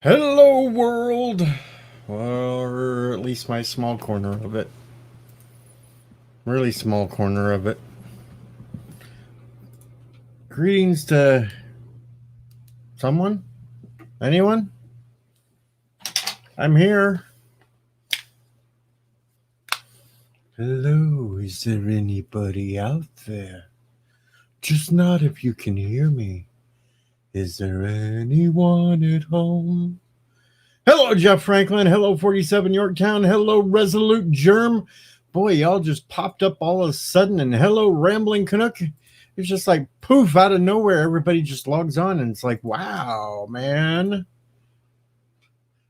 Hello, world! Or at least my small corner of it. Really small corner of it. Greetings to someone? Anyone? I'm here. Hello, is there anybody out there? Just not if you can hear me. Is there anyone at home? Hello, Jeff Franklin. Hello, 47 Yorktown. Hello, Resolute Germ. Boy, y'all just popped up all of a sudden. And hello, Rambling Canuck. It's just like poof, out of nowhere. Everybody just logs on and it's like, wow, man.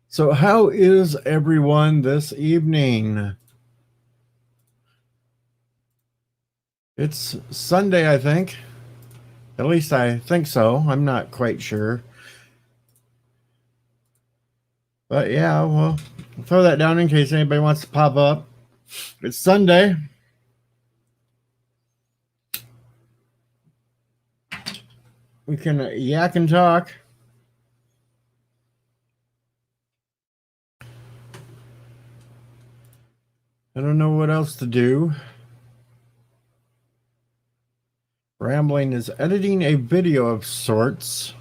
So, how is everyone this evening? It's Sunday, I think. At least I think so. I'm not quite sure. But yeah, well, I'll throw that down in case anybody wants to pop up. It's Sunday. We can yak and talk. I don't know what else to do. Rambling is editing a video of sorts.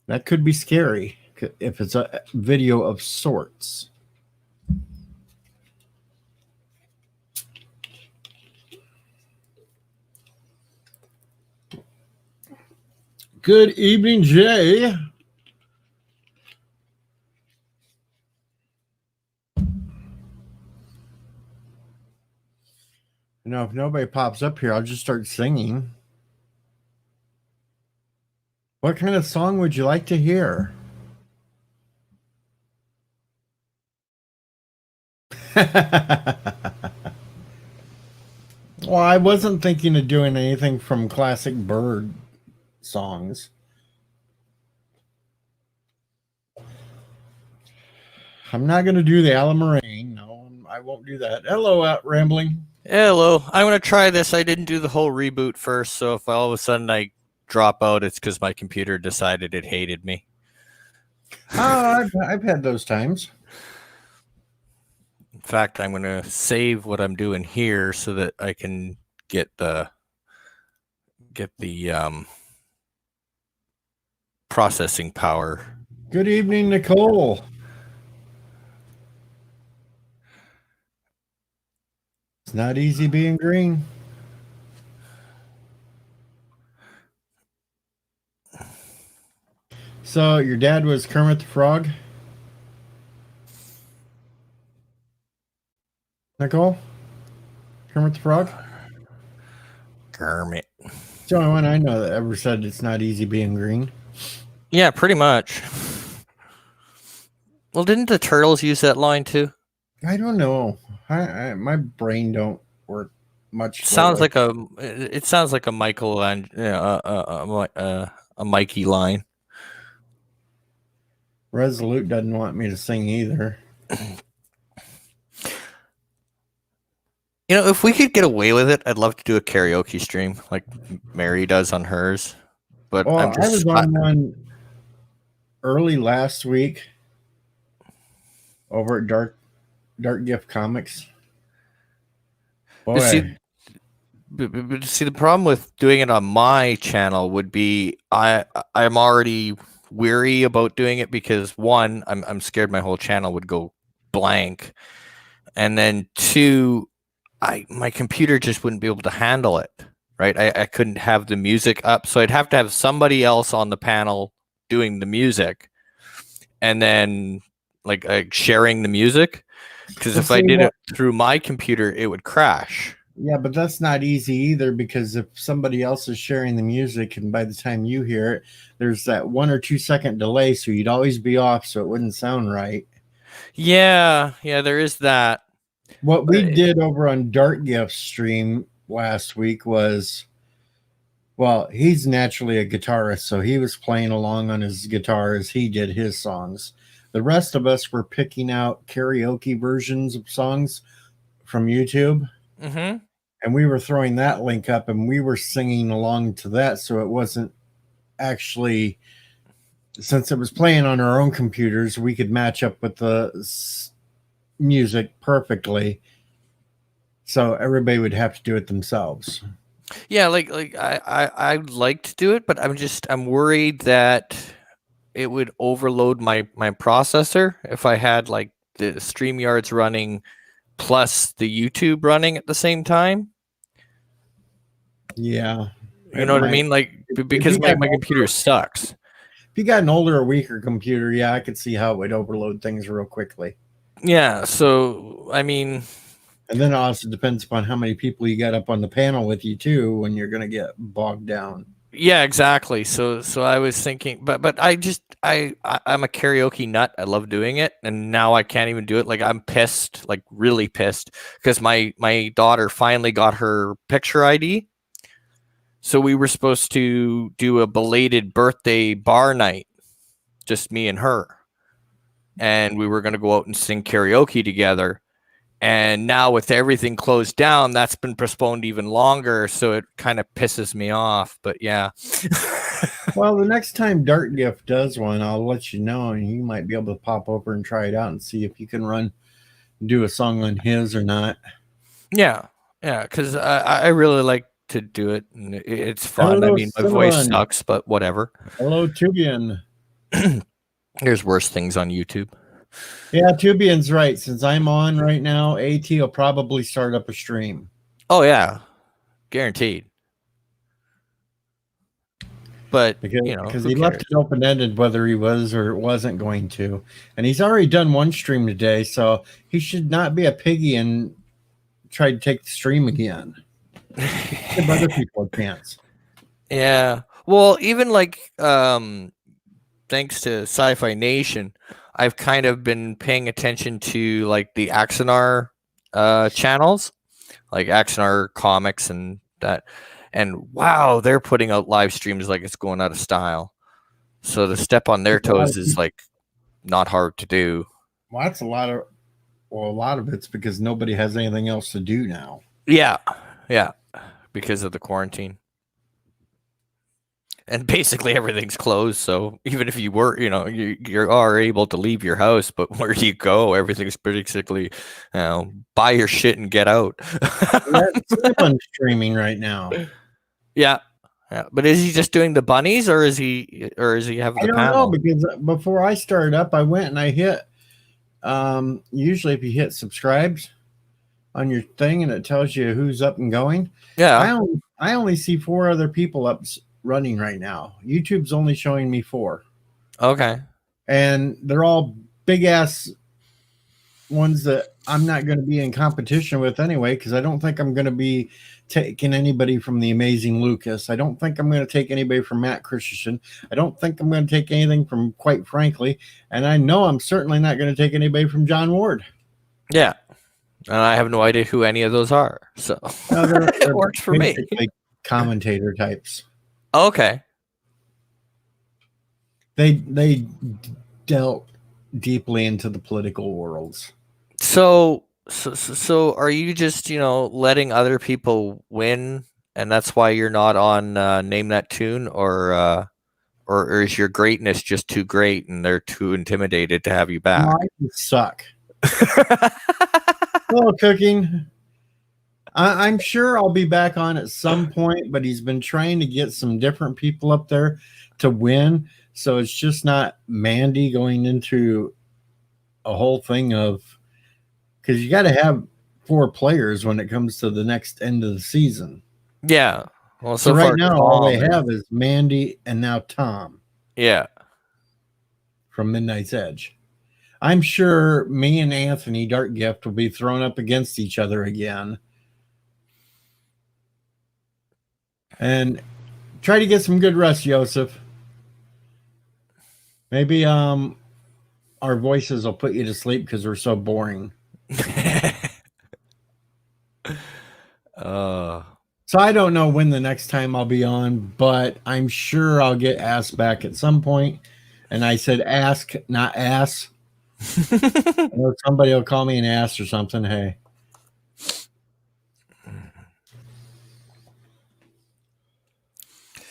That could be scary if it's a video of sorts. Good evening, Jay. You know, if nobody pops up here, I'll just start singing. What kind of song would you like to hear? Well, I wasn't thinking of doing anything from classic Bird songs. I'm not going to do the Alan Moraine. No, I won't do that. Hello, Rambling. Hello, I'm going to try this. I didn't do the whole reboot first, so if all of a sudden I drop out, it's because my computer decided it hated me. I've had those times. In fact, I'm going to save what I'm doing here so that I can get the processing power. Good evening, Nicole. It's not easy being green. So your dad was Kermit the Frog? Nicole? Kermit the Frog? Kermit. It's the only one I know that ever said it's not easy being green. Yeah, pretty much. Well, didn't the Turtles use that line too? I don't know. My brain don't work much. It sounds like a Michael and a Mikey line. Resolute doesn't want me to sing either. You know, if we could get away with it, I'd love to do a karaoke stream like Mary does on hers. But Well, I was on one early last week over at Dark Gift Comics. Boy. See, the problem with doing it on my channel would be I'm already weary about doing it because one, I'm scared my whole channel would go blank, and then two, my computer just wouldn't be able to handle it. Right, I couldn't have the music up, so I'd have to have somebody else on the panel doing the music, and then like sharing the music. Because if I did it through my computer, it would crash. Yeah, but that's not easy either, because if somebody else is sharing the music and by the time you hear it, there's that 1 or 2 second delay, so you'd always be off, so it wouldn't sound right. Yeah, there is that. What we did over on Dark Gift stream last week was, well, he's naturally a guitarist, so he was playing along on his guitar as he did his songs. The rest of us were picking out karaoke versions of songs from YouTube. Mm-hmm. And we were throwing that link up and we were singing along to that, so it wasn't actually since it was playing on our own computers, we could match up with the music perfectly. So everybody would have to do it themselves. Yeah, I'd like to do it, but I'm worried that it would overload my processor if I had like the StreamYards running plus the YouTube running at the same time. Yeah. You know what I mean? Like because my computer sucks. If you got an older or weaker computer, yeah, I could see how it would overload things real quickly. Yeah, so I mean, and then it also depends upon how many people you got up on the panel with you too when you're going to get bogged down. Yeah, exactly. So I was thinking, but I'm a karaoke nut. I love doing it, and now I can't even do it. Like I'm pissed, like really pissed, because my daughter finally got her picture ID. So we were supposed to do a belated birthday bar night, just me and her, and we were going to go out and sing karaoke together. And now with everything closed down, that's been postponed even longer. So it kind of pisses me off. But yeah. Well, the next time Dart Gift does one, I'll let you know, and you might be able to pop over and try it out and see if you can do a song on his or not. Yeah, because I really like to do it, and it's fun. I mean, my voice sucks, but whatever. Hello, Tubian. There's worse things on YouTube. Yeah, Tubian's right. Since I'm on right now, AT will probably start up a stream. Oh yeah, guaranteed. But because he left it open ended whether he was or wasn't going to, and he's already done one stream today, so he should not be a piggy and try to take the stream again. Give other people a chance. Yeah, well, even like thanks to Sci-Fi Nation, I've kind of been paying attention to like the Axanar channels, like Axanar Comics and that. And wow, they're putting out live streams like it's going out of style. So to step on their toes is like not hard to do. Well, that's a lot of it's because nobody has anything else to do now. Yeah, because of the quarantine. And basically everything's closed. So even if you were, you are able to leave your house, but where do you go? Everything's basically, buy your shit and get out. That's streaming right now. Yeah. But is he just doing the bunnies, or is he having the panel? I don't know, because before I started up, I went and I hit. Usually, if you hit subscribes on your thing and it tells you who's up and going. Yeah. I only see 4 other people up running right now. YouTube's only showing me 4. Okay. And they're all big ass ones that I'm not going to be in competition with anyway, because I don't think I'm going to be taking anybody from the amazing Lucas. I don't think I'm going to take anybody from Matt Christensen. I don't think I'm going to take anything from Quite Frankly. And I know I'm certainly not going to take anybody from John Ward. Yeah. And I have no idea who any of those are. So they're it works for me. Commentator types. Okay. They dealt deeply into the political worlds. So are you just, letting other people win, and that's why you're not on Name That Tune, or is your greatness just too great and they're too intimidated to have you back? I suck. Hello, Cooking. I'm sure I'll be back on at some point, but he's been trying to get some different people up there to win. So it's just not Mandy going into a whole thing of, because you got to have 4 players when it comes to the next end of the season. Yeah. Well, so right now, all they have is Mandy and now Tom. Yeah. From Midnight's Edge. I'm sure me and Anthony Dart Gift will be thrown up against each other again. And try to get some good rest, Joseph. Maybe our voices will put you to sleep because we're so boring. So I don't know when the next time I'll be on, but I'm sure I'll get asked back at some point. And I said ask, not ass. I know somebody will call me an ass or something. Hey.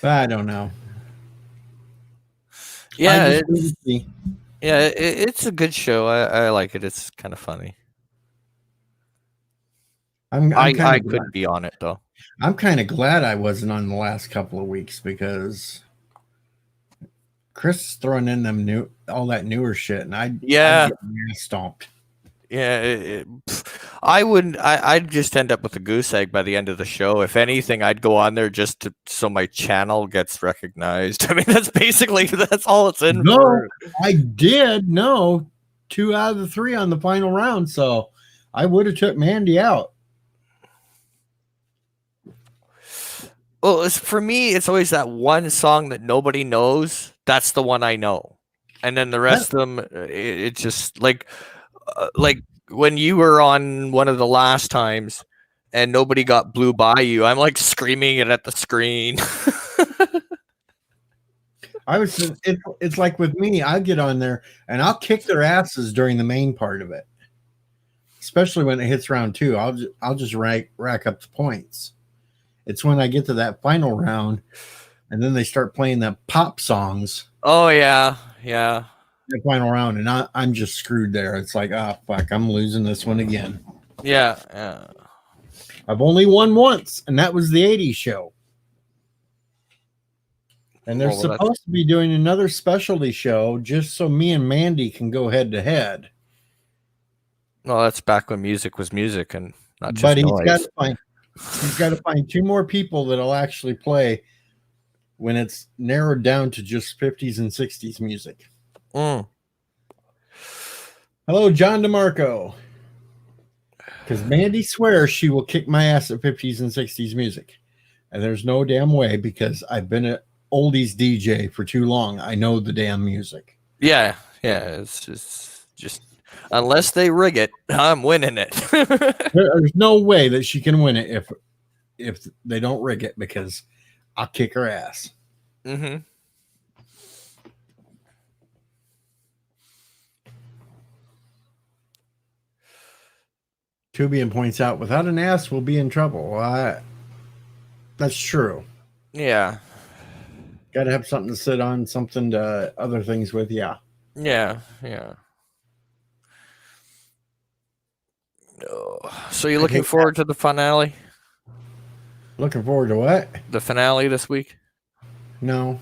But I don't know. Yeah, just need to see. it's a good show. I like it. It's kind of funny. I'm I kind of couldn't be on it though. I'm kind of glad I wasn't on the last couple of weeks because Chris is throwing in all that newer shit, and I'd Yeah. get my ass stomped. Yeah, I wouldn't. I'd just end up with a goose egg by the end of the show. If anything, I'd go on there just so my channel gets recognized. I mean, that's all it's in No, for. I did 2 out of the 3 on the final round, so I would have took Mandy out. Well, for me, it's always that one song that nobody knows. That's the one I know, and then the rest of them, it's just like when you were on one of the last times, and nobody got Blue Bayou. I'm like screaming it at the screen. It's like with me, I get on there and I'll kick their asses during the main part of it, especially when it hits round 2. I'll just rack up the points. It's when I get to that final round, and then they start playing the pop songs. Oh yeah. The final round, and I'm just screwed there. It's like, oh fuck, I'm losing this one again. Yeah. I've only won once, and that was the '80s show. And they're supposed to be doing another specialty show just so me and Mandy can go head to head. No, that's back when music was music and not just But noise. He's got to find 2 more people that'll actually play when it's narrowed down to just 50s and 60s music. Hello, John DeMarco. Because Mandy swears she will kick my ass at 50s and 60s music. And there's no damn way, because I've been an oldies DJ for too long. I know the damn music. Yeah. It's just unless they rig it, I'm winning it. There's no way that she can win it if they don't rig it, because I'll kick her ass. Mm-hmm. Tubian points out, without an ass, we'll be in trouble. Well, that's true. Yeah. Got to have something to sit on, something to other things with. Yeah. So you're looking forward to the finale? Looking forward to what? The finale this week? No.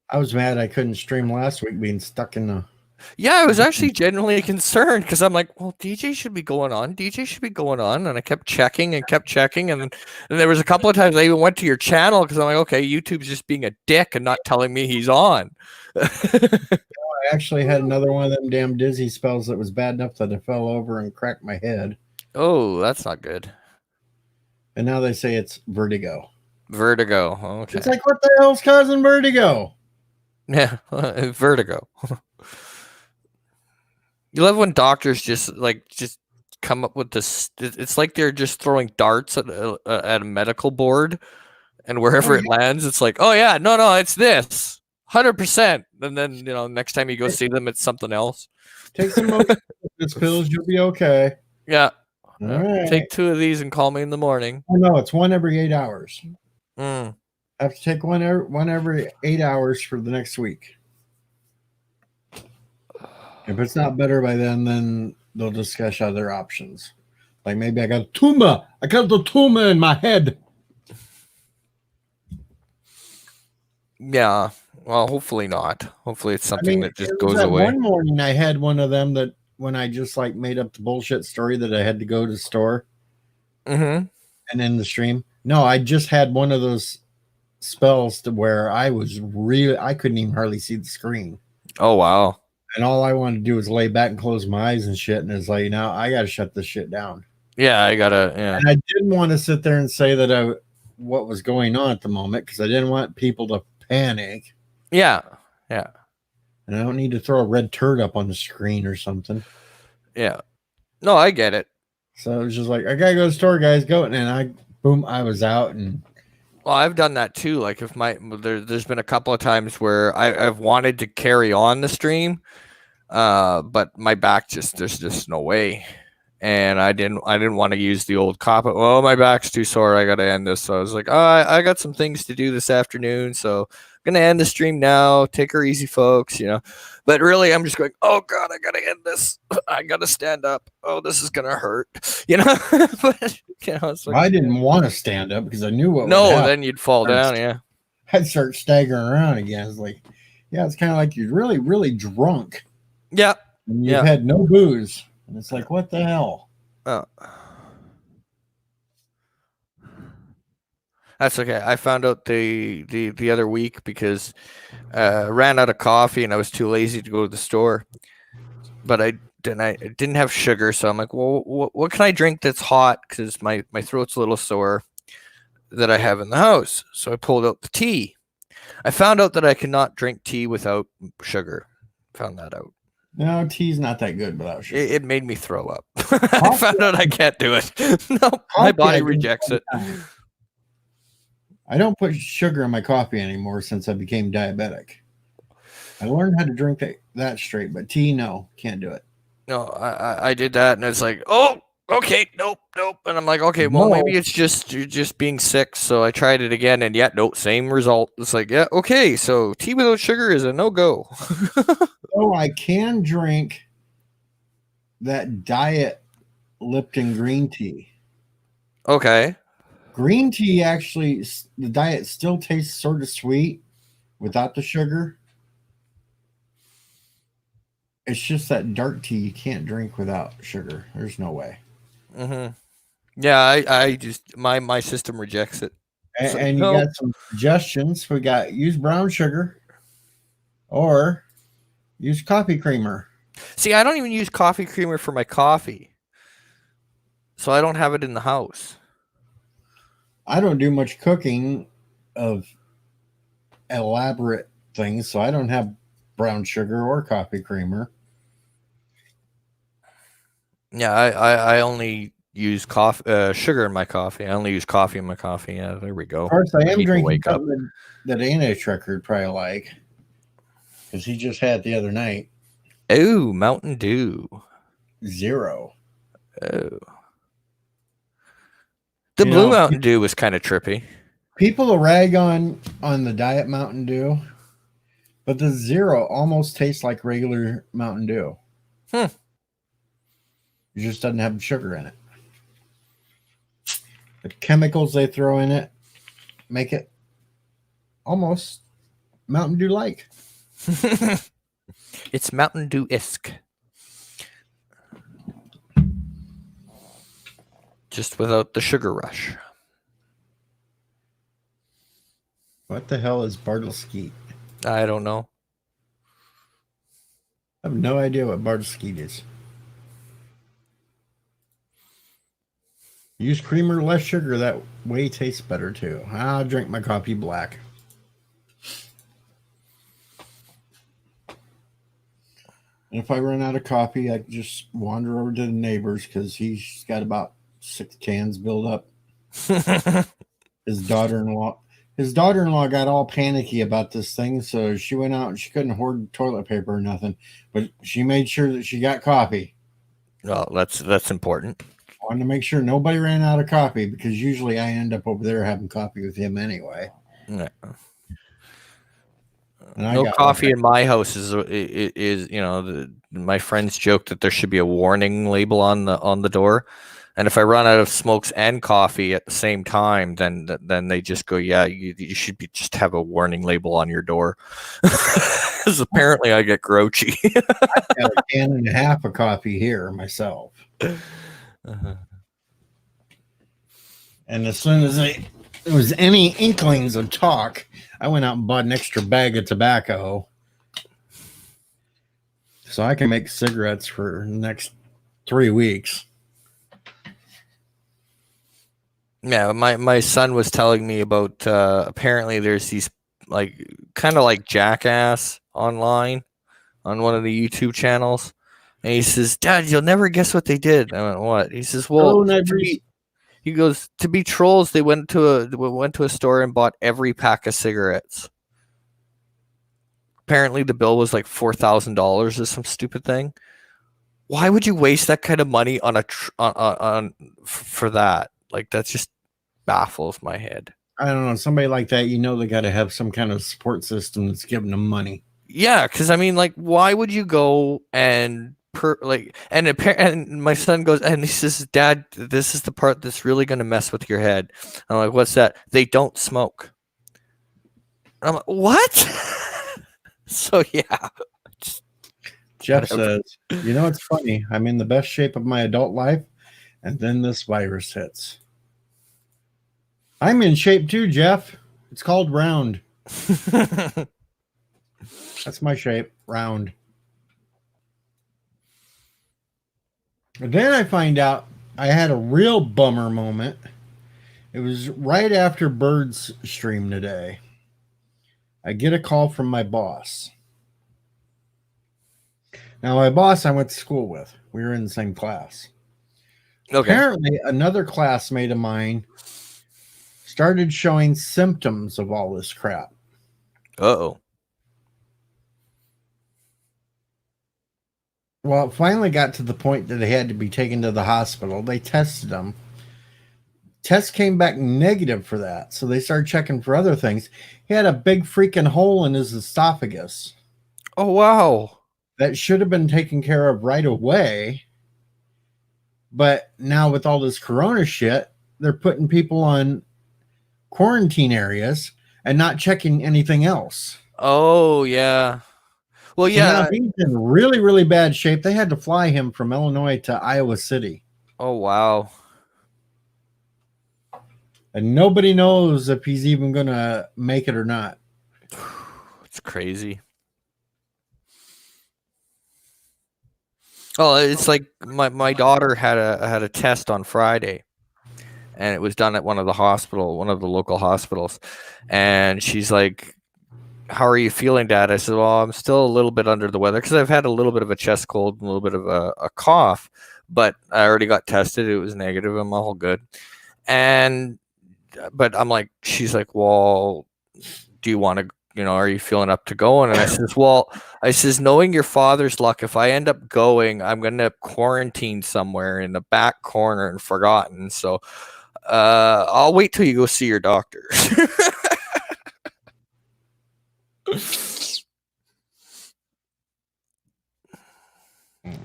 I was mad I couldn't stream last week, being stuck in the... Yeah, I was actually genuinely concerned, because I'm like, well, DJ should be going on. And I kept checking, and there was a couple of times I even went to your channel, because I'm like, okay, YouTube's just being a dick and not telling me he's on. I actually had another one of them damn dizzy spells that was bad enough that I fell over and cracked my head. Oh, that's not good. And now they say it's vertigo. Okay. It's like, what the hell's causing vertigo? Yeah, vertigo. You love when doctors just come up with this. It's like they're just throwing darts at a medical board, and wherever it lands, it's like, oh yeah, no, it's this 100%. And then next time you go see them, it's something else. Take some motion pills, you'll be okay. Yeah. All right. Take 2 of these and call me in the morning. Oh, no, it's 1 every 8 hours. I have to take one every 8 hours for the next week. If it's not better by then they'll discuss other options. Like maybe I got a tumor. I got the tumor in my head. Yeah. Well, hopefully not. Hopefully it's something that just goes away. One morning I had one of them that when I just made up the bullshit story that I had to go to the store. Mm-hmm. And in the stream. No, I just had one of those spells to where I couldn't even hardly see the screen. Oh, wow. And all I wanted to do was lay back and close my eyes and shit. And it's like, now I got to shut this shit down. Yeah, yeah. And I didn't want to sit there and say that what was going on at the moment, because I didn't want people to panic. Yeah. And I don't need to throw a red turd up on the screen or something. Yeah. No, I get it. So it was just like, I got to go to the store, guys, go. And I was out. And well, I've done that too. Like if there's been a couple of times where I've wanted to carry on the stream, but my back there's just no way. and I didn't want to use the old cop. Oh, my back's too sore. I got to end this. So I was like, oh, I got some things to do this afternoon. So I'm going to end the stream now. Take her easy, folks, you know. But really, I'm just going, oh, God, I got to end this. I got to stand up. Oh, this is going to hurt, you know. But, you know, it's like, I didn't want to stand up because I knew what would no, happen. then you'd fall down, yeah. I'd start staggering around again. It's like, yeah, it's kind of like you're really, really drunk. Yeah. And you've had no booze. And it's like, what the hell? Oh. That's okay. I found out the other week because I ran out of coffee and I was too lazy to go to the store. But I didn't have sugar, so I'm like, well, what can I drink that's hot? Because my throat's a little sore that I have in the house. So I pulled out the tea. I found out that I cannot drink tea without sugar. Found that out. No, tea's not that good without sugar. It made me throw up. I found out I can't do it. No, my body rejects it. I don't put sugar in my coffee anymore since I became diabetic. I learned how to drink that straight, but tea, no, can't do it. No, I did that, and it's like, oh, okay, nope. And I'm like, okay, well, maybe it's just being sick. So I tried it again, and yet, nope, same result. It's like, yeah, okay, so tea without sugar is a no-go. Oh, I can drink that diet Lipton green tea. Okay. Green tea, actually, the diet still tastes sort of sweet without the sugar. It's just that dark tea you can't drink without sugar. There's no way. Mm-hmm. Yeah, I just my system rejects it. And you got some suggestions. We got use brown sugar or use coffee creamer. See, I don't even use coffee creamer for my coffee, so I don't have it in the house. I don't do much cooking of elaborate things, so I don't have brown sugar or coffee creamer. Yeah, I only use sugar in my coffee. I only use coffee in my coffee. Yeah, there we go. Of course, I am drinking something that Anti-Trucker would probably like, because he just had it the other night. Oh, Mountain Dew. Zero. Oh. The blue Mountain Dew was kind of trippy. People will rag on the diet Mountain Dew, but the zero almost tastes like regular Mountain Dew. It just doesn't have sugar in it. The chemicals they throw in it make it almost Mountain Dew-like. It's Mountain Dew-esque. Just without the sugar rush. What the hell is Bartle Skeet? I don't know. I have no idea what Bartle Skeet is. Use creamer, less sugar. That way tastes better too. I'll drink my coffee black. And if I run out of coffee, I can just wander over to the neighbor's because he's got about 6 cans built up. His daughter-in-law got all panicky about this thing, so she went out and she couldn't hoard toilet paper or nothing, but she made sure that she got coffee. Well, that's important. I wanted to make sure nobody ran out of coffee because usually I end up over there having coffee with him anyway. Yeah. No coffee in my house is you know, my friends joke that there should be a warning label on the door, and if I run out of smokes and coffee at the same time, then they just go, yeah, you should just have a warning label on your door, because apparently I get grouchy. I got a can and a half of coffee here myself. And as soon as there was any inklings of talk, I went out and bought an extra bag of tobacco so I can make cigarettes for the next 3 weeks. Yeah, my son was telling me about apparently there's these kind of like Jackass online on one of the YouTube channels, and he says, "Dad, you'll never guess what they did." I went, "What?" He says, "Well, he goes, to be trolls, they went to a store and bought every pack of cigarettes. Apparently the bill was like $4,000 or some stupid thing. why would you waste that kind of money on for that? Like, that just baffles my head. I don't know, somebody like that, they got to have some kind of support system that's giving them money. Yeah, because I mean, like, why would you go and and my son goes and he says, "Dad, this is the part that's really going to mess with your head." I'm like, "What's that?" They don't smoke. I'm like, "What?" So yeah, Jeff whatever. says, it's funny. I'm in the best shape of my adult life, and then this virus hits. I'm in shape too, Jeff. It's called round. That's my shape, round. And then I find out I had a real bummer moment. It was right after Birds stream today. I get a call from my boss. Now, my boss I went to school with. We were in the same class. Okay. Apparently, another classmate of mine started showing symptoms of all this crap. Uh-oh. Well, it finally got to the point that they had to be taken to the hospital. They tested him. Tests came back negative for that. So they started checking for other things. He had a big freaking hole in his esophagus. Oh, wow. That should have been taken care of right away. But now with all this corona shit, they're putting people on quarantine areas and not checking anything else. Oh, yeah. Well, So yeah. now he's in really, really bad shape. They had to fly him from Illinois to Iowa City. Oh, wow. And nobody knows if he's even going to make it or not. It's crazy. Oh, it's like my daughter had a test on Friday, and it was done at one of the local hospitals, and she's like, "How are you feeling, Dad?" I said, "Well, I'm still a little bit under the weather because I've had a little bit of a chest cold, and a little bit of a cough, but I already got tested. It was negative. I'm all good." But I'm like, she's like, "Well, do you want to?" Are you feeling up to going? And I says, knowing your father's luck, if I end up going, I'm going to end up quarantined somewhere in the back corner and forgotten. So I'll wait till you go see your doctor.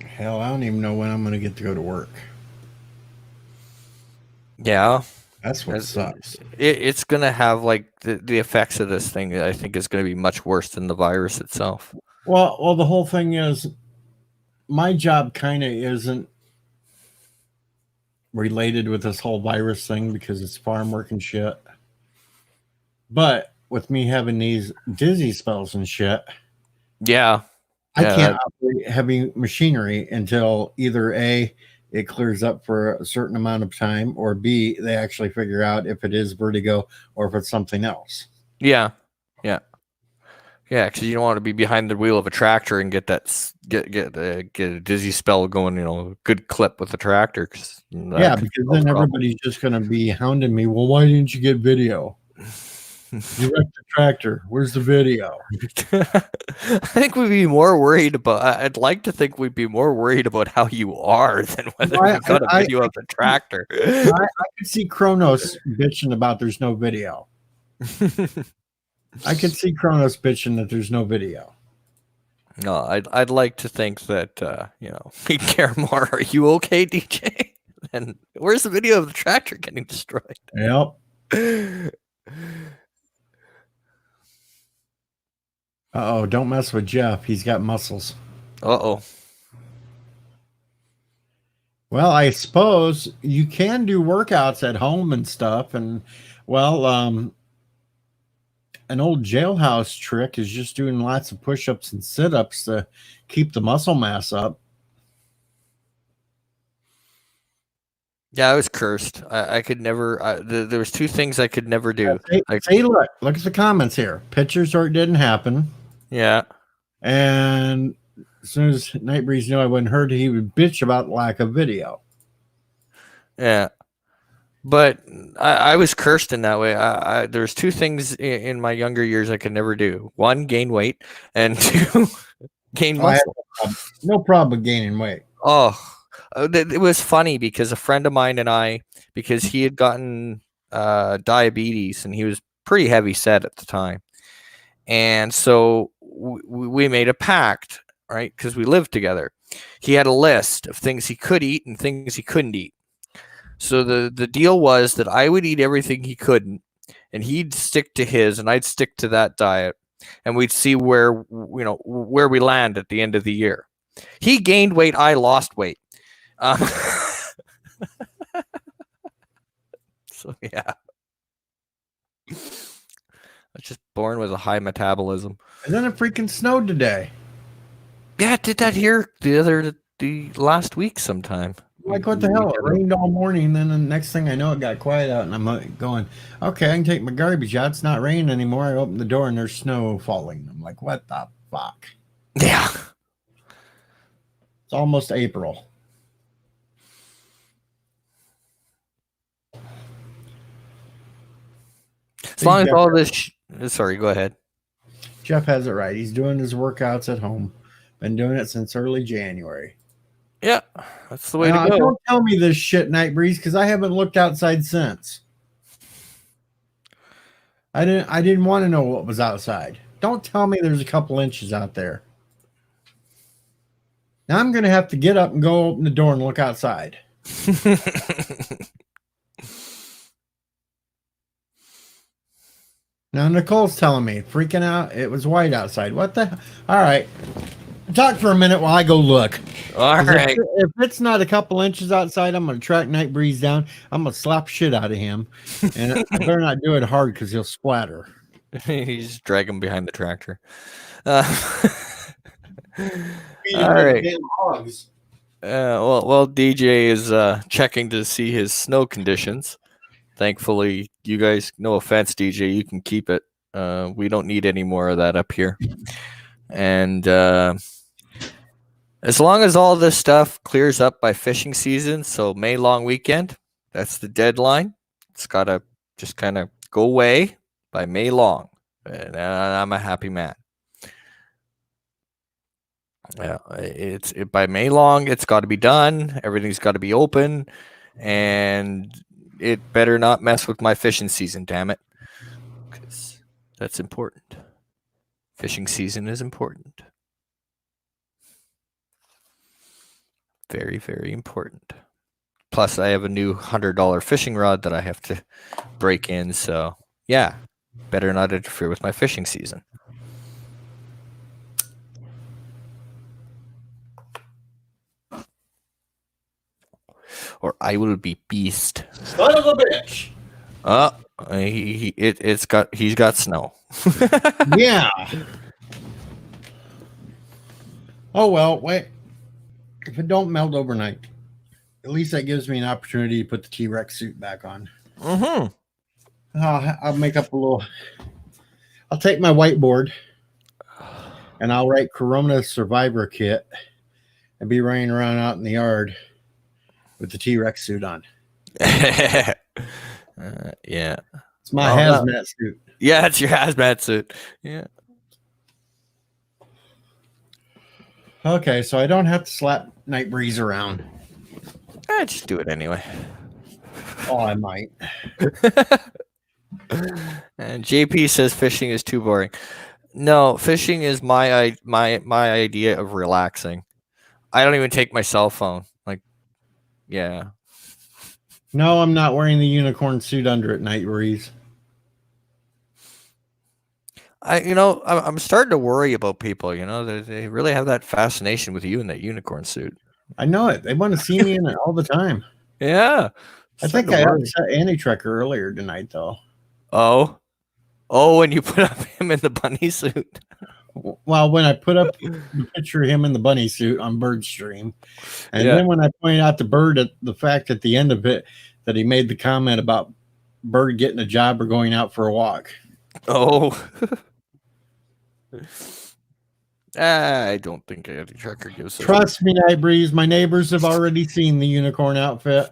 Hell, I don't even know when I'm going to get to go to work. Yeah. That's what sucks. It's going to have like the effects of this thing, I think, is going to be much worse than the virus itself. Well, the whole thing is my job kind of isn't related with this whole virus thing because it's farm work and shit. But with me having these dizzy spells and shit, yeah, I can't operate heavy machinery until either A, it clears up for a certain amount of time, or B, they actually figure out if it is vertigo or if it's something else. Yeah. Because you don't want to be behind the wheel of a tractor and get a dizzy spell going, good clip with the tractor. Because then everybody's just going to be hounding me. Well, why didn't you get video? You wrecked the tractor. Where's the video? I think we'd be more worried about. I'd like to think we'd be more worried about how you are than whether we got a video of the tractor. I could see Kronos bitching about there's no video. I could see Kronos bitching that there's no video. No, I'd like to think that we care more. Are you okay, DJ? And where's the video of the tractor getting destroyed? Yep. Uh-oh, don't mess with Jeff. He's got muscles. Uh-oh. Well, I suppose you can do workouts at home and stuff. And, an old jailhouse trick is just doing lots of push-ups and sit-ups to keep the muscle mass up. Yeah, I was cursed. I could never. There was two things I could never do. Look at the comments here. Pictures or it didn't happen. Yeah. And as soon as Nightbreeze knew I wasn't hurt, he would bitch about lack of video. Yeah. But I was cursed in that way. There's two things in my younger years I could never do. One, gain weight, and two, gain muscle. No problem with gaining weight. Oh, it was funny because a friend of mine and I, because he had gotten diabetes and he was pretty heavy set at the time. And so we made a pact, right? Because we lived together. He had a list of things he could eat and things he couldn't eat. So the deal was that I would eat everything he couldn't, and he'd stick to his, and I'd stick to that diet, and we'd see where where we land at the end of the year. He gained weight, I lost weight. So yeah, I was just born with a high metabolism. And then it freaking snowed today. Yeah, I did that here the last week sometime. Like, what the hell? It rained all morning. Then the next thing I know, it got quiet out, and I'm going, okay, I can take my garbage out. It's not raining anymore. I open the door, and there's snow falling. I'm like, what the fuck? Yeah. It's almost April. As long as all this... Sorry, go ahead. Jeff has it right. He's doing his workouts at home. Been doing it since early January. Yeah, that's the way to go. Don't tell me this shit, Night Breeze, because I haven't looked outside since. I didn't want to know what was outside. Don't tell me there's a couple inches out there. Now I'm going to have to get up and go open the door and look outside. Now Nicole's telling me, freaking out, it was white outside. What the? All right. Talk for a minute while I go look. All right. If it's not a couple inches outside, I'm going to track Night Breeze down. I'm going to slap shit out of him. And I better not do it hard because he'll splatter. He's dragging behind the tractor. All right. Well, DJ is checking to see his snow conditions. Thankfully, you guys, no offense, DJ, you can keep it. We don't need any more of that up here. And as long as all this stuff clears up by fishing season, so May long weekend, that's the deadline. It's got to just kind of go away by May long. And I'm a happy man. Yeah, by May long, it's got to be done. Everything's got to be open. And it better not mess with my fishing season, damn it. Because that's important. Fishing season is important. Very, very important. Plus, I have a new $100 fishing rod that I have to break in. So, yeah, better not interfere with my fishing season. Or I will be beast. Son of a bitch. He's got snow. Yeah. Oh well, wait. If it don't melt overnight, at least that gives me an opportunity to put the T-Rex suit back on. Mm-hmm. I'll make up a little. I'll take my whiteboard and I'll write Corona Survivor Kit and be running around out in the yard with the T-Rex suit on. Yeah. It's my hazmat suit. Yeah, it's your hazmat suit. Yeah. Okay, so I don't have to slap Night Breeze around. Just do it anyway. Oh, I might. And JP says fishing is too boring. No, fishing is my idea of relaxing. I don't even take my cell phone. Like, yeah. No, I'm not wearing the unicorn suit under it, Night Breeze. I'm starting to worry about people. They really have that fascination with you in that unicorn suit. I know it. They want to see me in it all the time. Yeah. I think I upset Andy Trekker earlier tonight, though. Oh, when you put up him in the bunny suit. Well, when I put up the picture of him in the bunny suit on Birdstream, and then when I pointed out the fact at the end of it that he made the comment about Bird getting a job or going out for a walk. Oh. I don't think Andy Trekker gives a Trust me, Night Breeze. My neighbors have already seen the unicorn outfit.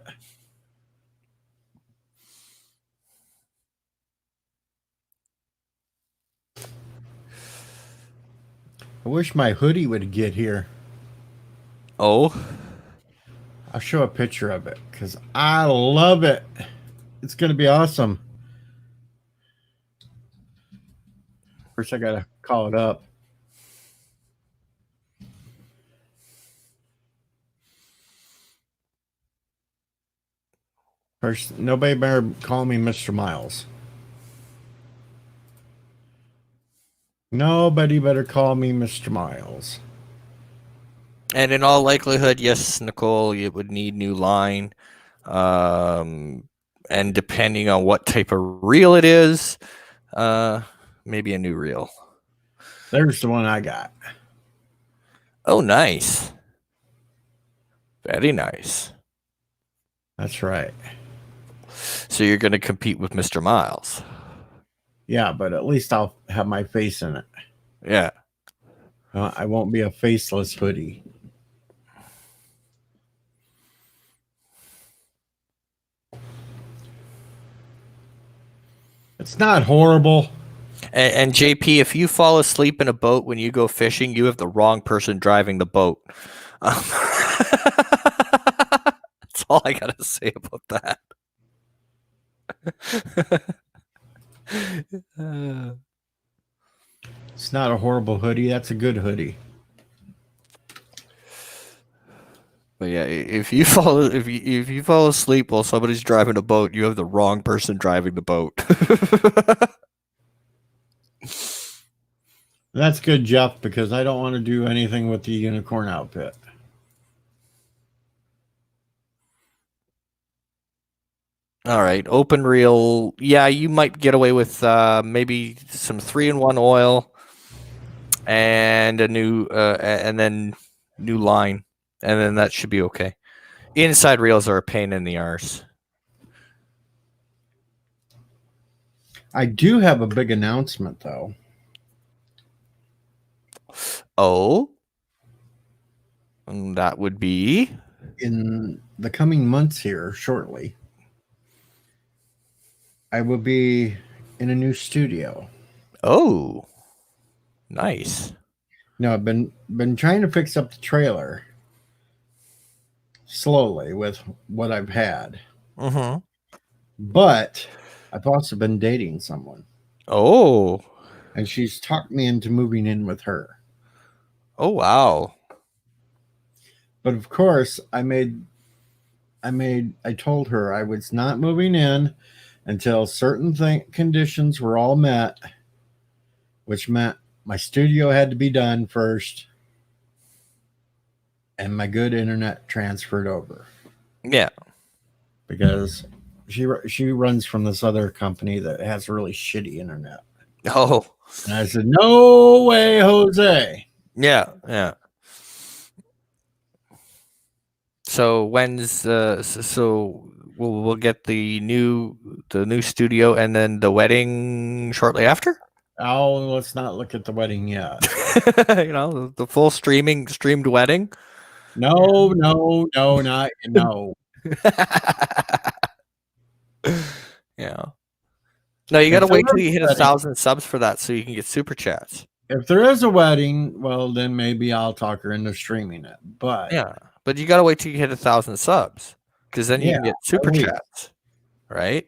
I wish my hoodie would get here. Oh. I'll show a picture of it because I love it. It's going to be awesome. First, I got to call it up. First, nobody better call me Mr. Miles. Nobody better call me Mr. Miles. And in all likelihood, yes, Nicole, you would need new line. And depending on what type of reel it is, maybe a new reel. There's the one I got. Oh, nice. Very nice. That's right. So you're going to compete with Mr. Miles. Yeah, but at least I'll have my face in it. Yeah. I won't be a faceless hoodie. It's not horrible. And JP, if you fall asleep in a boat when you go fishing, you have the wrong person driving the boat. That's all I got to say about that. It's not a horrible hoodie. That's a good hoodie. But yeah, if you fall asleep while somebody's driving a boat, you have the wrong person driving the boat. That's good, Jeff, because I don't want to do anything with the unicorn outfit. All right, open reel. Yeah, you might get away with maybe some 3-in-1 oil and a new and then new line, and then that should be okay. Inside reels are a pain in the arse. I do have a big announcement, though. Oh, and that would be in the coming months here shortly. I will be in a new studio. Oh, nice. No, I've been trying to fix up the trailer slowly with what I've had. Mm-hmm. But I've also been dating someone. Oh. And she's talked me into moving in with her. Oh, wow. But of course, I told her I was not moving in until certain conditions were all met, which meant my studio had to be done first and my good internet transferred over. Yeah. Because she runs from this other company that has really shitty internet. Oh. And I said, no way, Jose. Yeah, yeah. So when's so we'll get the new studio and then the wedding shortly after? Oh, let's not look at the wedding yet. You know, the full streamed wedding. No. Yeah. No, you got to wait till you hit 1,000 subs for that, so you can get super chats. If there is a wedding, well, then maybe I'll talk her into streaming it. But yeah, but you got to wait till you hit 1,000 subs, because then you can get super chats, right?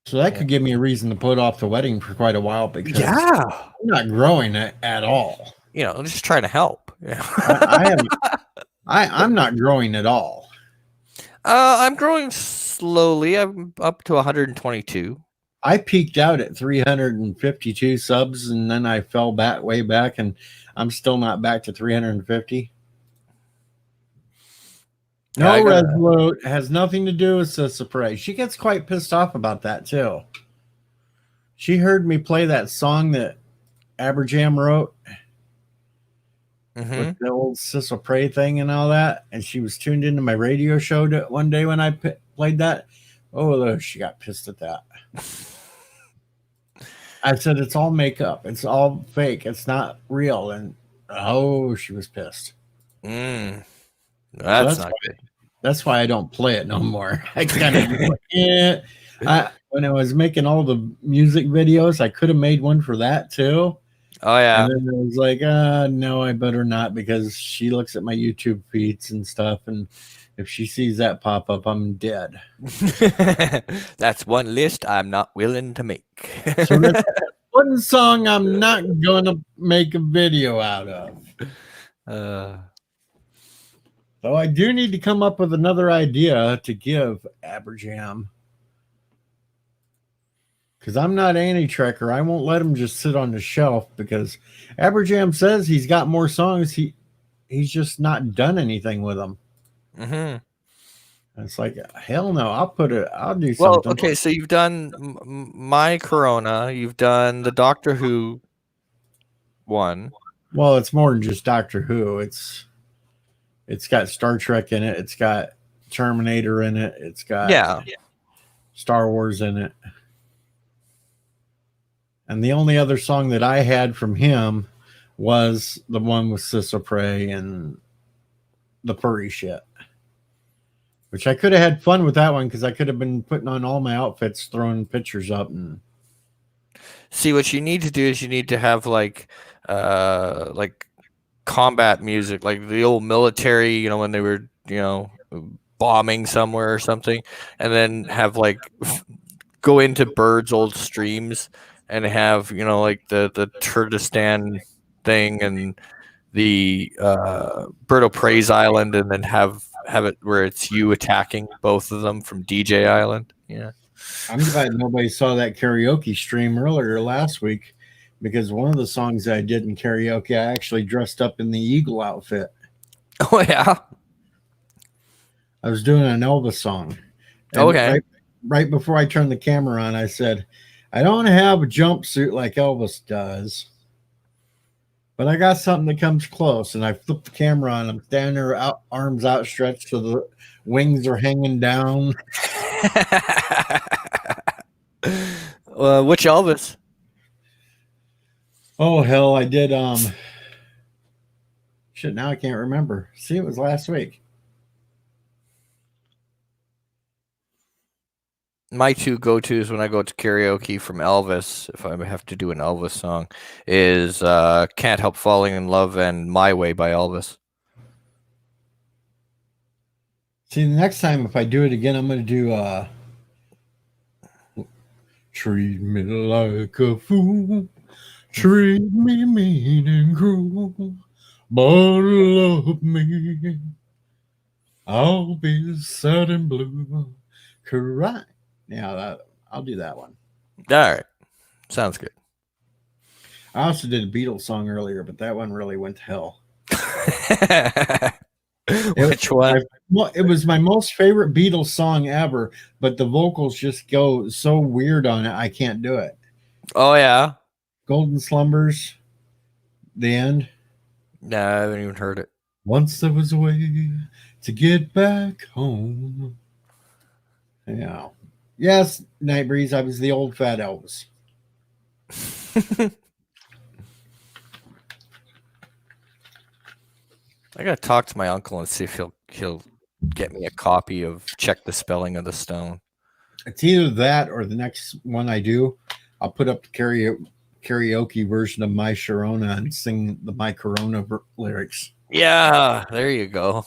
So that could give me a reason to put off the wedding for quite a while, because I'm not growing it at all. You know, I'm just trying to help. Yeah. I'm not growing at all. I'm growing slowly. I'm up to 122. I peaked out at 352 subs, and then I fell way back, and I'm still not back to 350. No, Resolute has nothing to do with Sissa Prey. She gets quite pissed off about that too. She heard me play that song that Aberjam wrote with the old Sissa Prey thing and all that, and she was tuned into my radio show one day when I played that. Oh, she got pissed at that. I said, it's all makeup. It's all fake. It's not real. And she was pissed. That's not good. That's why I don't play it no more. I kind of when I was making all the music videos, I could have made one for that too. Oh And yeah. then I was like, no, I better not, because she looks at my YouTube feeds and stuff, and if she sees that pop up, I'm dead. That's one list I'm not willing to make. So that's one song I'm not gonna make a video out of. uh, So I do need to come up with another idea to give Aberjam, because I'm not anti-trekker. I won't let him just sit on the shelf, because Aberjam says he's got more songs. He's just not done anything with them. mhm. It's like, hell no, I'll do Well, something. okay, so you've done My Corona, you've done the Doctor Who one. Well, it's more than just Doctor Who. It's got Star Trek in it. It's got Terminator in it. It's got Yeah. Star Wars in it. And the only other song that I had from him was the one with Sissa Prey and the furry shit. Which I could have had fun with that one, because I could have been putting on all my outfits, throwing pictures up, and See, what you need to do is you need to have like combat music, like the old military, when they were, bombing somewhere or something, and then have like go into Bird's old streams and have, like the Kurdistan thing and the Bird of Prey's Island, and then have it where it's you attacking both of them from DJ Island. Yeah. I'm glad nobody saw that karaoke stream earlier last week, because one of the songs I did in karaoke, I actually dressed up in the eagle outfit. Oh yeah. I was doing an Elvis song. And Okay. right before I turned the camera on, I said, I don't have a jumpsuit like Elvis does, but I got something that comes close. And I flipped the camera on. I'm standing there, arms outstretched, so the wings are hanging down. Which Elvis? Oh hell, I did shit, now I can't remember. See, it was last week. My two go-tos when I go to karaoke from Elvis, if I have to do an Elvis song, is Can't Help Falling in Love and My Way by Elvis. See, the next time if I do it again, I'm gonna do treat me like a fool, treat me mean and cruel, but love me, I'll be sad and blue, cry. Yeah, I'll do that one. All right. Sounds good. I also did a Beatles song earlier, but that one really went to hell. Which one? It was my most favorite Beatles song ever, but the vocals just go so weird on it, I can't do it. Oh, yeah? Golden Slumbers, the end. No, I haven't even heard it. Once there was a way to get back home. Yeah. Yes, Night Breeze, I was the old fat Elvis. I gotta talk to my uncle and see if he'll get me a copy of Check the Spelling of the Stone. It's either that or the next one I do, I'll put up the karaoke version of My Sharona and sing the My Corona lyrics. Yeah, there you go.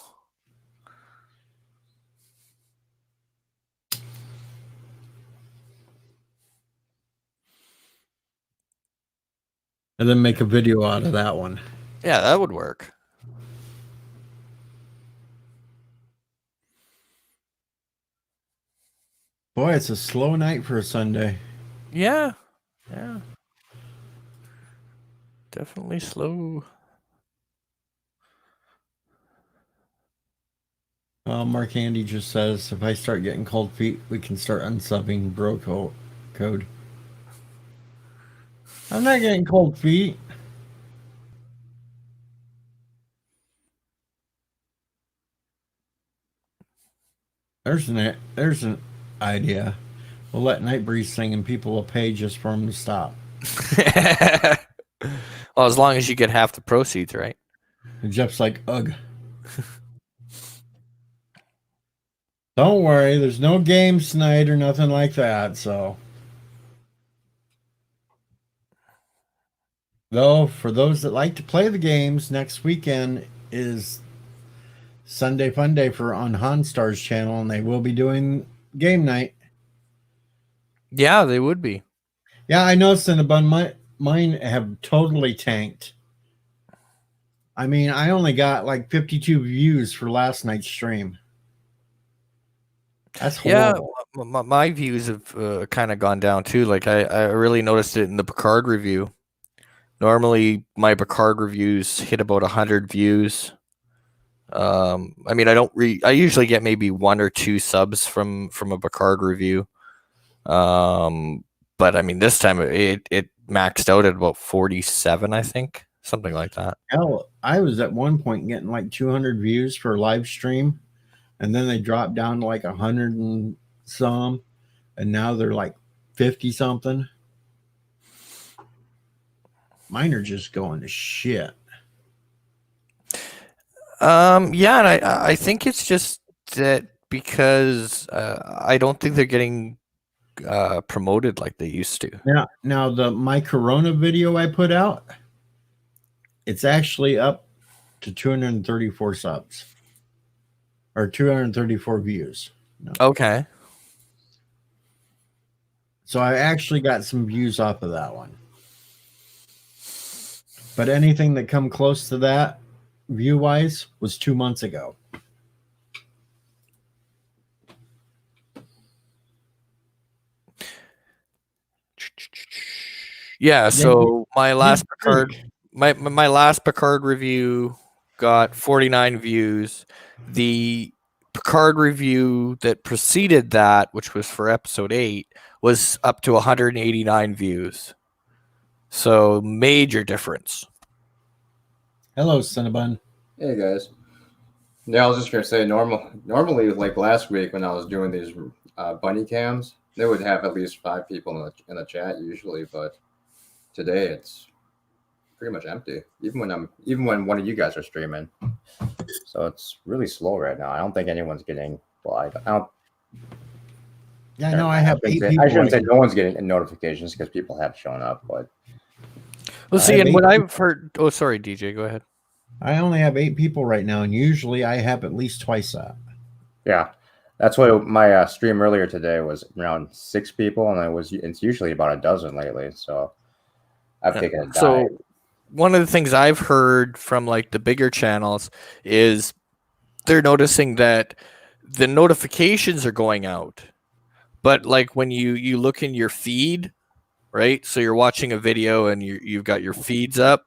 And then make a video out of that one. Yeah, that would work. Boy, it's a slow night for a Sunday. Yeah. Yeah. Definitely slow. Mark Andy just says, if I start getting cold feet, we can start unsubbing bro code. I'm not getting cold feet. There's an idea. We'll let Nightbreeze sing and people will pay just for him to stop. Well, as long as you get half the proceeds, right? And Jeff's like, ugh. Don't worry, there's no games tonight or nothing like that, so. Though, for those that like to play the games, next weekend is Sunday Fun Day for on Hanstar's channel, and they will be doing game night. Yeah, they would be. Yeah, I noticed in the bun mine have totally tanked. I mean, I only got like 52 views for last night's stream. That's horrible. Yeah, my views have kind of gone down too. Like I really noticed it in the Picard review. Normally, my Picard reviews hit about 100 views. I mean, I usually get maybe 1 or 2 subs from a Picard review. But I mean, this time it maxed out at about 47, I think, something like that. Hell, I was at one point getting like 200 views for a live stream, and then they dropped down to like 100 and some, and now they're like 50 something. Mine are just going to shit. Yeah, and I think it's just that because I don't think they're getting promoted like they used to. Now my Corona video I put out, it's actually up to 234 subs or 234 views. No. Okay. So I actually got some views off of that one. But anything that come close to that view wise was 2 months ago. Yeah, so my last Picard my last Picard review got 49 views. The Picard review that preceded that, which was for episode 8, was up to 189 views. So major difference. Hello, Cinnabon. Hey guys. Yeah, I was just gonna say normally like last week when I was doing these bunny cams, they would have at least 5 people in the chat usually, but today it's pretty much empty. Even when one of you guys are streaming, so it's really slow right now. I don't think anyone's getting. Well, I don't. Yeah, I know. I have 8 people. I shouldn't say no one's getting notifications because people have shown up, but. Well, see, and what I've heard. Oh, sorry, DJ. Go ahead. I only have 8 people right now, and usually I have at least twice that. Yeah, that's why my stream earlier today was around 6 people, and it's usually about a dozen lately. So I've taken a dive. So one of the things I've heard from like the bigger channels is they're noticing that the notifications are going out, but like when you look in your feed, right? So you're watching a video and you've got your feeds up,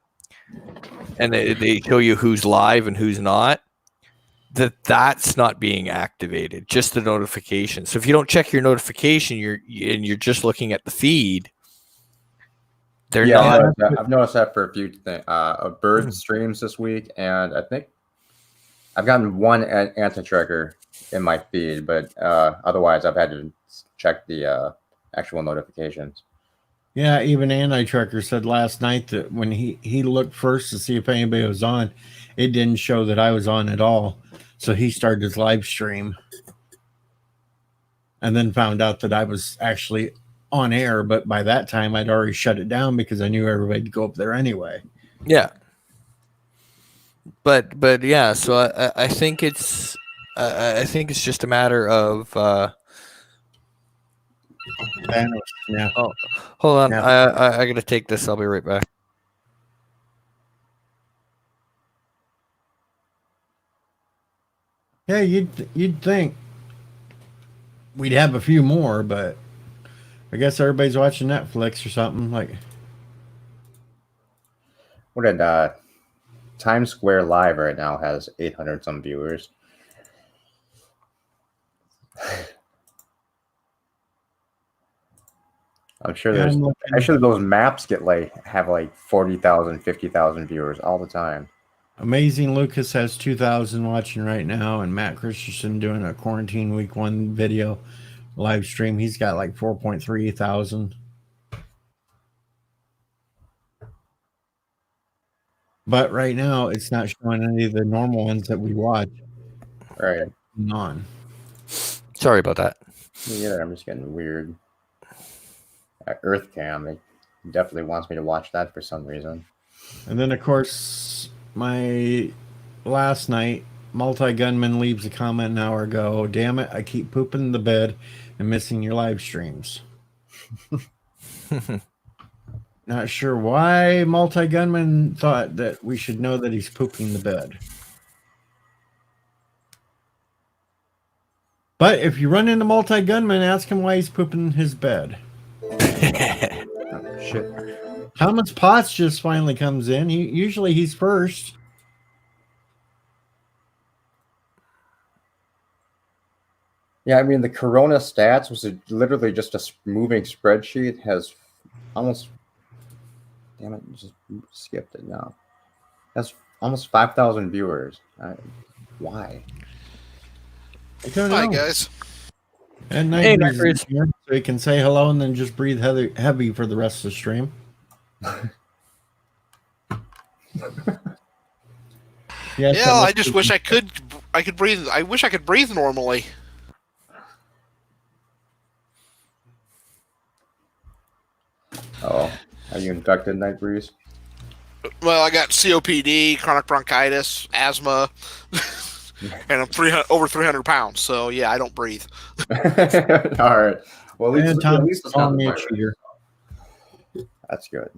and they show you who's live and who's not. That's not being activated, just the notification. So if you don't check your notification, you're just looking at the feed. They're not. I've noticed that for a few things. Bird streams this week, and I think I've gotten one anti-tracker in my feed, but otherwise I've had to check the actual notifications. Yeah, even Anti-Tracker said last night that when he looked first to see if anybody was on, it didn't show that I was on at all. So he started his live stream and then found out that I was actually on air. But by that time, I'd already shut it down because I knew everybody'd go up there anyway. Yeah. But yeah, so I think it's just a matter of yeah. Oh, hold on. Yeah. I gotta take this. I'll be right back. Yeah, you'd think we'd have a few more, but I guess everybody's watching Netflix or something. Like, what did Times Square Live right now has 800 some viewers. I'm sure there's actually those maps have like 40,000, 50,000 viewers all the time. Amazing Lucas has 2,000 watching right now, and Matt Christensen doing a quarantine week 1 video live stream. He's got like 4.3 thousand. But right now, it's not showing any of the normal ones that we watch. Right. On. Sorry about that. Yeah, I'm just getting weird. Earth Cam, it definitely wants me to watch that for some reason. And then, of course, my last night, Multi Gunman leaves a comment an hour ago. Damn it, I keep pooping the bed and missing your live streams. Not sure why Multi Gunman thought that we should know that he's pooping the bed. But if you run into Multi Gunman, ask him why he's pooping his bed. Oh, shit. Thomas Potts just finally comes in. Usually he's first. Yeah, I mean, the Corona stats was literally just a moving spreadsheet. Has almost, damn it, just skipped it now. Has almost 5,000 viewers. Why? I don't Hi know. guys. And Hey, Night Breeze Night is here, so he can say hello and then just breathe heavy for the rest of the stream. Yes, Yeah, I just wish I could breathe. I wish I could breathe normally. Oh, are you infected, Night Breeze? Well, I got COPD, chronic bronchitis, asthma, and I'm over 300 pounds. So yeah, I don't breathe. All right. Well, at And least Tom's it's not calling the me a virus. cheater. That's good.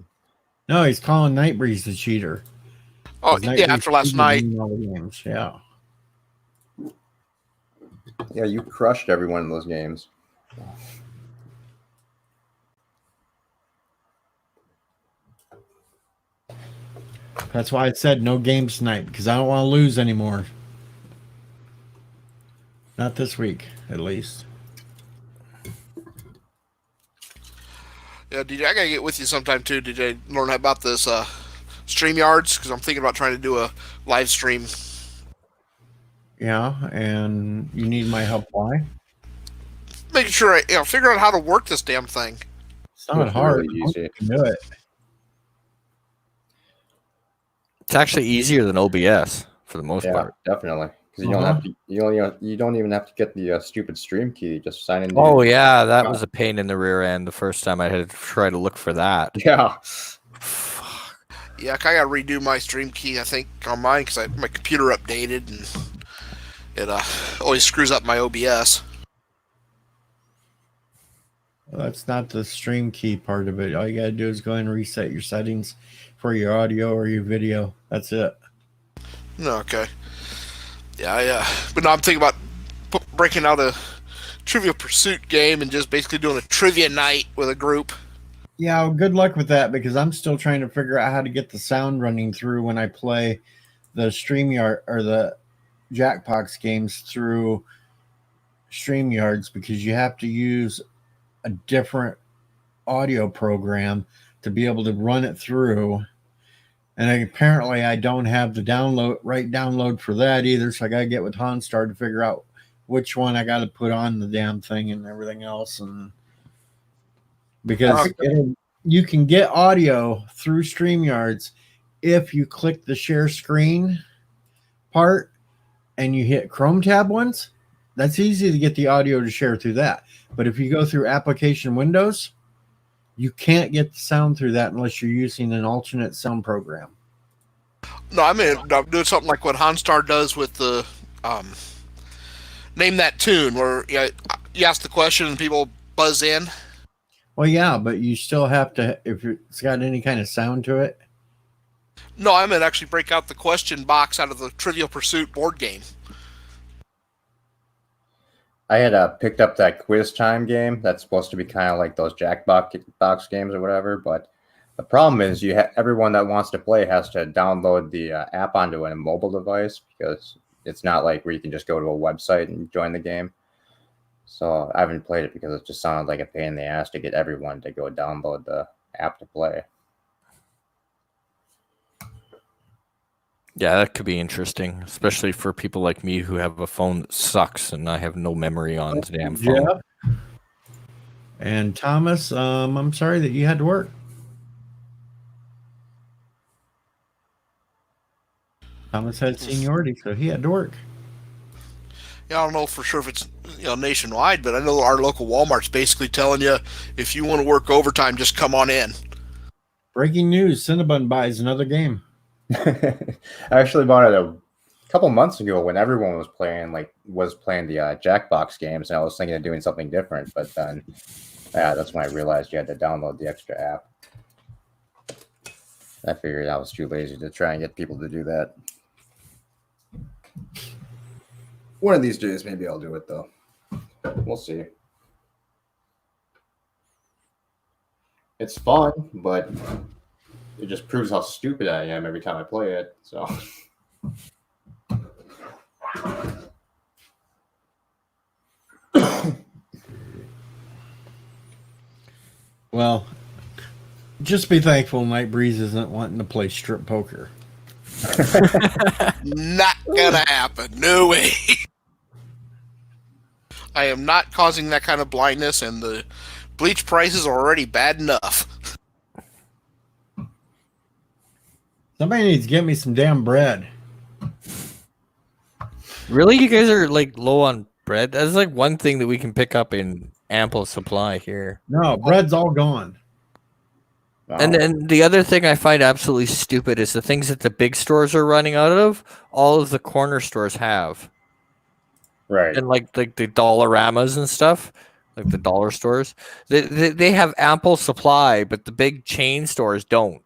No, he's calling Night Breeze the cheater. Oh 'Cause Night yeah, Breeze after last cheated night. in all the games. Yeah. Yeah, you crushed everyone in those games. That's why I said no games tonight, because I don't want to lose anymore. Not this week, at least. Yeah, DJ, I gotta get with you sometime too, DJ. Learn about this StreamYards because I'm thinking about trying to do a live stream. Yeah, and you need my help. Why? Making sure I figure out how to work this damn thing. It's not It's hard. really easy. You can do it. It's actually easier than OBS for the most Yeah, part. definitely. Because you don't have to. You don't even have to get the stupid stream key. Just sign in. Oh yeah, that was a pain in the rear end the first time I had to try to look for that. Yeah. Yeah, I gotta redo my stream key. I think on mine because my computer updated and it always screws up my OBS. Well, that's not the stream key part of it. All you gotta do is go and reset your settings for your audio or your video. That's it. No, okay. Yeah, but no, I'm thinking about breaking out a Trivial Pursuit game and just basically doing a trivia night with a group. Yeah, well, good luck with that because I'm still trying to figure out how to get the sound running through when I play the StreamYard or the Jackbox games through StreamYards because you have to use a different audio program to be able to run it through. And apparently I don't have the download for that either. So I got to get with Honstar to figure out which one I got to put on the damn thing and everything else. And because you can get audio through StreamYards if you click the share screen part and you hit Chrome tab once. That's easy to get the audio to share through that. But if you go through application windows, you can't get the sound through that unless you're using an alternate sound program. No, I'm doing something like what Honstar does with the Name That Tune, where you ask the question and people buzz in. Well, yeah, but you still have to, if it's got any kind of sound to it. No, I meant actually break out the question box out of the Trivial Pursuit board game. I had picked up that Quiz Time game. That's supposed to be kind of like those Jackbox games or whatever. But the problem is, everyone that wants to play has to download the app onto a mobile device because it's not like where you can just go to a website and join the game. So I haven't played it because it just sounded like a pain in the ass to get everyone to go download the app to play. Yeah, that could be interesting, especially for people like me who have a phone that sucks and I have no memory on the damn phone. Yeah. And Thomas, I'm sorry that you had to work. Thomas had seniority, so he had to work. Yeah, I don't know for sure if it's nationwide, but I know our local Walmart's basically telling you if you want to work overtime, just come on in. Breaking news: Cinnabon buys another game. I actually bought it a couple months ago when everyone was playing the Jackbox games, and I was thinking of doing something different. But then, that's when I realized you had to download the extra app. I figured I was too lazy to try and get people to do that. One of these days, maybe I'll do it though. We'll see. It's fun, but it just proves how stupid I am every time I play it. So. Well, just be thankful Nightbreeze isn't wanting to play strip poker. Not gonna happen. No way. I am not causing that kind of blindness, and the bleach prices are already bad enough. Somebody needs to get me some damn bread. Really, you guys are like low on bread? That's like one thing that we can pick up in ample supply here. No, bread's all gone. Wow. And then the other thing I find absolutely stupid is the things that the big stores are running out of, all of the corner stores have. Right. And like the Dollaramas and stuff, like the dollar stores, they have ample supply, but the big chain stores don't.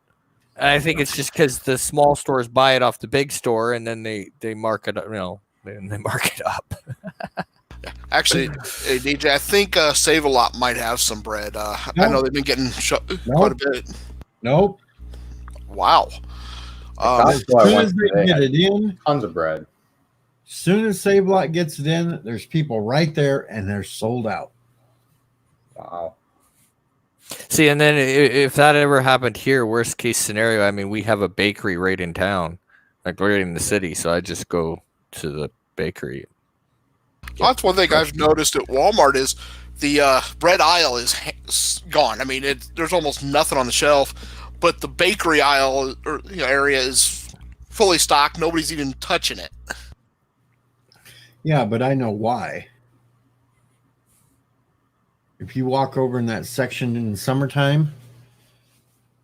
And I think it's just because the small stores buy it off the big store, and then they mark it up, they mark it up. Actually, hey, DJ, I think Save-A-Lot might have some bread. I know they've been getting quite a bit. Nope. Wow. As soon as they get it in, Tons of bread. as soon as Save Lot gets it in, there's people right there, and they're sold out. Wow. See, and then if that ever happened here, worst case scenario, I mean, we have a bakery right in town, like right in the city, so I just go to the bakery. Well, that's one thing I've noticed at Walmart is the bread aisle is gone. I mean, there's almost nothing on the shelf, but the bakery aisle or area is fully stocked. Nobody's even touching it. Yeah, but I know why. If you walk over in that section in the summertime,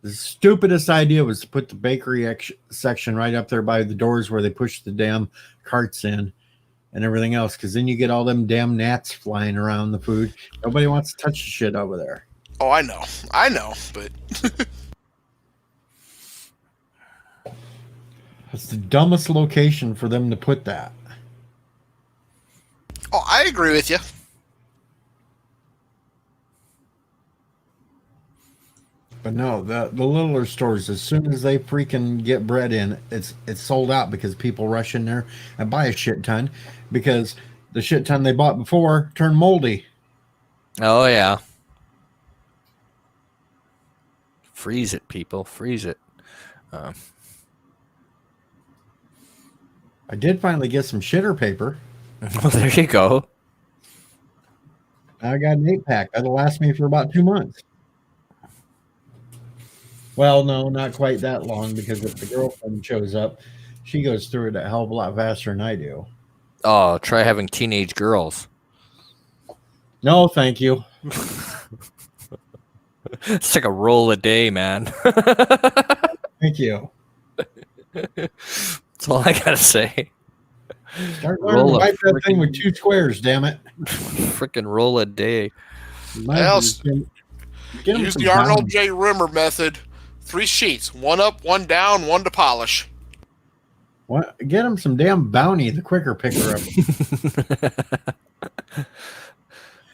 the stupidest idea was to put the bakery section right up there by the doors where they push the damn carts in and everything else, because then you get all them damn gnats flying around the food. Nobody wants to touch the shit over there. Oh, I know, but It's the dumbest location for them to put that. oh, I agree with you. But no, the littler stores, as soon as they freaking get bread in, it's sold out because people rush in there and buy a shit ton because the shit ton they bought before turned moldy. Oh yeah. Freeze it, people. Freeze it. I did finally get some shitter paper. Well, there you go. I got an 8-pack. That'll last me for about 2 months. Well, no, not quite that long, because if the girlfriend shows up, she goes through it a hell of a lot faster than I do. Oh, try having teenage girls. No, thank you. It's like a roll a day, man. Thank you. That's all I gotta say. Start learning to wipe that thing with 2 squares, damn it. Freaking roll a day. Else, Get 'em use some the Arnold time. J. Rimmer method. 3 sheets, 1 up, 1 down, 1 to polish. What? Get them some damn Bounty, the quicker picker up.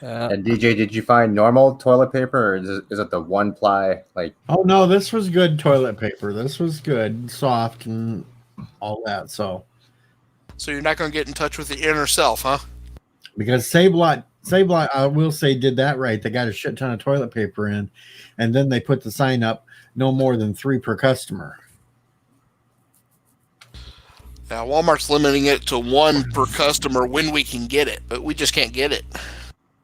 And DJ, did you find normal toilet paper, or is it the 1-ply? Like, Oh no, this was good toilet paper. This was good, soft and all that. So So you're not going to get in touch with the inner self, huh? because Save-A-Lot, I will say, did that right. They got a shit ton of toilet paper in, and then they put the sign up: no more than 3 per customer. Yeah, Walmart's limiting it to 1 per customer when we can get it, but we just can't get it.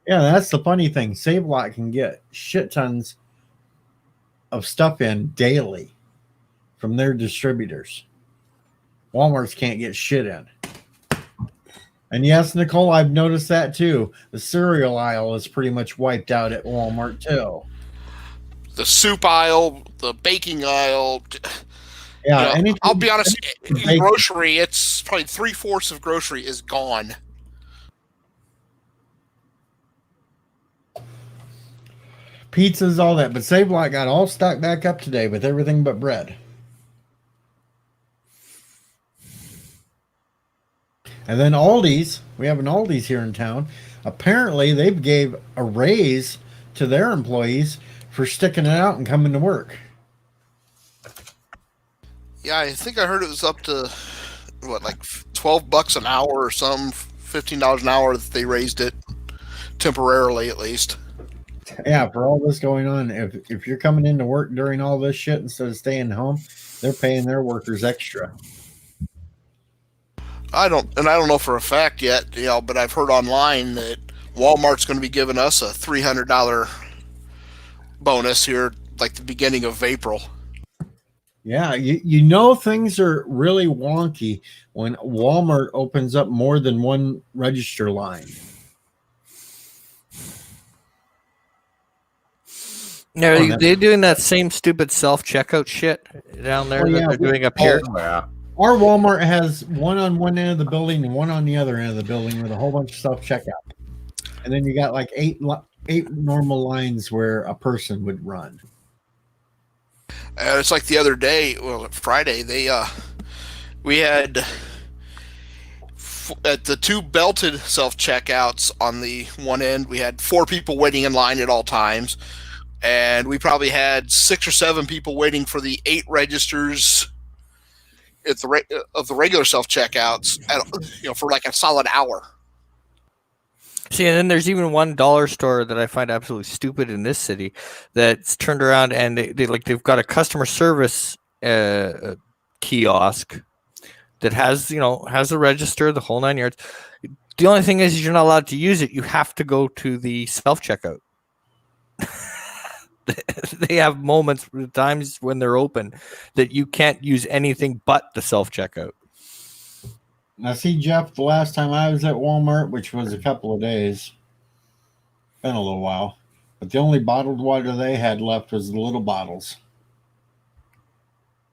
Yeah, that's the funny thing. Save-A-Lot can get shit tons of stuff in daily from their distributors. Walmart's can't get shit in. And yes, Nicole, I've noticed that too. The cereal aisle is pretty much wiped out at Walmart too. the soup aisle, the baking aisle. Yeah, You know, I'll be honest. In bacon. grocery, it's probably 3/4 of grocery is gone. Pizzas, all that. But Save Lot got all stocked back up today with everything but bread. And then Aldi's, we have an Aldi's here in town. Apparently, they've gave a raise to their employees for sticking it out and coming to work. Yeah, I think I heard it was up to what, like $12 an hour or something, $15 an hour that they raised it temporarily, at least. Yeah, for all this going on, if you're coming into work during all this shit instead of staying home, they're paying their workers extra. I don't know for a fact yet, but I've heard online that Walmart's going to be giving us a $300 bonus here, like the beginning of April. Yeah, you know things are really wonky when Walmart opens up more than one register line. Now, Oh, are they doing that same stupid self-checkout shit down there Oh, that yeah, they're doing up here? Oh, yeah. Our Walmart has one on one end of the building and one on the other end of the building with a whole bunch of self-checkout. And then you got like eight normal lines where a person would run. It's like the other day, well, Friday, we had at the two belted self-checkouts on the one end, we had 4 people waiting in line at all times. And we probably had 6 or 7 people waiting for the 8 registers at of the regular self-checkouts, for like a solid hour. See, and then there's even one dollar store that I find absolutely stupid in this city that's turned around and they've got a customer service kiosk that has a register, the whole 9 yards. The only thing is you're not allowed to use it. You have to go to the self-checkout. They have times when they're open that you can't use anything but the self-checkout. Now, see, Jeff, the last time I was at Walmart, which was a couple of days, been a little while, but the only bottled water they had left was the little bottles.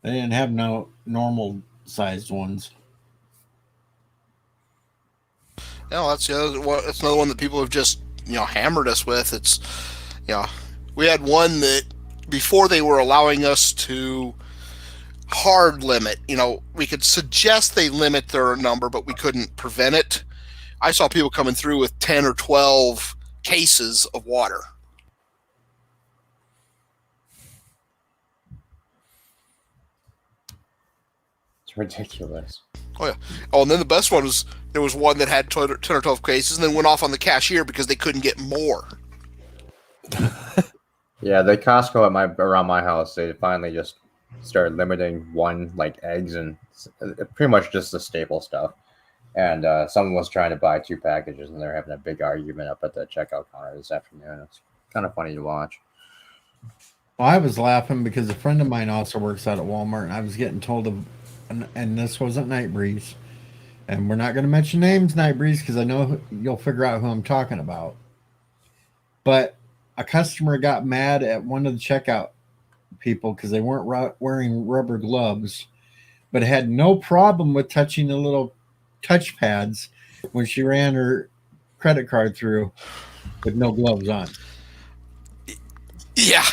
They didn't have no normal sized ones. No, that's that's another one that people have just hammered us with. It's we had one that before they were allowing us to hard limit. We could suggest they limit their number, but we couldn't prevent it. I saw people coming through with 10 or 12 cases of water. It's ridiculous. Oh, yeah. Oh, and then the best one was there was one that had 10 or 12 cases and then went off on the cashier because they couldn't get more. Yeah, the Costco around my house, they finally just started limiting one, like eggs and pretty much just the staple stuff. And someone was trying to buy 2 packages, and they're having a big argument up at the checkout counter this afternoon. It's kind of funny to watch. Well, I was laughing because a friend of mine also works out at Walmart, and I was getting told of, and this wasn't Night Breeze, and we're not going to mention names, Night Breeze, because I know you'll figure out who I'm talking about. But a customer got mad at one of the checkout people because they weren't wearing rubber gloves, but had no problem with touching the little touch pads when she ran her credit card through with no gloves on. Yeah,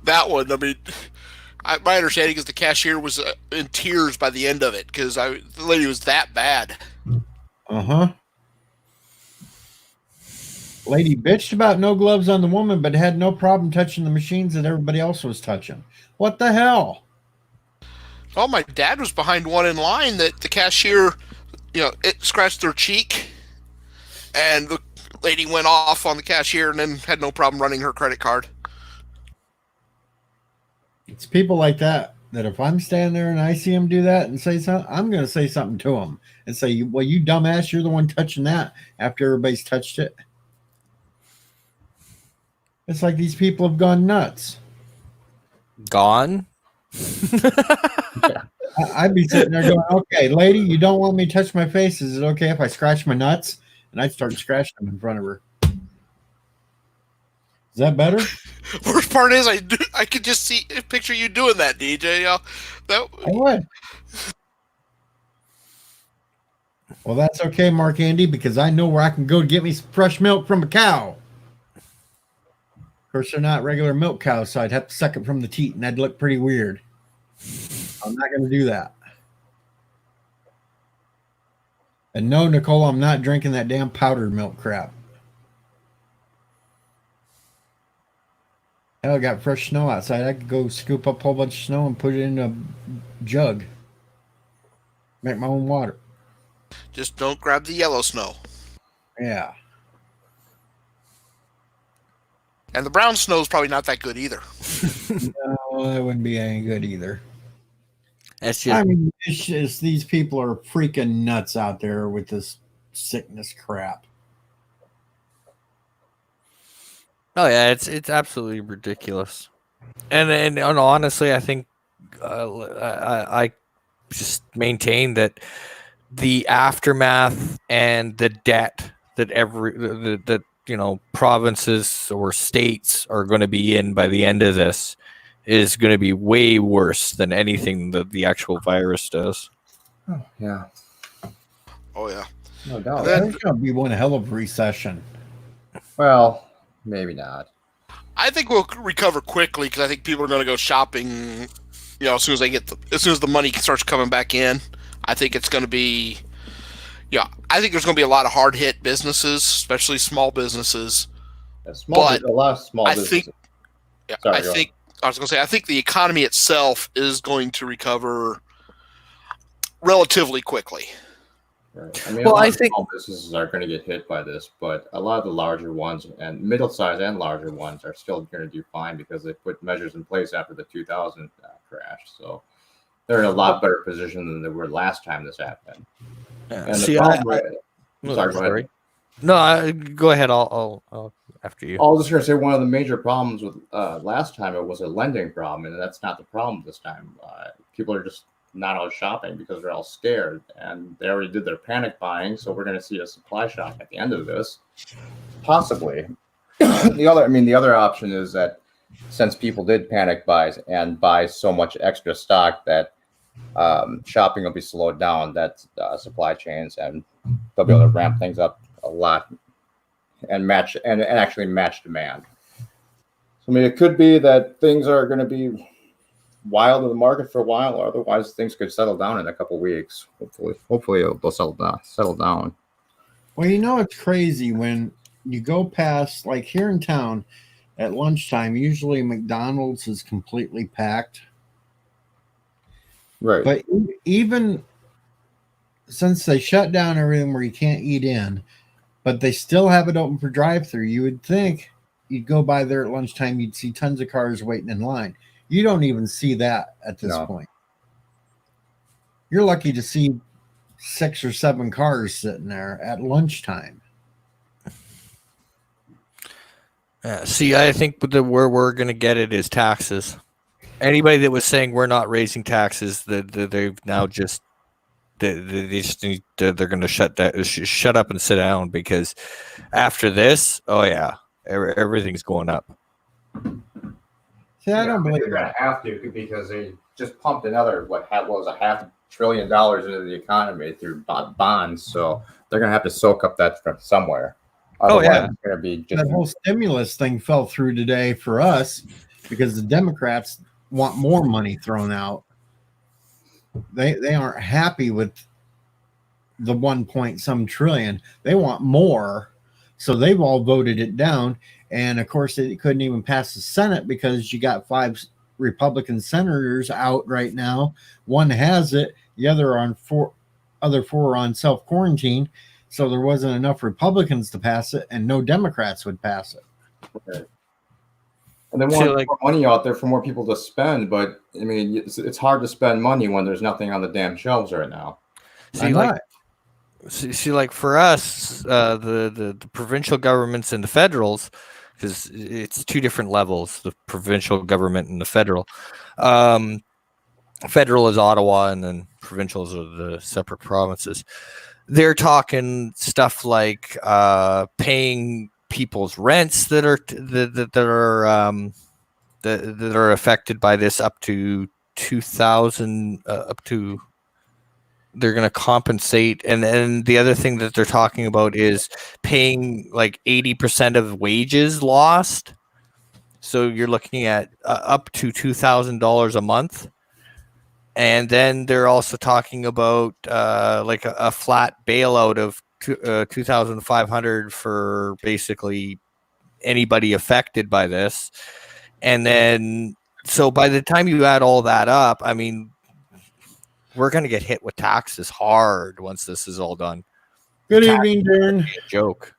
that one. I mean, my understanding is the cashier was in tears by the end of it because the lady was that bad. Uh-huh. Lady bitched about no gloves on the woman, but had no problem touching the machines that everybody else was touching. What the hell? Oh, my dad was behind one in line that the cashier, it scratched their cheek, and the lady went off on the cashier and then had no problem running her credit card. It's people like that if I'm standing there and I see them do that and say something, I'm going to say something to them and say, well, you dumbass, you're the one touching that after everybody's touched it. It's like these people have gone nuts. Gone? I'd be sitting there going, okay, lady, you don't want me to touch my face. Is it okay if I scratch my nuts? And I'd start scratching them in front of her. that better? Worst part is I could just picture you doing that, DJ. I would. Well, that's okay, Mark Andy, because I know where I can go to get me some fresh milk from a cow. Of course, they're not regular milk cows, so I'd have to suck it from the teat, and that'd look pretty weird. I'm not going to do that. And no, Nicole, I'm not drinking that damn powdered milk crap. Hell, I got fresh snow outside. I could go scoop up a whole bunch of snow and put it in a jug. Make my own water. Just don't grab the yellow snow. Yeah. And the brown snow is probably not that good either. No, that wouldn't be any good either. That's just I mean, it's just these people are freaking nuts out there with this sickness crap. oh yeah, it's absolutely ridiculous. And honestly, I think I just maintain that the aftermath and the debt that that provinces or states are going to be in by the end of this is going to be way worse than anything that the actual virus does. Oh, yeah. Oh yeah. No doubt. That's going to be one hell of a recession. Well, maybe not. I think we'll recover quickly because I think people are going to go shopping. As soon as the money starts coming back in, I think it's going to be. Yeah, I think there's going to be a lot of hard hit businesses, especially small businesses. A But lot of small I businesses. think. Yeah, Sorry, I go think. I was going to say I think the economy itself is going to recover relatively quickly. Right. I mean, Well, a lot I of think- small businesses are going to get hit by this, but a lot of the larger ones and middle-sized and larger ones are still going to do fine because they put measures in place after the 2000 crash. So they're in a lot better position than they were last time this happened. Yeah. And See, the problem no, sorry, go ahead. No, go ahead. I'll after you. I was just going to say one of the major problems with last time it was a lending problem, and that's not the problem this time. People are just not out shopping because they're all scared, and they already did their panic buying. So we're going to see a supply shock at the end of this. Possibly. The other option is that since people did panic buys and buy so much extra stock that shopping will be slowed down, that supply chains, and they'll be able to ramp things up a lot and actually match demand. So it could be that things are going to be wild in the market for a while, or otherwise things could settle down in a couple weeks. Hopefully they'll settle down. Well, it's crazy when you go past, like here in town at lunchtime, usually McDonald's is completely packed. Right. But even since they shut down everything where you can't eat in, but they still have it open for drive-through, you would think you'd go by there at lunchtime, you'd see tons of cars waiting in line. You don't even see that at this point. You're lucky to see 6 or 7 cars sitting there at lunchtime. See, I think where we're going to get it is taxes. Anybody that was saying we're not raising taxes, they've now just they're going to shut up and sit down, because after this, oh yeah, everything's going up. See, I don't believe they're that. going to have to, because they just pumped another $500 billion into the economy through bonds. So they're going to have to soak up that from somewhere. Oh, yeah. It's going to be just That whole stimulus thing fell through today for us because the Democrats want more money thrown out. They aren't happy with the 1 point some trillion. They want more. So they've all voted it down. And of course, it couldn't even pass the Senate because you got 5 Republican senators out right now. One has it, the other other 4 are on self-quarantine. So there wasn't enough Republicans to pass it, and no Democrats would pass it. Right. And they want more money out there for more people to spend, but I mean, it's hard to spend money when there's nothing on the damn shelves right now. See, like for us, the provincial governments and the federals, because it's 2 different levels, the provincial government and the federal. Federal is Ottawa, and then provincials are the separate provinces. They're talking stuff like paying people's rents that are affected by this up to 2,000 up to. They're going to compensate, and then the other thing that they're talking about is paying like 80% of wages lost. So you're looking at up to $2,000 a month. And then they're also talking about like a flat bailout of $2,500 for basically anybody affected by this. And then, so by the time you add all that up, I mean, we're going to get hit with taxes hard once this is all done. Good evening, Darren. Joke.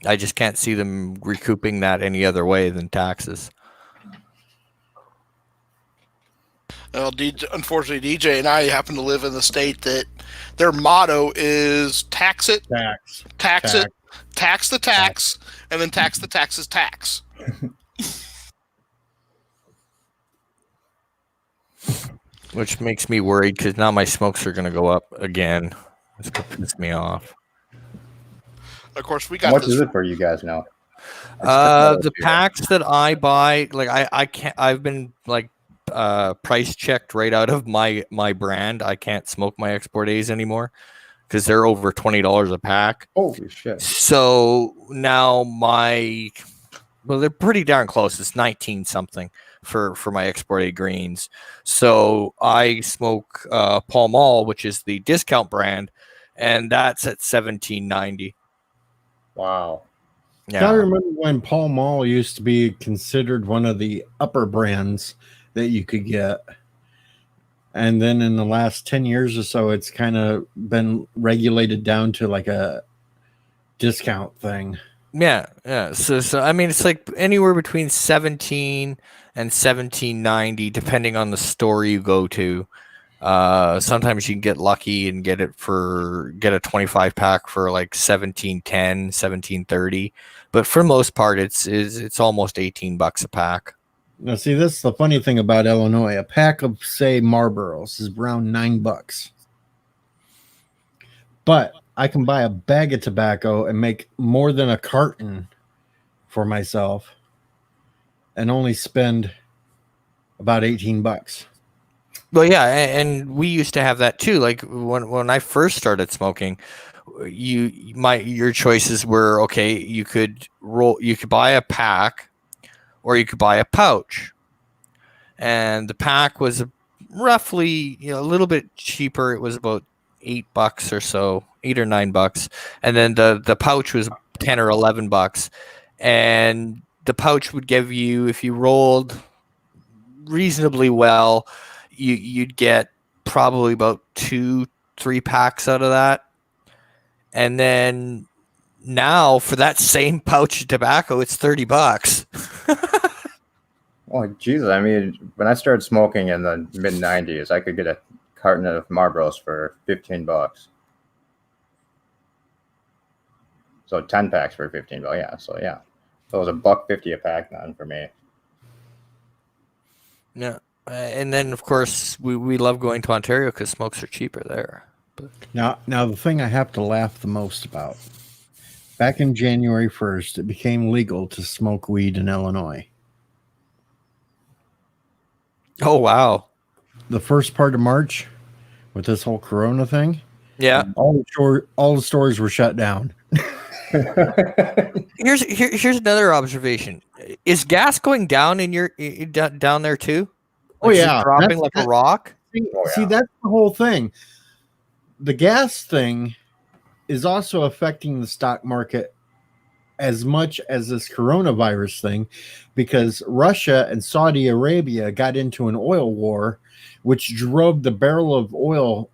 I just can't see them recouping that any other way than taxes. Well, unfortunately, DJ and I happen to live in the state that their motto is tax it, tax it, tax the tax, and then tax the tax's tax. Which makes me worried because now my smokes are going to go up again. It's going to piss me off. Of course, we got How much this. is it for you guys now? The packs that I buy, like I can't. I've been like price checked right out of my brand. I can't smoke my Export A's anymore because they're over $20 a pack. Holy shit! So now they're pretty darn close. It's 19 something for my Export A greens. So I smoke Pall Mall, which is the discount brand, and that's at $17.90. Wow. Yeah. I remember when Pall Mall used to be considered one of the upper brands that you could get. And then in the last 10 years or so, it's kind of been regulated down to like a discount thing. Yeah. So I mean, it's like anywhere between 17 and 17.90, depending on the store you go to. Sometimes you can get lucky and get a 25 pack for like 17.10, 17.30, but for the most part, it's almost $18 a pack. Now, see, this is the funny thing about Illinois. A pack of, say, Marlboros is around $9. But I can buy a bag of tobacco and make more than a carton for myself and only spend about $18. Well, yeah, and we used to have that too. Like when I first started smoking, your choices were okay. You could buy a pack, or you could buy a pouch, and the pack was roughly a little bit cheaper. It was about $8 or so, $8 or $9, and then the pouch was $10 or $11, and the pouch would give you, if you rolled reasonably well, you'd get probably about 2-3 packs out of that. And then now for that same pouch of tobacco, it's $30. Oh, Jesus. I mean, when I started smoking in the mid 90s, I could get a carton of Marlboros for $15. So 10 packs for $15. Yeah. So yeah. So it was $1.50 a pack then for me. Yeah. And then, of course, we love going to Ontario because smokes are cheaper there. But Now, the thing I have to laugh the most about, back in January 1st, it became legal to smoke weed in Illinois. oh, wow. The first part of March, with this whole Corona thing, Yeah. all the stores were shut down. Here's another observation. Is gas going down down there too? Oh, Is it yeah. dropping like a rock? See, that's the whole thing. The gas thing is also affecting the stock market as much as this coronavirus thing, because Russia and Saudi Arabia got into an oil war, which drove the barrel of oil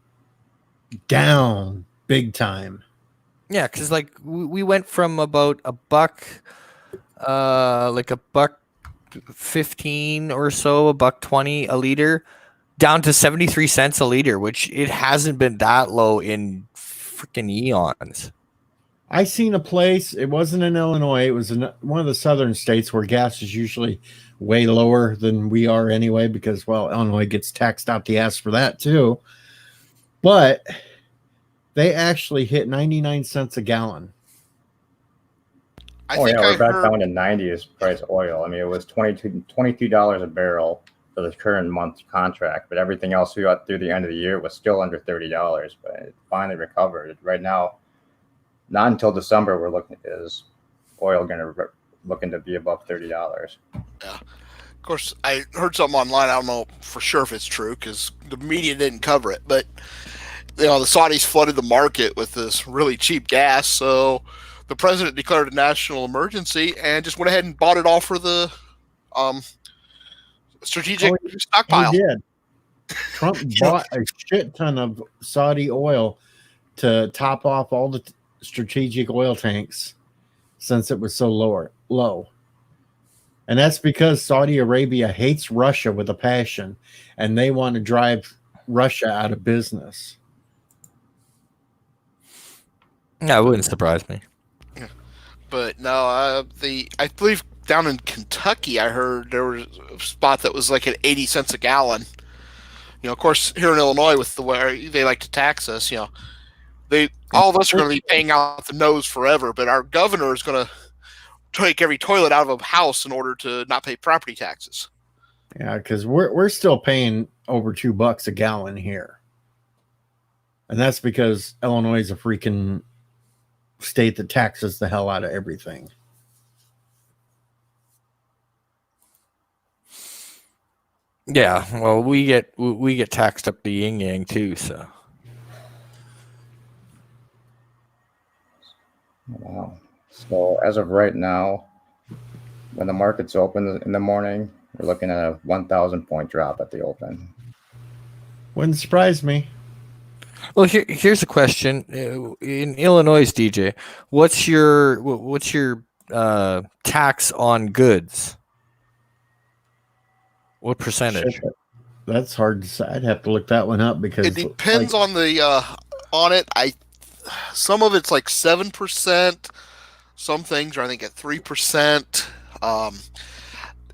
down big time. Yeah, because like we went from about $1.15 or so, $1.20 a liter, down to 73 cents a liter, which it hasn't been that low in freaking eons. I seen a place, it wasn't in Illinois, it was in one of the southern states where gas is usually way lower than we are anyway, because, well, Illinois gets taxed out the ass for that too. but they actually hit 99 cents a gallon. I Oh think yeah, I we're back heard. down to 90s price oil. I mean, it was $22 a barrel for the current month contract, but everything else we got through the end of the year was still under $30. But it finally recovered. Right now, not until December, we're looking is oil going to looking to be above $30. Of course, I heard something online. I don't know for sure if it's true because the media didn't cover it. But the Saudis flooded the market with this really cheap gas, so the president declared a national emergency and just went ahead and bought it all for the strategic He stockpile. did. Trump bought a shit ton of Saudi oil to top off all the strategic oil tanks since it was so low. And that's because Saudi Arabia hates Russia with a passion, and they want to drive Russia out of business. Yeah, it wouldn't surprise me. But no, I believe down in Kentucky, I heard there was a spot that was like at 80 cents a gallon. Of course, here in Illinois, with the way they like to tax us, all of us are going to be paying out the nose forever. But our governor is going to take every toilet out of a house in order to not pay property taxes. Yeah, because we're still paying over $2 a gallon here, and that's because Illinois is a freaking state that taxes the hell out of everything. Yeah, well, we get taxed up the yin yang too. So Wow. So as of right now, when the market's open in the morning, we're looking at a 1,000 point drop at the open. Wouldn't surprise me. well, here's a question: in Illinois, DJ, what's your tax on goods? What percentage? Shit, that's hard to say. I'd have to look that one up because It depends on the on it. Some of it's like 7%. Some things are I think at 3%.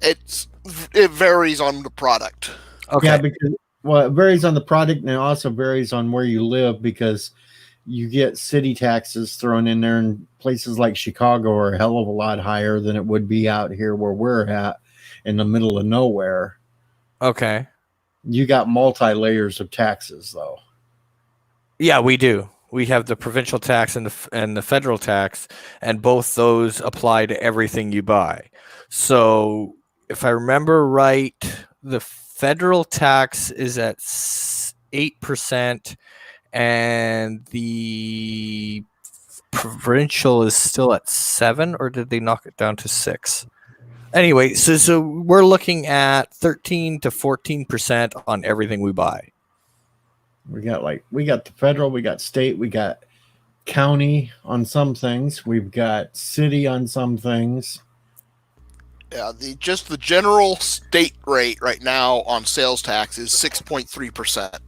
It varies on the product. Okay. Yeah, because it varies on the product, and it also varies on where you live, because you get city taxes thrown in there, and places like Chicago are a hell of a lot higher than it would be out here where we're at in the middle of nowhere. Okay. You got multi-layers of taxes, though. Yeah, we do. We have the provincial tax and the federal tax, and both those apply to everything you buy. So, if I remember right, the federal tax is at 8%, and the provincial is still at 7, or did they knock it down to 6? Anyway, so we're looking at 13 to 14% on everything we buy. We got the federal, we got state, we got county on some things, we've got city on some things. Yeah, the general state rate right now on sales tax is 6.3%.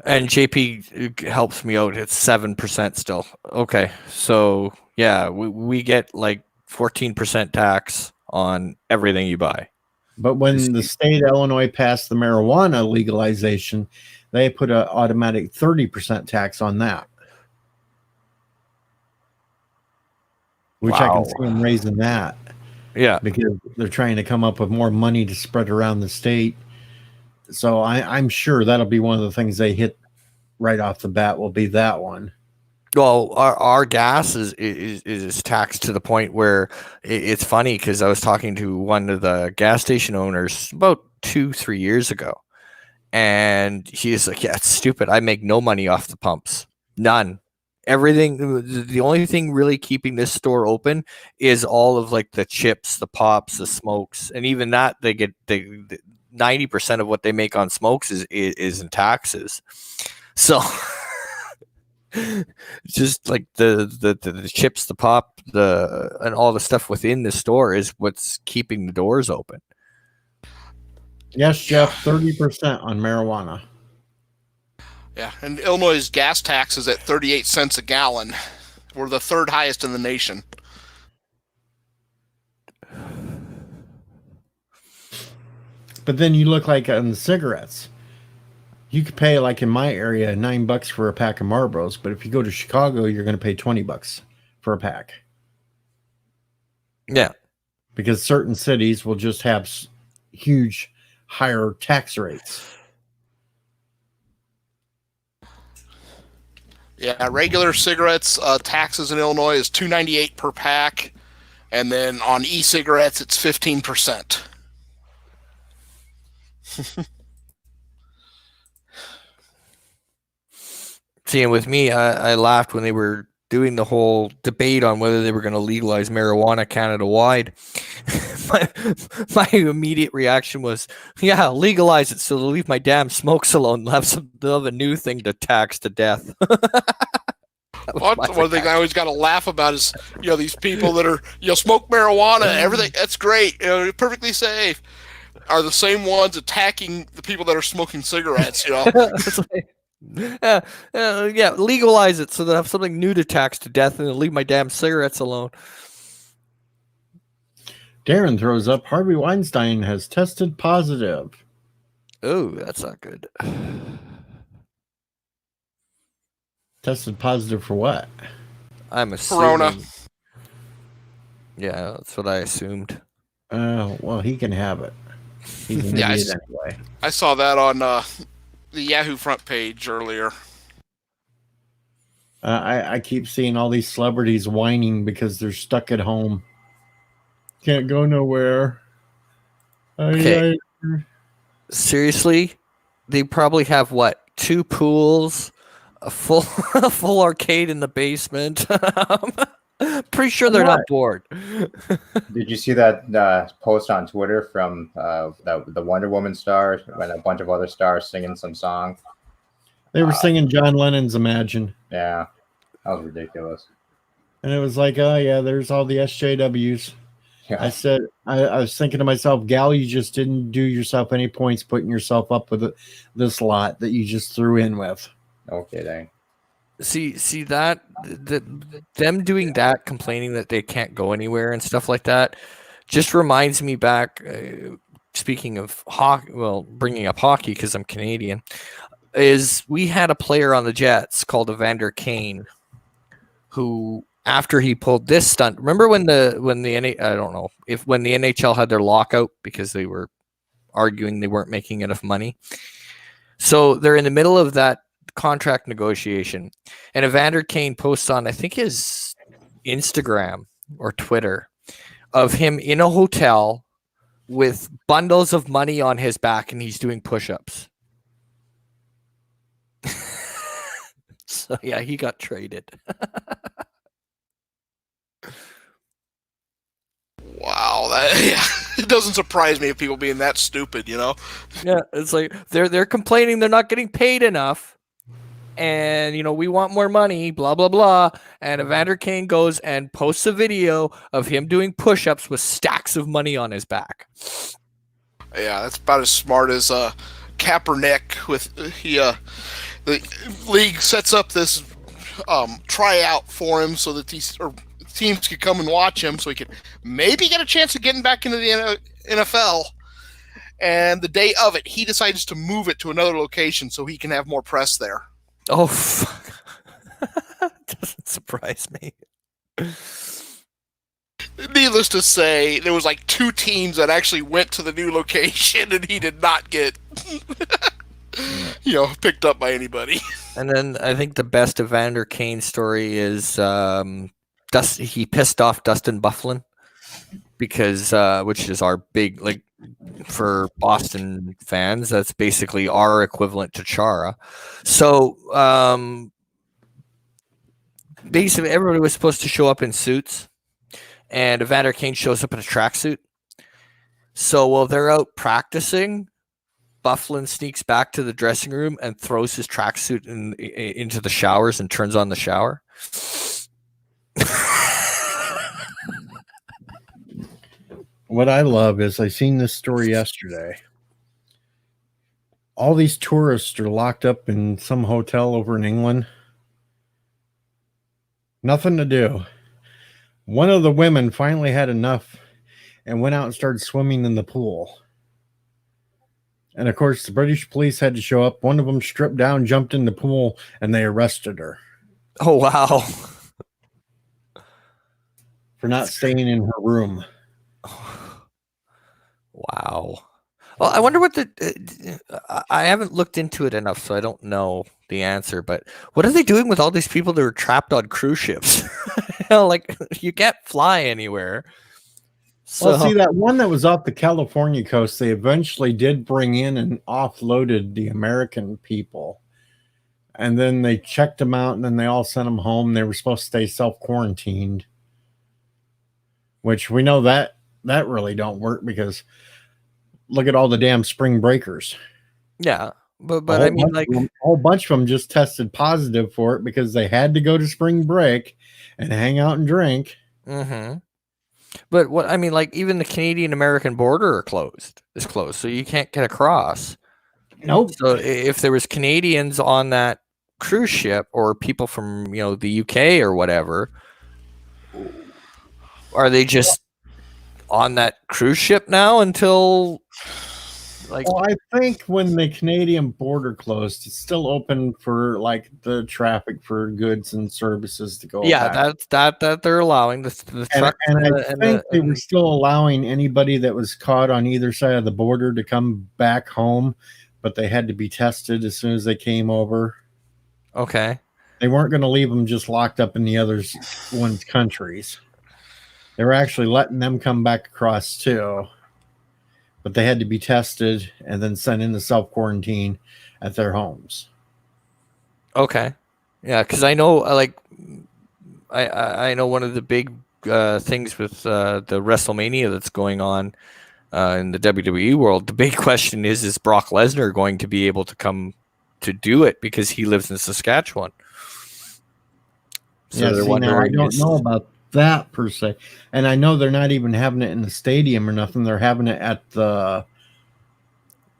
And JP helps me out. It's 7% still. Okay, so yeah, we get like 14% tax on everything you buy. But when the state of Illinois passed the marijuana legalization, they put an automatic 30% tax on that. Which I can see them raising that. Yeah. Because they're trying to come up with more money to spread around the state. So I'm sure that'll be one of the things they hit right off the bat, will be that one. Well, our gas is taxed to the point where it's funny, because I was talking to one of the gas station owners about 2-3 years ago, and he's like, "Yeah, it's stupid. I make no money off the pumps. None. Everything. The only thing really keeping this store open is all of like the chips, the pops, the smokes, and even that they get 90% of what they make on smokes is in taxes. So." Just like the chips, the pop, and all the stuff within the store is what's keeping the doors open. Yes, Jeff, 30% on marijuana. Yeah, and Illinois' gas tax is at 38 cents a gallon. We're the third highest in the nation. But then you look like on the cigarettes. You could pay, like in my area, $9 for a pack of Marlboros, but if you go to Chicago, you're going to pay $20 for a pack Yeah. because certain cities will just have huge higher tax rates. Yeah, regular cigarettes taxes in Illinois is $2.98 per pack, and then on e-cigarettes it's 15%. See, and with me, I laughed when they were doing the whole debate on whether they were going to legalize marijuana Canada-wide. my immediate reaction was, yeah, legalize it so they'll leave my damn smokes alone. They'll have a new thing to tax to death. One thing I always got to laugh about is, these people that are, smoke marijuana, everything, that's great, perfectly safe, are the same ones attacking the people that are smoking cigarettes, It's like, yeah, legalize it so they'll have something new to tax to death and they'll leave my damn cigarettes alone. Darren throws up, Harvey Weinstein has tested positive. Oh, that's not good. Tested positive for what? I'm assuming. Corona. Yeah, that's what I assumed. Well, he can have it. He's an Yeah, idiot anyway. I saw that on the Yahoo front page earlier. I keep seeing all these celebrities whining because they're stuck at home. Can't go nowhere. Okay. Seriously? They probably have, 2 pools, a full arcade in the basement. Pretty sure they're not bored. Did you see that post on Twitter from the Wonder Woman star and a bunch of other stars singing some song? They were singing John Lennon's Imagine. Yeah, that was ridiculous. And it was like, oh, yeah, there's all the SJWs. Yeah. I said, I was thinking to myself, Gal, you just didn't do yourself any points putting yourself up with this lot that you just threw in with. No kidding. See that them doing that, complaining that they can't go anywhere and stuff like that, just reminds me back. Speaking of hockey, well, bringing up hockey because I'm Canadian, is we had a player on the Jets called Evander Kane, who after he pulled this stunt, remember when the NHL had their lockout because they were arguing they weren't making enough money, so they're in the middle of that contract negotiation, and Evander Kane posts on, I think, his Instagram or Twitter of him in a hotel with bundles of money on his back and he's doing push-ups. So yeah, he got traded. Wow, it doesn't surprise me of people being that stupid, Yeah, it's like they're complaining they're not getting paid enough. And, we want more money, blah, blah, blah. And Evander Kane goes and posts a video of him doing push-ups with stacks of money on his back. Yeah, that's about as smart as Kaepernick with the league sets up this tryout for him so that these teams could come and watch him so he could maybe get a chance of getting back into the NFL. And the day of it, he decides to move it to another location so he can have more press there. Oh, fuck. Doesn't surprise me. Needless to say, there was 2 teams that actually went to the new location, and he did not get, picked up by anybody. And then I think the best Evander Kane story is he pissed off Dustin Byfuglien because, which is our big, for Boston fans, that's basically our equivalent to Chara. So basically everybody was supposed to show up in suits, and Evander Kane shows up in a tracksuit. So while they're out practicing, Byfuglien sneaks back to the dressing room and throws his tracksuit into the showers and turns on the shower. What I love is I seen this story yesterday. All these tourists are locked up in some hotel over in England. Nothing to do. One of the women finally had enough and went out and started swimming in the pool. And of course, the British police had to show up. One of them stripped down, jumped in the pool, and they arrested her Oh wow. for not staying in her room. Wow. Well, I wonder what I haven't looked into it enough, so I don't know the answer. But what are they doing with all these people that are trapped on cruise ships? Like you can't fly anywhere. So Well, see, that one that was off the California coast, they eventually did bring in and offloaded the American people. And then they checked them out, and then they all sent them home. They were supposed to stay self-quarantined, which we know that really don't work because look at all the damn spring breakers. yeah, but I mean, like a whole bunch of them just tested positive for it because they had to go to spring break and hang out and drink. mm-hmm. But what I mean, like even the Canadian-American border is closed, so you can't get across. Nope. So if there was Canadians on that cruise ship or people from the UK or whatever, are they just on that cruise ship now until like? Well, I think when the Canadian border closed, it's still open for like the traffic for goods and services to go. Yeah, back. that they're allowing the trucks And I think they were still allowing anybody that was caught on either side of the border to come back home, but they had to be tested as soon as they came over. Okay. They weren't going to leave them just locked up in the other one's countries. They were actually letting them come back across too, but they had to be tested and then sent into self-quarantine at their homes. Okay. Yeah, because I know, like, I know one of the big things with the WrestleMania that's going on in the WWE world. The big question is Brock Lesnar going to be able to come to do it because he lives in Saskatchewan? So Yeah, they're see, now, wondering. I don't know about that per se, and I know they're not even having it in the stadium or nothing. They're having it at the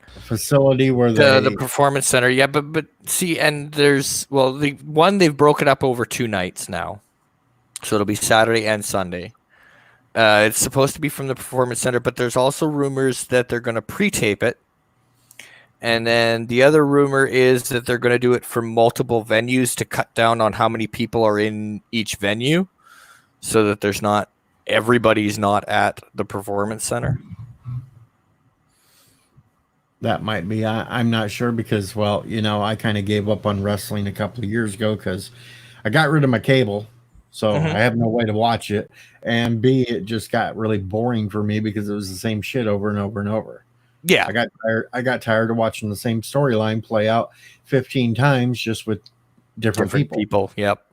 facility where The performance center, yeah, but see, and there's they've broken up over 2 nights now, so it'll be Saturday and Sunday. It's supposed to be from the performance center, but there's also rumors that they're going to pre-tape it, and then the other rumor is that they're going to do it for multiple venues to cut down on how many people are in each venue, so that everybody's not at the performance center. that might be. I'm not sure because, well, I kind of gave up on wrestling a couple of years ago because I got rid of my cable, so I have no way to watch it. And B, it just got really boring for me because it was the same shit over and over and over. Yeah, I got tired of watching the same storyline play out 15 times just with different people. Yep.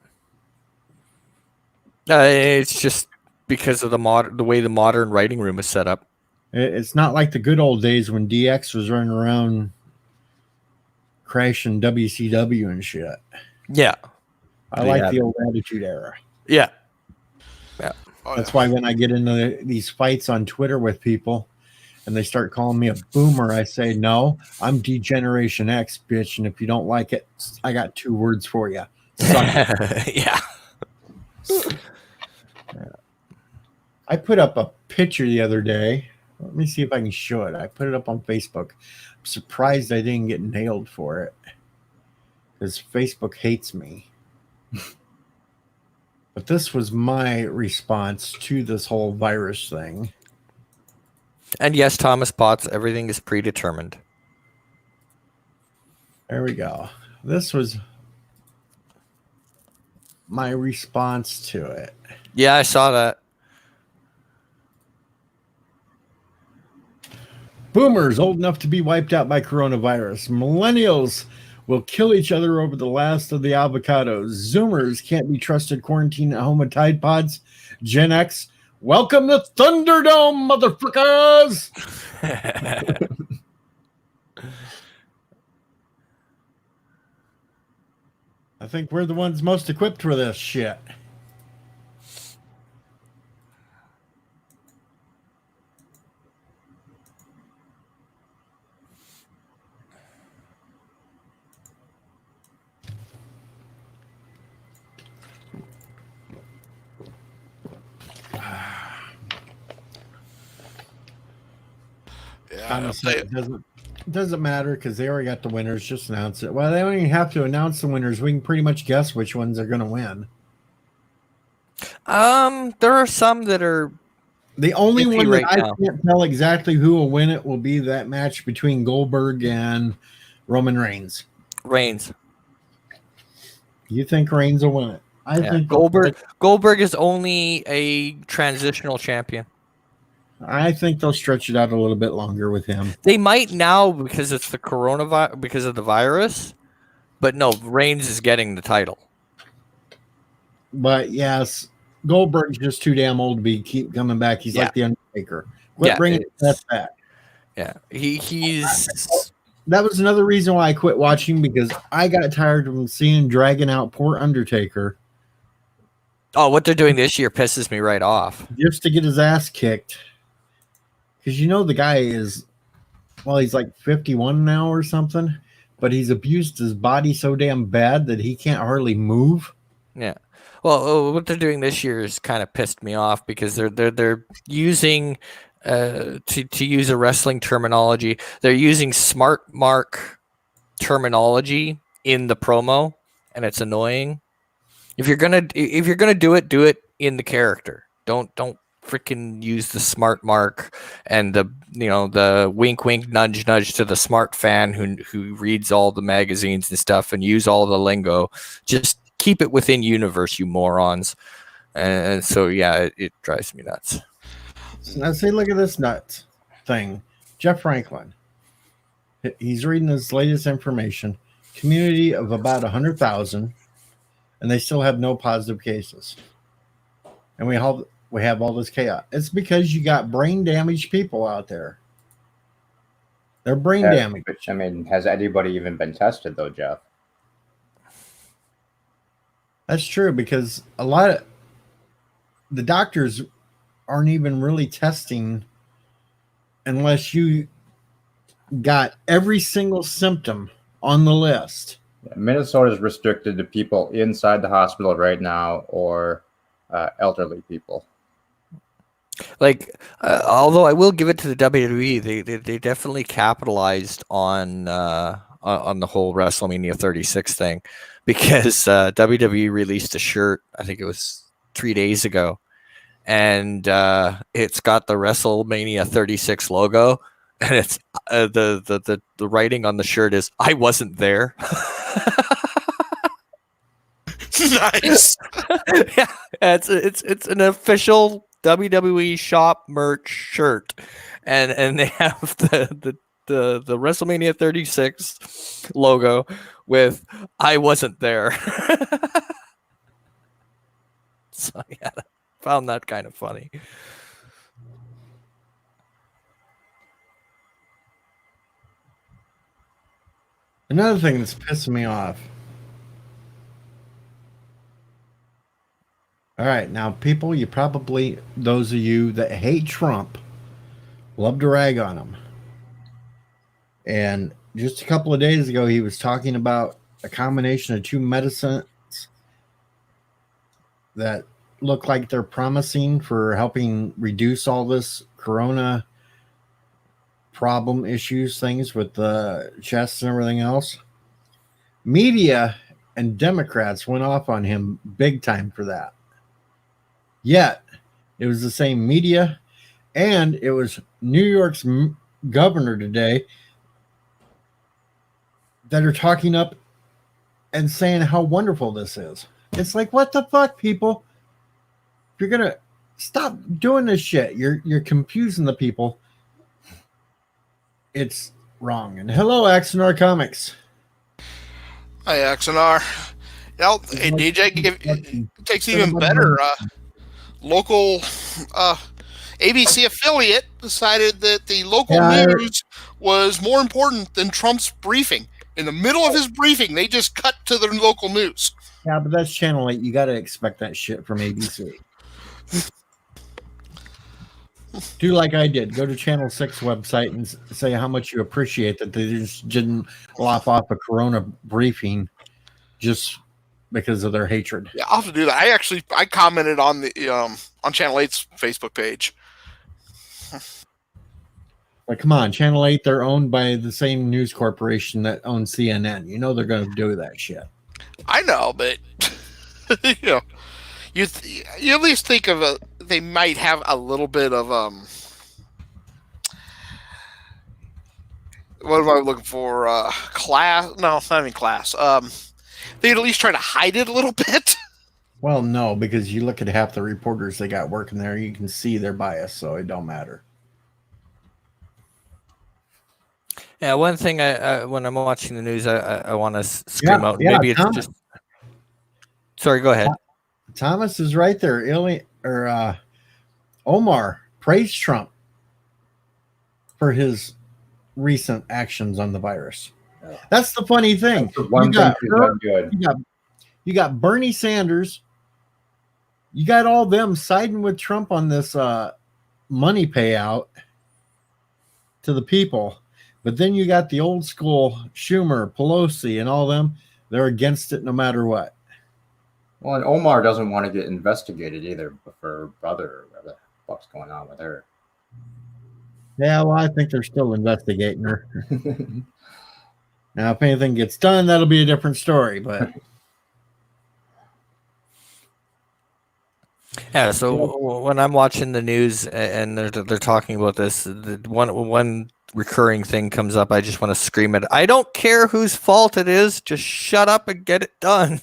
It's just because of the way the modern writing room is set up. It's not like the good old days when DX was running around crashing WCW and shit. Yeah. I like the old Attitude Era. Yeah. Oh, That's why when I get into these fights on Twitter with people and they start calling me a boomer, I say, no, I'm D-Generation X, bitch. And if you don't like it, I got 2 words for you. Suck it. Yeah. I put up a picture the other day. Let me see if I can show it. I put it up on Facebook. I'm surprised I didn't get nailed for it because Facebook hates me. But this was my response to this whole virus thing. And yes, Thomas Potts, everything is predetermined. There we go. This was my response to it. Yeah, I saw that. Boomers old enough to be wiped out by coronavirus. Millennials will kill each other over the last of the avocados. Zoomers can't be trusted quarantined at home with Tide Pods. Gen X, welcome to Thunderdome, motherfuckers! I think we're the ones most equipped for this shit. yeah, Thomas they- said it It doesn't matter because they already got the winners. Just announce it. Well, they don't even have to announce the winners. We can pretty much guess which ones are going to win. There are some that are The only iffy one that right I now. can't tell exactly who will win it will be that match between Goldberg and Roman Reigns. Reigns. You think Reigns will win it? I Yeah. think Goldberg is only a transitional champion. I think they'll stretch it out a little bit longer with him. They might now because it's the coronavirus, because of the virus. But no, Reigns is getting the title. But yes, Goldberg's just too damn old to keep coming back. He's like the Undertaker. Quit bringing that back. Yeah, he's. That was another reason why I quit watching, because I got tired of seeing dragging out poor Undertaker. Oh, what they're doing this year pisses me right off. Just to get his ass kicked. Because the guy is, well, he's like 51 now or something, but he's abused his body so damn bad that he can't hardly move. Yeah. Well, what they're doing this year is kind of pissed me off because they're using to use a wrestling terminology, they're using smart mark terminology in the promo, and it's annoying. If you're gonna do it in the character. Don't freaking use the smart mark and the wink wink nudge nudge to the smart fan who reads all the magazines and stuff and use all the lingo. Just keep it within universe, you morons. And so yeah, it drives me nuts. Now see, look at this nuts thing. Jeff Franklin. He's reading his latest information. Community of about 100,000, and they still have no positive cases. And we have all this chaos. It's because you got brain damaged people out there. They're brain damaged. Which, I mean, has anybody even been tested though, Jeff? That's true, because a lot of the doctors aren't even really testing unless you got every single symptom on the list. Minnesota is restricted to people inside the hospital right now or elderly people. Like, although I will give it to the WWE, they definitely capitalized on the whole WrestleMania 36 thing, because WWE released a shirt, I think it was 3 days ago, and it's got the WrestleMania 36 logo, and it's the writing on the shirt is "I wasn't there." Nice. Yeah, it's an official WWE shop merch shirt, and they have the WrestleMania 36 logo with "I wasn't there." So yeah, found that kind of funny. Another thing that's pissing me off. All right, now people, those of you that hate Trump, love to rag on him. And just a couple of days ago, he was talking about a combination of two medicines that look like they're promising for helping reduce all this corona problem issues, things with the chest and everything else. Media and Democrats went off on him big time for that. Yet, it was the same media, and it was New York's governor today that are talking up and saying how wonderful this is. It's like, what the fuck, people? If you're gonna stop doing this shit, you're confusing the people. It's wrong. And hello, Axonar Comics. Hi, XNR. Hey, DJ, it takes even better. Local ABC affiliate decided that the local news was more important than Trump's briefing. In the middle of his briefing, they just cut to the local news. Yeah, but that's Channel 8. You got to expect that shit from ABC. Do like I did. Go to Channel 6 website and say how much you appreciate that they just didn't lop off a Corona briefing just because of their hatred. Yeah, I'll have to do that. I commented on the on Channel 8's Facebook page. Like, come on, Channel 8, they're owned by the same news corporation that owns CNN. You know they're going to do that shit. I know, but you know, you at least think of they might have a little bit of what am I looking for? Class? No, it's not even class. They'd at least try to hide it a little bit. Well, no, because you look at half the reporters they got working there, you can see their bias, so it don't matter. Yeah, one thing I when I'm watching the news, I want to scream out. Yeah, Maybe it's Thomas. just. Sorry, go ahead. Thomas is right there. Omar praised Trump for his recent actions on the virus. Yeah. That's the funny thing. That's the one You thing got she's done good. You got Bernie Sanders. You got all them siding with Trump on this money payout to the people. But then you got the old school Schumer, Pelosi, and all them. They're against it no matter what. Well, and Omar doesn't want to get investigated either for her brother or whatever the fuck's going on with her. Yeah, well, I think they're still investigating her. Now, if anything gets done, that'll be a different story. But Yeah, so when I'm watching the news and they're talking about this, the one recurring thing comes up. I just want to scream it. I don't care whose fault it is. Just shut up and get it done.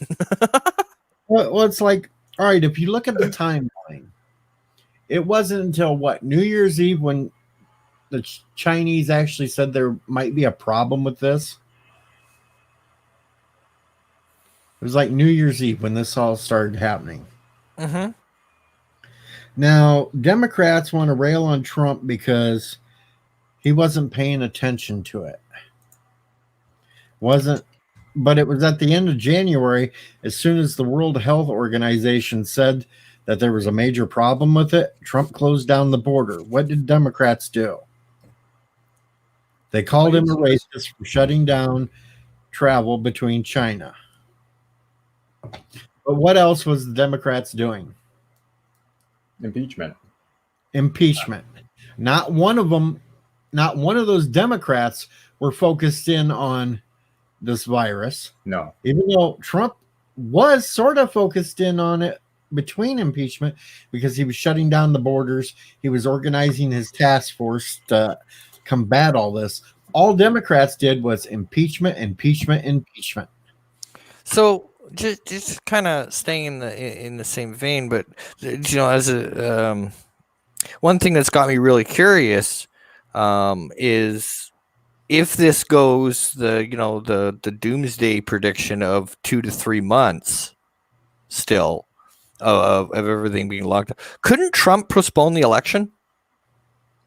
well, it's like, all right, if you look at the timeline, it wasn't until what, New Year's Eve when the Chinese actually said there might be a problem with this. It was like New Year's Eve when this all started happening. Mm-hmm. Now, Democrats want to rail on Trump because he wasn't paying attention to it. But it was at the end of January, as soon as the World Health Organization said that there was a major problem with it, Trump closed down the border. What did Democrats do? They called him a racist for shutting down travel between China. But what else was the Democrats doing? Impeachment. Not one of them, not one of those Democrats were focused in on this virus. No. Even though Trump was sort of focused in on it between impeachment because he was shutting down the borders. He was organizing his task force to combat all this. All Democrats did was impeachment. So just kind of staying in the same vein, but you know, as a one thing that's got me really curious is if this goes the doomsday prediction of 2 to 3 months still of everything being locked up. Couldn't Trump postpone the election?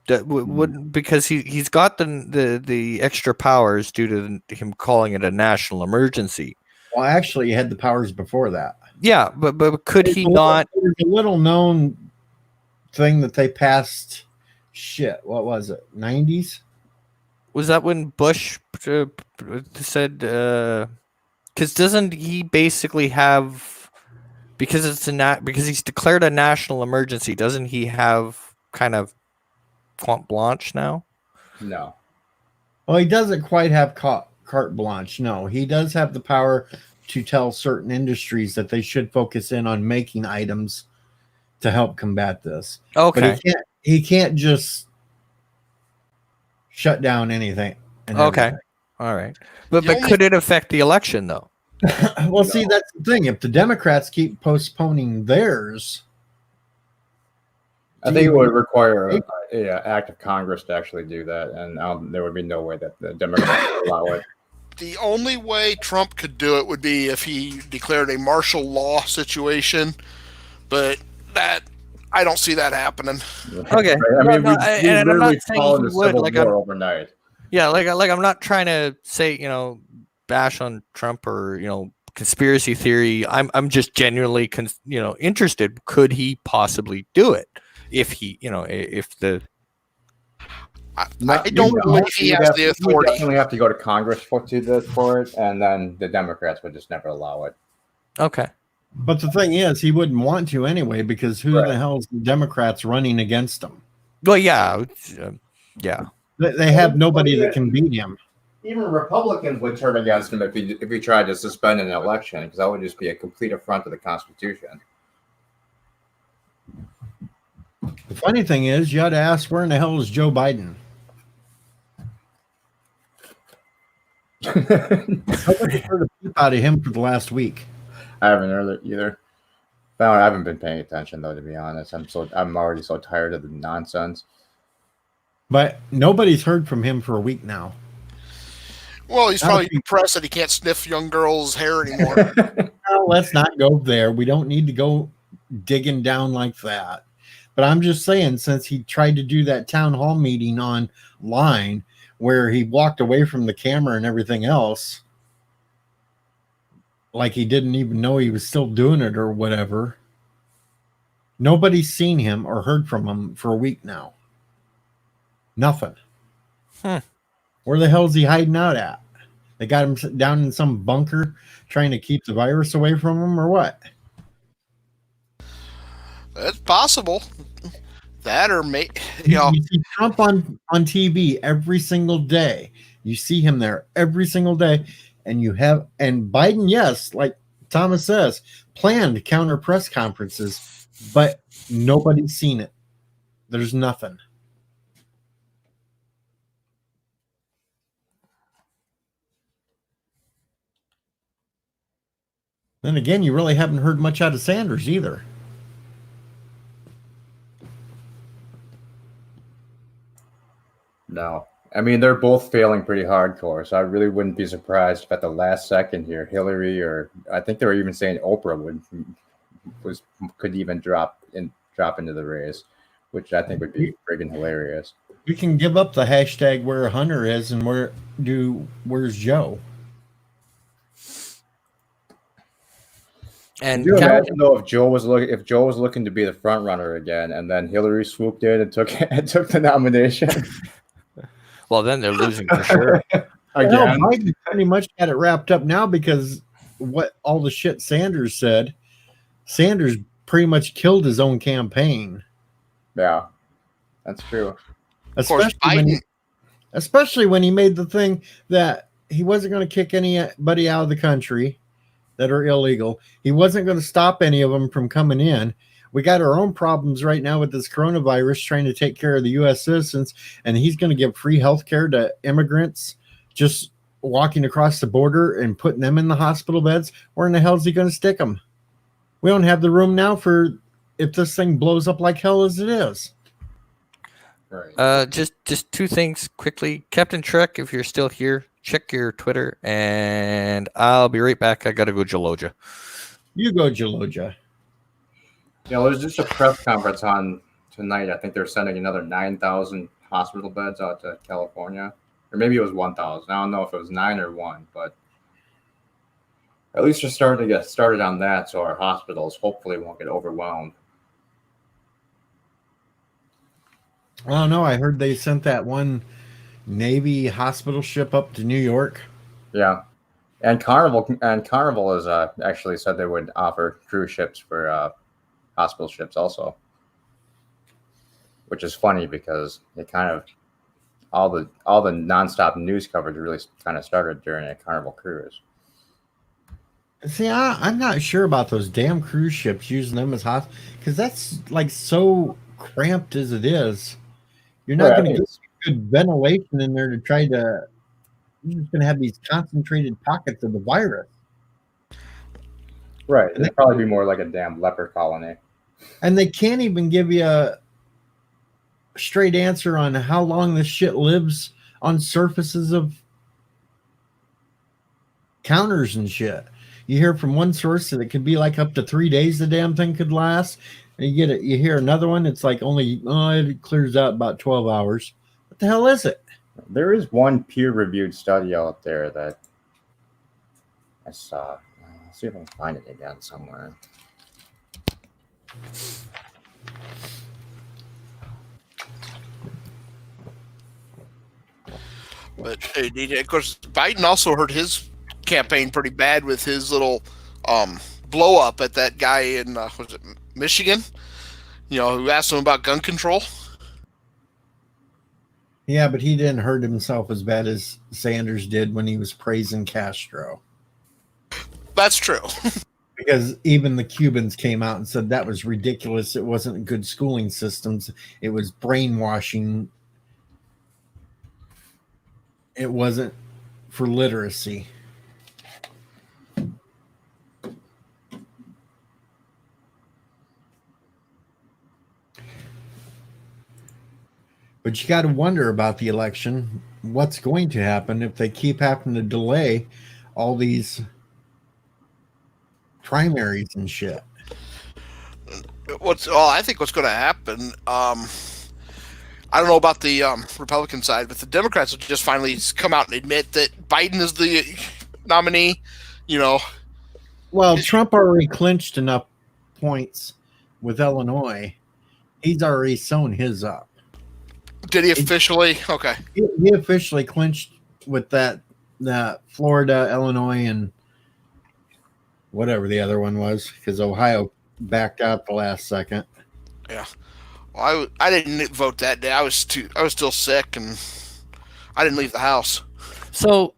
That would because he's got the extra powers due to him calling it a national emergency. Well, actually, he had the powers before that. Yeah, but could he not? There's a little known thing that they passed. Shit, what was it? 90s? Was that when Bush said? Because doesn't he basically have? Because because he's declared a national emergency. Doesn't he have kind of carte blanche now? No. Well, he doesn't quite have carte blanche. No, he does have the power to tell certain industries that they should focus in on making items to help combat this. Okay. But he can't just shut down anything. Okay. Everything. All right. But could it affect the election though? Well, see, that's the thing. If the Democrats keep postponing theirs, I think it would require an act of Congress to actually do that, and there would be no way that the Democrats would allow it. The only way Trump could do it would be if he declared a martial law situation, but that I don't see that happening. Okay. I mean, No, and I'm not saying called he the would, Civil like, War overnight. Yeah, like I'm not trying to say, bash on Trump or, conspiracy theory. I'm just genuinely interested. Could he possibly do it if he, if the I don't believe he has the You authority. definitely have to go to Congress for it, and then the Democrats would just never allow it. Okay. but the thing is, he wouldn't want to anyway because who Right. the hell is the Democrats running against him? Well, yeah. Yeah. They have nobody that can beat him. Even Republicans would turn against him if he tried to suspend an election, because that would just be a complete affront to the Constitution. The funny thing is, you ought to ask, where in the hell is Joe Biden? Nobody's heard a peep out of him for the last week. I haven't heard it either. No, I haven't been paying attention though, to be honest. I'm already so tired of the nonsense. But nobody's heard from him for a week now. Well, he's probably depressed that he can't sniff young girls' hair anymore. Well, let's not go there. We don't need to go digging down like that. But I'm just saying, since he tried to do that town hall meeting online where he walked away from the camera and everything else, like he didn't even know he was still doing it or whatever, nobody's seen him or heard from him for a week now. Nothing. Where the hell is he hiding out at? They got him down in some bunker trying to keep the virus away from him, or what? It's possible. That or You see Trump on TV every single day. You see him there every single day. And Biden, yes, like Thomas says, planned counter press conferences, but nobody's seen it. There's nothing. Then again, you really haven't heard much out of Sanders either. No. I mean, they're both failing pretty hardcore, so I really wouldn't be surprised if at the last second here, Hillary, or I think they were even saying Oprah could even drop into the race, which I think would be friggin' hilarious. We can give up the hashtag where Hunter is and where's Joe? And Could you imagine though if Joe was looking to be the front runner again, and then Hillary swooped in and took the nomination? Well, then they're losing for sure. Again. Biden pretty much got it wrapped up now because what all the shit Sanders said. Sanders pretty much killed his own campaign. Yeah, that's true. Especially when he made the thing that he wasn't going to kick anybody out of the country that are illegal. He wasn't going to stop any of them from coming in. We got our own problems right now with this coronavirus trying to take care of the U.S. citizens, and he's going to give free health care to immigrants just walking across the border and putting them in the hospital beds. Where in the hell is he going to stick them? We don't have the room now for if this thing blows up like hell as it is. Right. Just two things quickly. Captain Trek, if you're still here, check your Twitter, and I'll be right back. I got to go Jaloja. You go, Jaloja. There's just a press conference on tonight. I think they're sending another 9,000 hospital beds out to California. Or maybe it was 1,000. I don't know if it was 9 or 1, but at least they're starting to get started on that, so our hospitals hopefully won't get overwhelmed. I don't know. I heard they sent that one Navy hospital ship up to New York. Yeah. And Carnival has actually said they would offer cruise ships for hospital ships also, which is funny because it kind of all the nonstop news coverage really kind of started during a Carnival cruise. See, I'm not sure about those damn cruise ships using them as hospitals because that's like so cramped as it is. You're not going to get good ventilation in there to try to. You're just going to have these concentrated pockets of the virus. Right. It'd probably be more like a damn leper colony. And they can't even give you a straight answer on how long this shit lives on surfaces of counters and shit. You hear from one source that it could be like up to 3 days the damn thing could last. And you hear another one, it's like only, it clears out about 12 hours. What the hell is it? There is one peer-reviewed study out there that I saw. Let's see if I can find it again somewhere. But of course, Biden also hurt his campaign pretty bad with his little blow up at that guy in was it Michigan? Who asked him about gun control. Yeah, but he didn't hurt himself as bad as Sanders did when he was praising Castro. That's true. Because even the Cubans came out and said that was ridiculous. It wasn't good schooling systems. It was brainwashing. It wasn't for literacy. But you got to wonder about the election. What's going to happen if they keep having to delay all these primaries and shit? I think what's going to happen. I don't know about the Republican side, but the Democrats will just finally come out and admit that Biden is the nominee. You know, Well, Trump already clinched enough points with Illinois. He's already sewn his up. did he officially? Okay. He officially clinched with that Florida, Illinois, and whatever the other one was, because Ohio backed out the last second. Yeah. Well, I didn't vote that day. I was still sick, and I didn't leave the house. So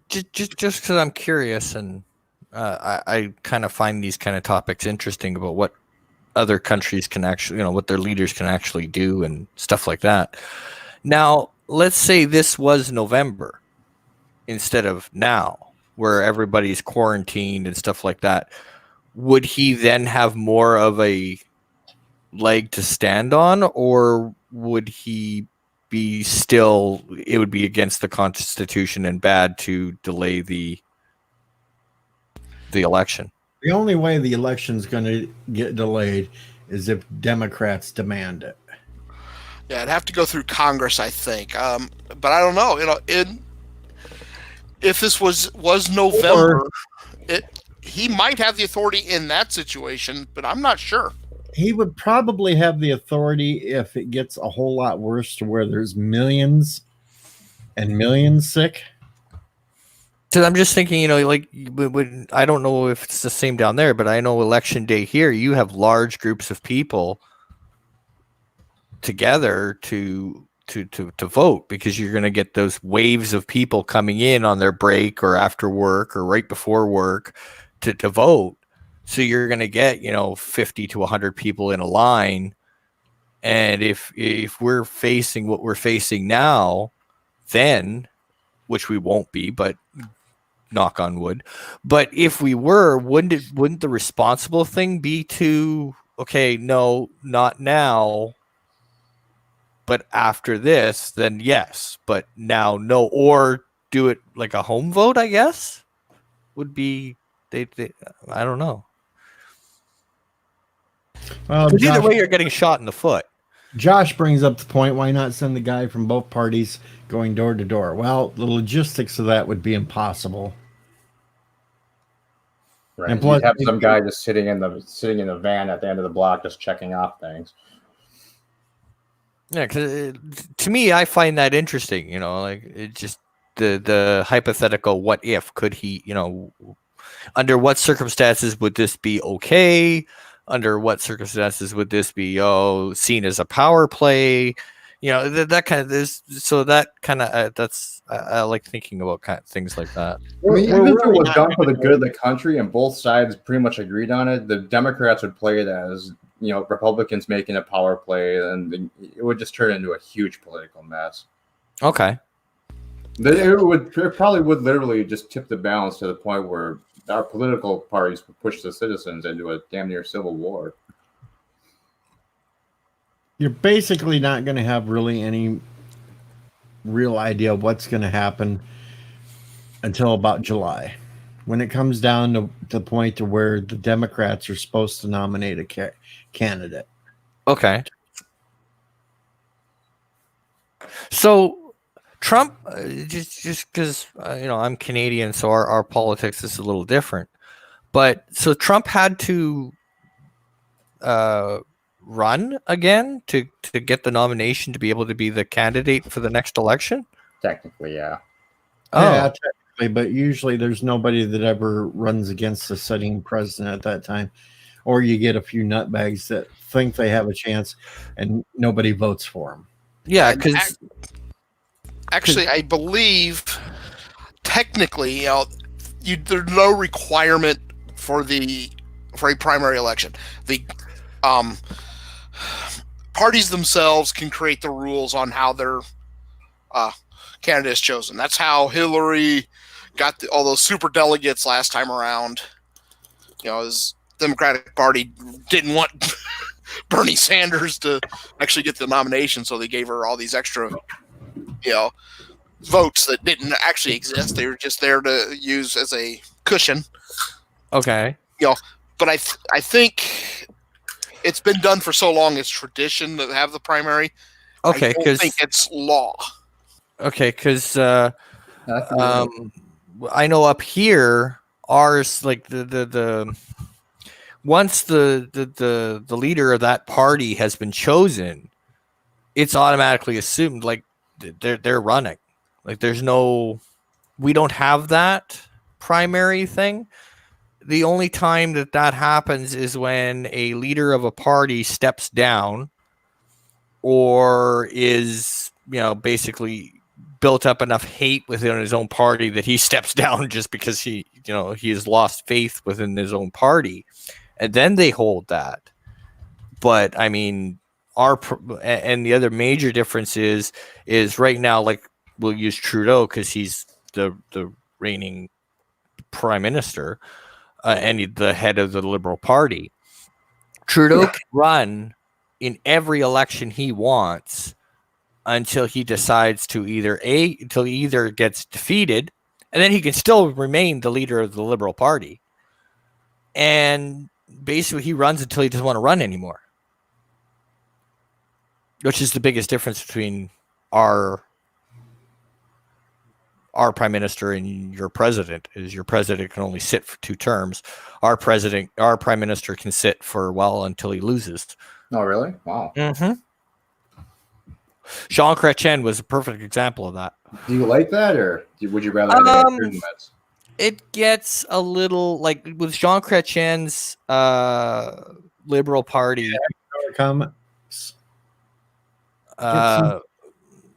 just because I'm curious, and I kind of find these kind of topics interesting about what other countries can actually, what their leaders can actually do and stuff like that. Now, let's say this was November instead of now, where everybody's quarantined and stuff like that. Would he then have more of a leg to stand on, or would he be still, it would be against the Constitution and bad to delay the election? The only way the election's going to get delayed is if Democrats demand it. Yeah, it'd have to go through Congress, I think. But I don't know. If this was November, he might have the authority in that situation, but I'm not sure. He would probably have the authority if it gets a whole lot worse to where there's millions and millions sick. So I'm just thinking, I don't know if it's the same down there, but I know election day here, you have large groups of people together to vote, because you're going to get those waves of people coming in on their break or after work or right before work to vote. So you're going to get, 50 to 100 people in a line. And if we're facing what we're facing now, then, which we won't be, but knock on wood. But if we were, wouldn't the responsible thing be to, okay, no, not now, but after this, then yes, but now no, or do it like a home vote, I guess, would be, they I don't know. Well, Either way, you're getting shot in the foot. Josh brings up the point, why not send the guy from both parties going door to door? Well, the logistics of that would be impossible. Right. And And plus- you'd have some guy just sitting in the van at the end of the block, just checking off things. Yeah, because to me, I find that interesting. It just the hypothetical. What if? Could he? Under what circumstances would this be okay? Under what circumstances would this be seen as a power play? That kind of this. So that kind of that's I like thinking about things like that. I mean, We're even if it really was not done for the gonna- good of the country and both sides pretty much agreed on it, the Democrats would play it as, Republicans making a power play, and it would just turn into a huge political mess. Okay. It probably would literally just tip the balance to the point where our political parties would push the citizens into a damn near civil war. You're basically not going to have really any real idea what's going to happen until about July, when it comes down to the point to where the Democrats are supposed to nominate a candidate. Okay. So Trump, just because I'm Canadian, so our politics is a little different. But so Trump had to run again to get the nomination to be able to be the candidate for the next election. Technically, yeah. Oh, Yeah, technically, but usually there's nobody that ever runs against the sitting president at that time. Or you get a few nutbags that think they have a chance and nobody votes for them. yeah, And because Actually, I believe technically, there's no requirement for a primary election. The parties themselves can create the rules on how their candidate is chosen. That's how Hillary got all those super delegates last time around. As Democratic Party didn't want Bernie Sanders to actually get the nomination, so they gave her all these extra, votes that didn't actually exist. They were just there to use as a cushion. Okay. But I think it's been done for so long. It's tradition to have the primary. Okay, I don't think it's law. Okay, because I know up here, ours like the once the leader of that party has been chosen, it's automatically assumed like they're running. Like we don't have that primary thing. The only time that happens is when a leader of a party steps down or is, basically built up enough hate within his own party that he steps down just because he has lost faith within his own party. And then they hold that. But I mean, and the other major difference is right now, like we'll use Trudeau because he's the reigning prime minister and the head of the Liberal Party. Trudeau can run in every election he wants until he decides to until he either gets defeated, and then he can still remain the leader of the Liberal Party. And basically, he runs until he doesn't want to run anymore, which is the biggest difference between our prime minister and your president. Is your president can only sit for 2 terms. Our prime minister can sit for until he loses. Oh, really? Wow. Mm-hmm. Jean Chrétien was a perfect example of that. Do you like that, or would you rather have the Mets? It gets a little like with Jean Chrétien's Liberal Party. Comments.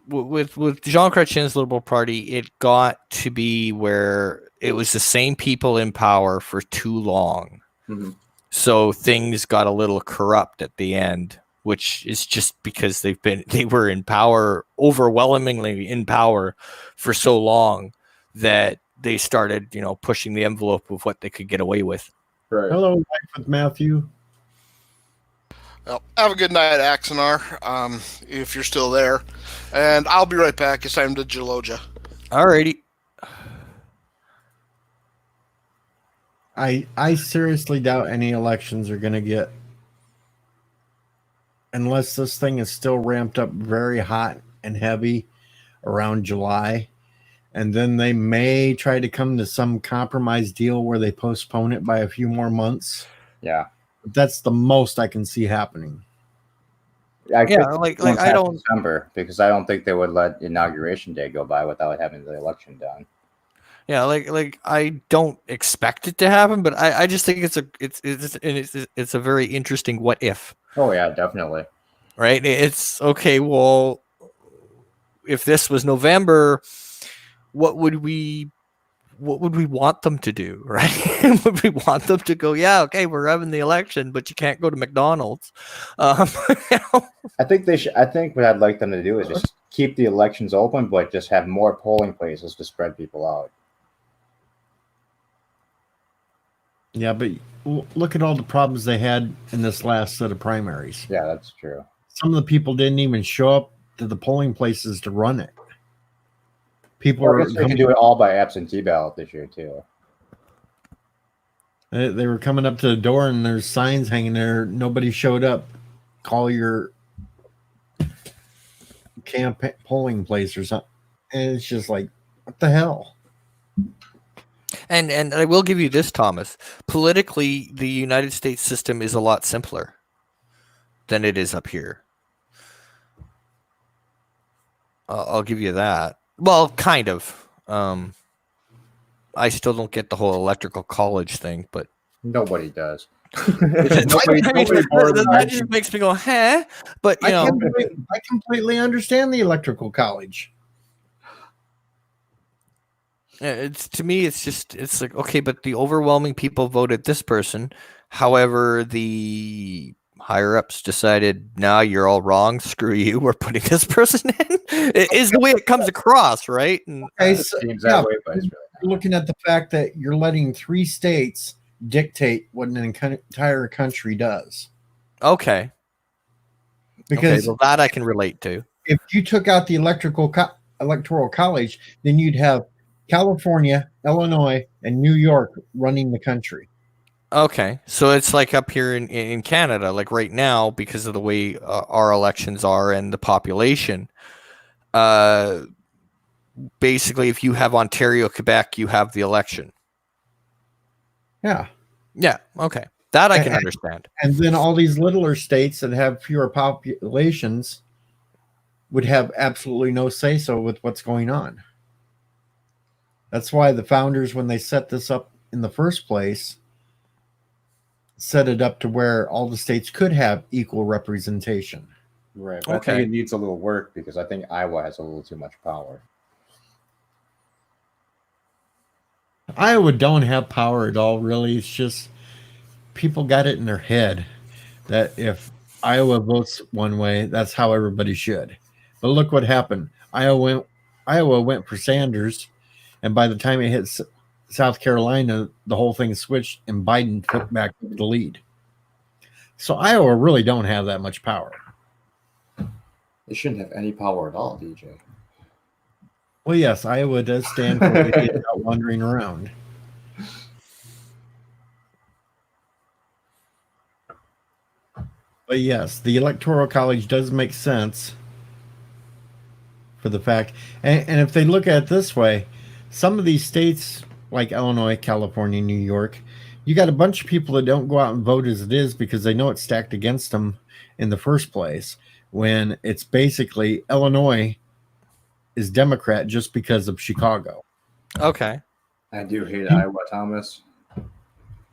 With Jean Chrétien's Liberal Party, it got to be where it was the same people in power for too long. Mm-hmm. So things got a little corrupt at the end, which is just because they were in power, overwhelmingly in power for so long that they started, pushing the envelope of what they could get away with. Right. Hello, Life with Matthew. Well, have a good night, Axanar, if you're still there. And I'll be right back. It's time to Gelogia. Alrighty. I seriously doubt any elections are going to get, unless this thing is still ramped up very hot and heavy around July. And then they may try to come to some compromise deal where they postpone it by a few more months. Yeah. That's the most I can see happening. I don't December, because I don't think they would let Inauguration Day go by without having the election done. Yeah, like I don't expect it to happen, but I just think it's a very interesting what if. Oh yeah, definitely. Right? It's okay. Well, if this was November, what would we want them to do, right? Would we want them to go, yeah, okay, we're having the election, but you can't go to McDonald's? I think they should. I think what I'd like them to do is just keep the elections open, but just have more polling places to spread people out. Yeah, but look at all the problems they had in this last set of primaries. Yeah, that's true. Some of the people didn't even show up to the polling places to run it. People I guess they can do it all by absentee ballot this year too. They were coming up to the door and there's signs hanging there. Nobody showed up. Call your polling place or something. And it's just like, what the hell? And I will give you this, Thomas. Politically, the United States system is a lot simpler than it is up here. I'll give you that. Well, kind of. I still don't get the whole electrical college thing, but nobody does. That just makes me go, huh? But I completely understand the electrical college. It's to me, it's like, okay, but the overwhelming people voted this person. However, the higher ups decided, nah, you're all wrong. Screw you. We're putting this person in. It is the way it comes across, right? And Okay, It so, seems yeah, that way, but it's really you're looking at the fact that you're letting 3 states dictate what an entire country does. okay, Because well, that I can relate to. if you took out the electoral college, then you'd have California, Illinois, and New York running the country. Okay, so it's like up here in Canada, like right now, because of the way our elections are and the population. Basically, if you have Ontario, Quebec, you have the election. Yeah. Yeah. Okay, that I can And- understand. And then all these littler states that have fewer populations would have absolutely no say so with what's going on. That's why the founders, when they set this up in the first place, set it up to where all the states could have equal representation. right. But I Okay. think it needs a little work because I think Iowa has a little too much power. Iowa don't have power at all, really. It's just people got it in their head that if Iowa votes one way, that's how everybody should. But look what happened. Iowa went for Sanders, and by the time it hit South Carolina, the whole thing switched, and Biden took back the lead. So Iowa really don't have that much power. They shouldn't have any power at all, DJ. Well, yes, Iowa does stand for idiots out wandering around. But yes, the Electoral College does make sense for the fact. And if they look at it this way, some of these states like Illinois, California, New York, you got a bunch of people that don't go out and vote as it is because they know it's stacked against them in the first place. When it's basically Illinois is Democrat just because of Chicago. Okay. I do hate Iowa, Thomas.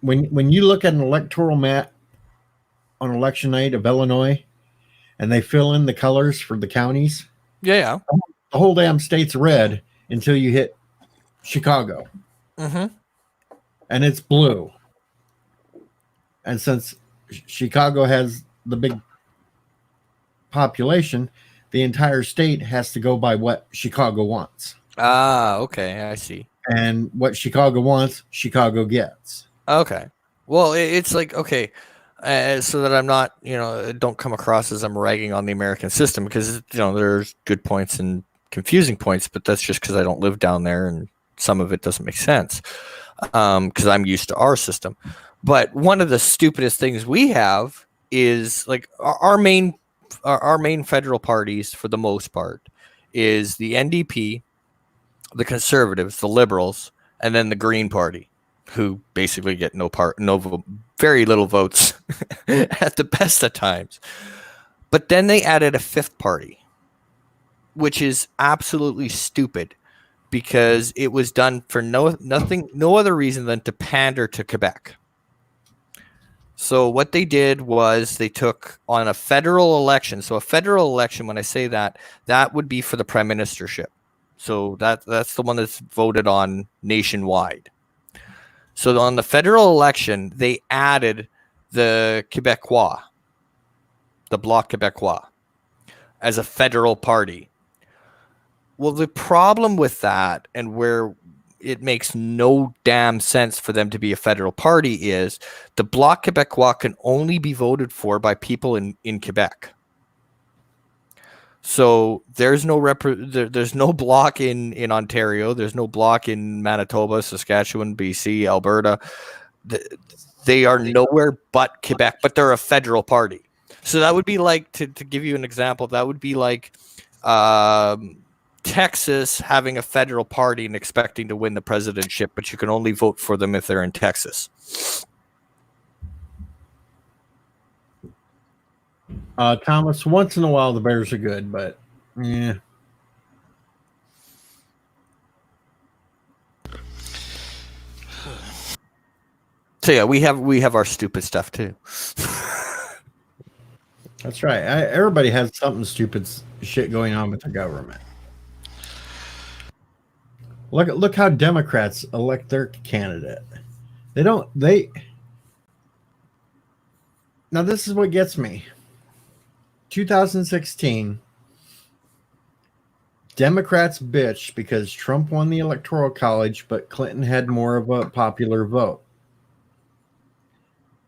When you look at an electoral map on election night of Illinois and they fill in the colors for the counties, Yeah. the whole damn state's red until you hit Chicago. Mm-hmm. And it's blue. And since Chicago has the big population, the entire state has to go by what Chicago wants. Ah, okay. I see. And what Chicago wants, Chicago gets. Okay. Well, it's like, okay, so that I'm not, don't come across as I'm ragging on the American system, because, there's good points and confusing points, but that's just because I don't live down there and some of it doesn't make sense because I'm used to our system. But one of the stupidest things we have is like our main federal parties, for the most part, is the NDP, the Conservatives, the Liberals, and then the Green Party, who basically get very little votes at the best of times. But then they added a fifth party, which is absolutely stupid, because it was done for no other reason than to pander to Quebec. So what they did was they took on a federal election. So a federal election, when I say that would be for the prime ministership. So that's the one that's voted on nationwide. So on the federal election, they added the Québécois, the Bloc Québécois, as a federal party. Well, the problem with that, and where it makes no damn sense for them to be a federal party, is the Bloc Québécois can only be voted for by people in Quebec. So there's no there's no bloc in Ontario. There's no bloc in Manitoba, Saskatchewan, BC, Alberta. They are nowhere but Quebec, but they're a federal party. So that would be like, to give you an example, that would be like Texas having a federal party and expecting to win the presidentship, but you can only vote for them if they're in Texas. Thomas, once in a while the Bears are good, but yeah. So yeah, we have our stupid stuff too. That's right. Everybody has something stupid shit going on with the government. Look how Democrats elect their candidate. Now this is what gets me. 2016, Democrats bitched because Trump won the Electoral College, but Clinton had more of a popular vote.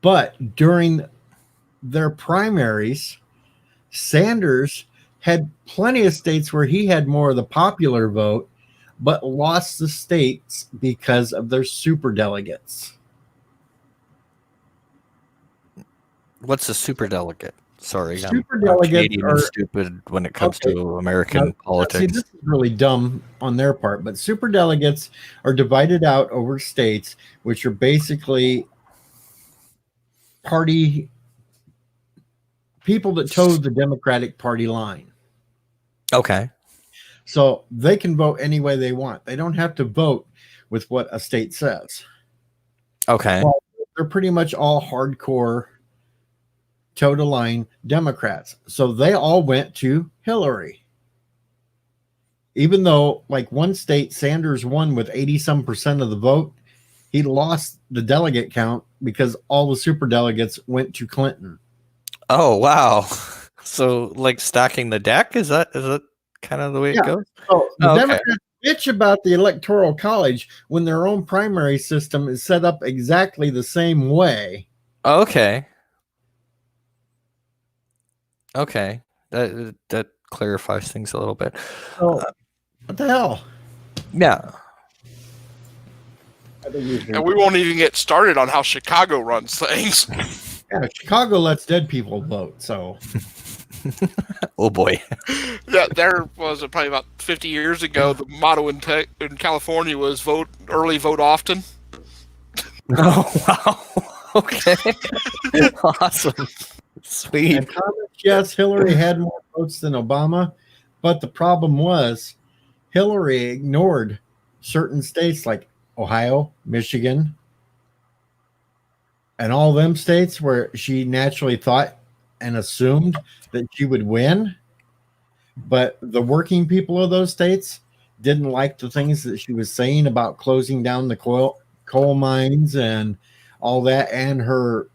But during their primaries, Sanders had plenty of states where he had more of the popular vote, but lost the states because of their superdelegates. What's a superdelegate? Sorry, Superdelegates I'm Canadian and are- stupid when it comes Okay. to American Now, see, politics. this is really dumb on their part, but superdelegates are divided out over states, which are basically party people that toe the Democratic Party line. Okay. So they can vote any way they want. They don't have to vote with what a state says. Okay. Well, they're pretty much all hardcore toe the line Democrats. So they all went to Hillary. Even though, like one state, Sanders won with 80% of the vote, he lost the delegate count because all the super delegates went to Clinton. Oh wow. So like stacking the deck, is that kind of the way Yeah. it goes? So the Okay. Democrats bitch about the Electoral College when their own primary system is set up exactly the same way. Okay. Okay. That clarifies things a little bit. So what the hell? Yeah. I think you should- And we won't even get started on how Chicago runs things. Yeah, Chicago lets dead people vote. So Oh boy. Yeah, there was probably about 50 years ago. The motto in California was "Vote early, vote often." Oh wow. Okay. Awesome. Sweet. and comments, yes, Hillary had more votes than Obama, but the problem was Hillary ignored certain states like Ohio, Michigan, and all them states where she naturally thought and assumed that she would win. But the working people of those states didn't like the things that she was saying about closing down the coal mines and all that, and her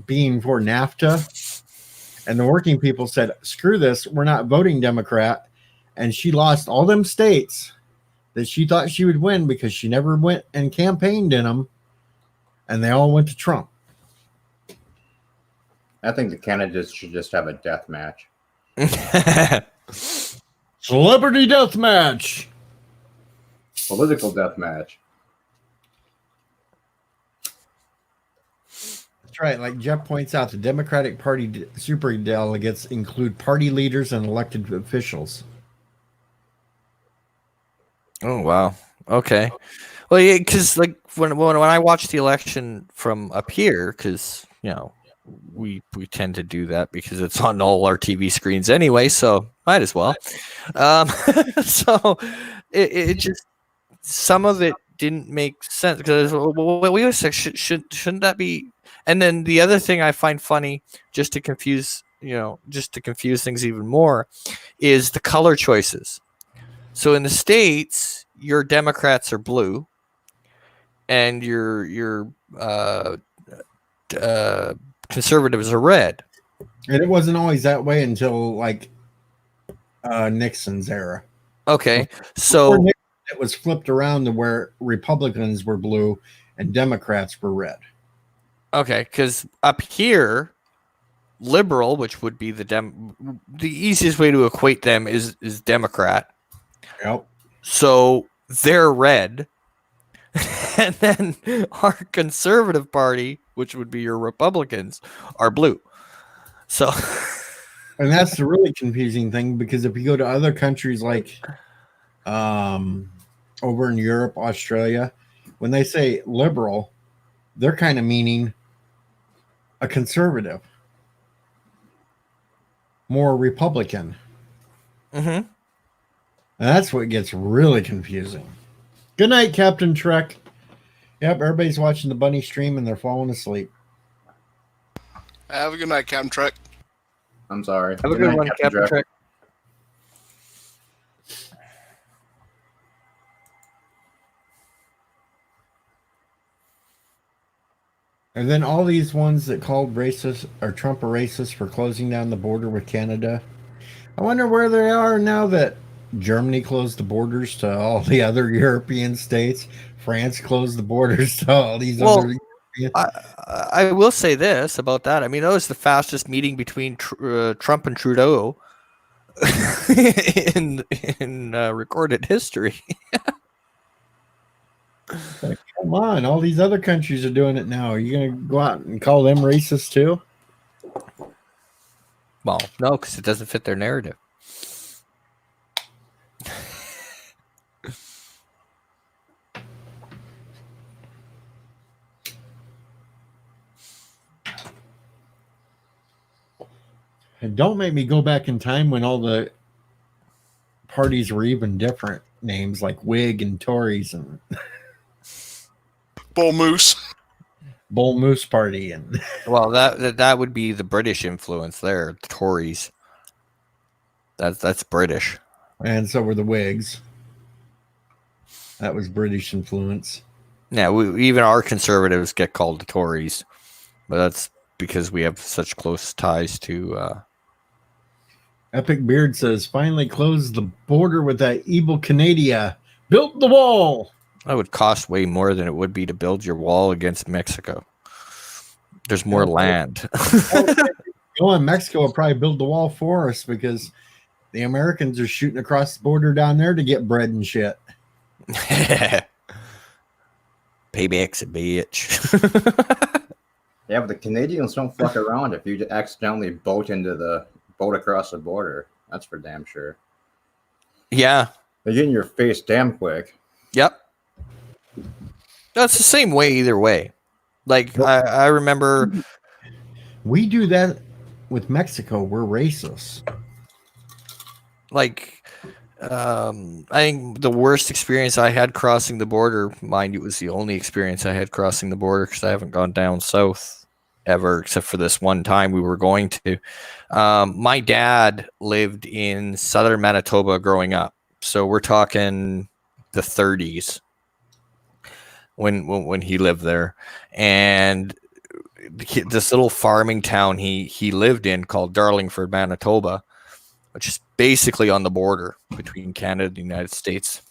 being for NAFTA. And the working people said, screw this, we're not voting Democrat. And she lost all them states that she thought she would win because she never went and campaigned in them. And they all went to Trump. I think the candidates should just have a death match. Celebrity death match. Political death match. That's right. Like Jeff points out, the Democratic Party super delegates include party leaders and elected officials. Oh wow. Okay. Well, yeah, because like when I watch the election from up here, because we tend to do that because it's on all our TV screens anyway, so might as well. So it just some of it didn't make sense because we always say shouldn't that be? And then the other thing I find funny, just to confuse things even more, is the color choices. So in the States, your Democrats are blue, and your conservatives are red. And it wasn't always that way until like Nixon's era. Okay, Before so Nixon, it was flipped around to where Republicans were blue and Democrats were red. okay, because up here, liberal, which would be the easiest way to equate them is Democrat. Yep. So they're red. And then our conservative party, which would be your Republicans, are blue. So And that's the really confusing thing, because if you go to other countries like over in Europe, Australia, when they say liberal, they're kind of meaning a conservative, more Republican. Mhm. And that's what gets really confusing. Good night, Captain Trek. Yep, everybody's watching the bunny stream and they're falling asleep. Have a good night, Captain Trek. I'm sorry. Have a good one, Captain Trek. And then all these ones that called racist or Trump a racist for closing down the border with Canada. I wonder where they are now that Germany closed the borders to all the other European states. France closed the borders to all these other European. I will say this about that. I mean, that was the fastest meeting between Trump and Trudeau in recorded history. Come on, all these other countries are doing it now. Are you going to go out and call them racist too? Well, no, because it doesn't fit their narrative. And don't make me go back in time when all the parties were even different names like Whig and Tories and Bull Moose. Bull Moose Party and Well, that would be the British influence there, the Tories. That's British. and so were the Whigs. That was British influence. Yeah, even our conservatives get called the Tories, but that's because we have such close ties to. Epic Beard says, finally closed the border with that evil Canada. Built the wall. That would cost way more than it would be to build your wall against Mexico. There's more land. Oh, and Mexico will probably build the wall for us because the Americans are shooting across the border down there to get bread and shit. Payback's a bitch. Yeah, but the Canadians don't fuck around if you accidentally boat across the border. That's for damn sure. Yeah. They get in your face damn quick. Yep. That's the same way either way. Like I remember We do that with Mexico. We're racist. like I think the worst experience I had crossing the border, mind you, it was the only experience I had crossing the border because I haven't gone down south ever except for this one time we were going to. My dad lived in southern Manitoba growing up. So we're talking the 30s when he lived there. And this little farming town he lived in called Darlingford, Manitoba, which is basically on the border between Canada and the United States.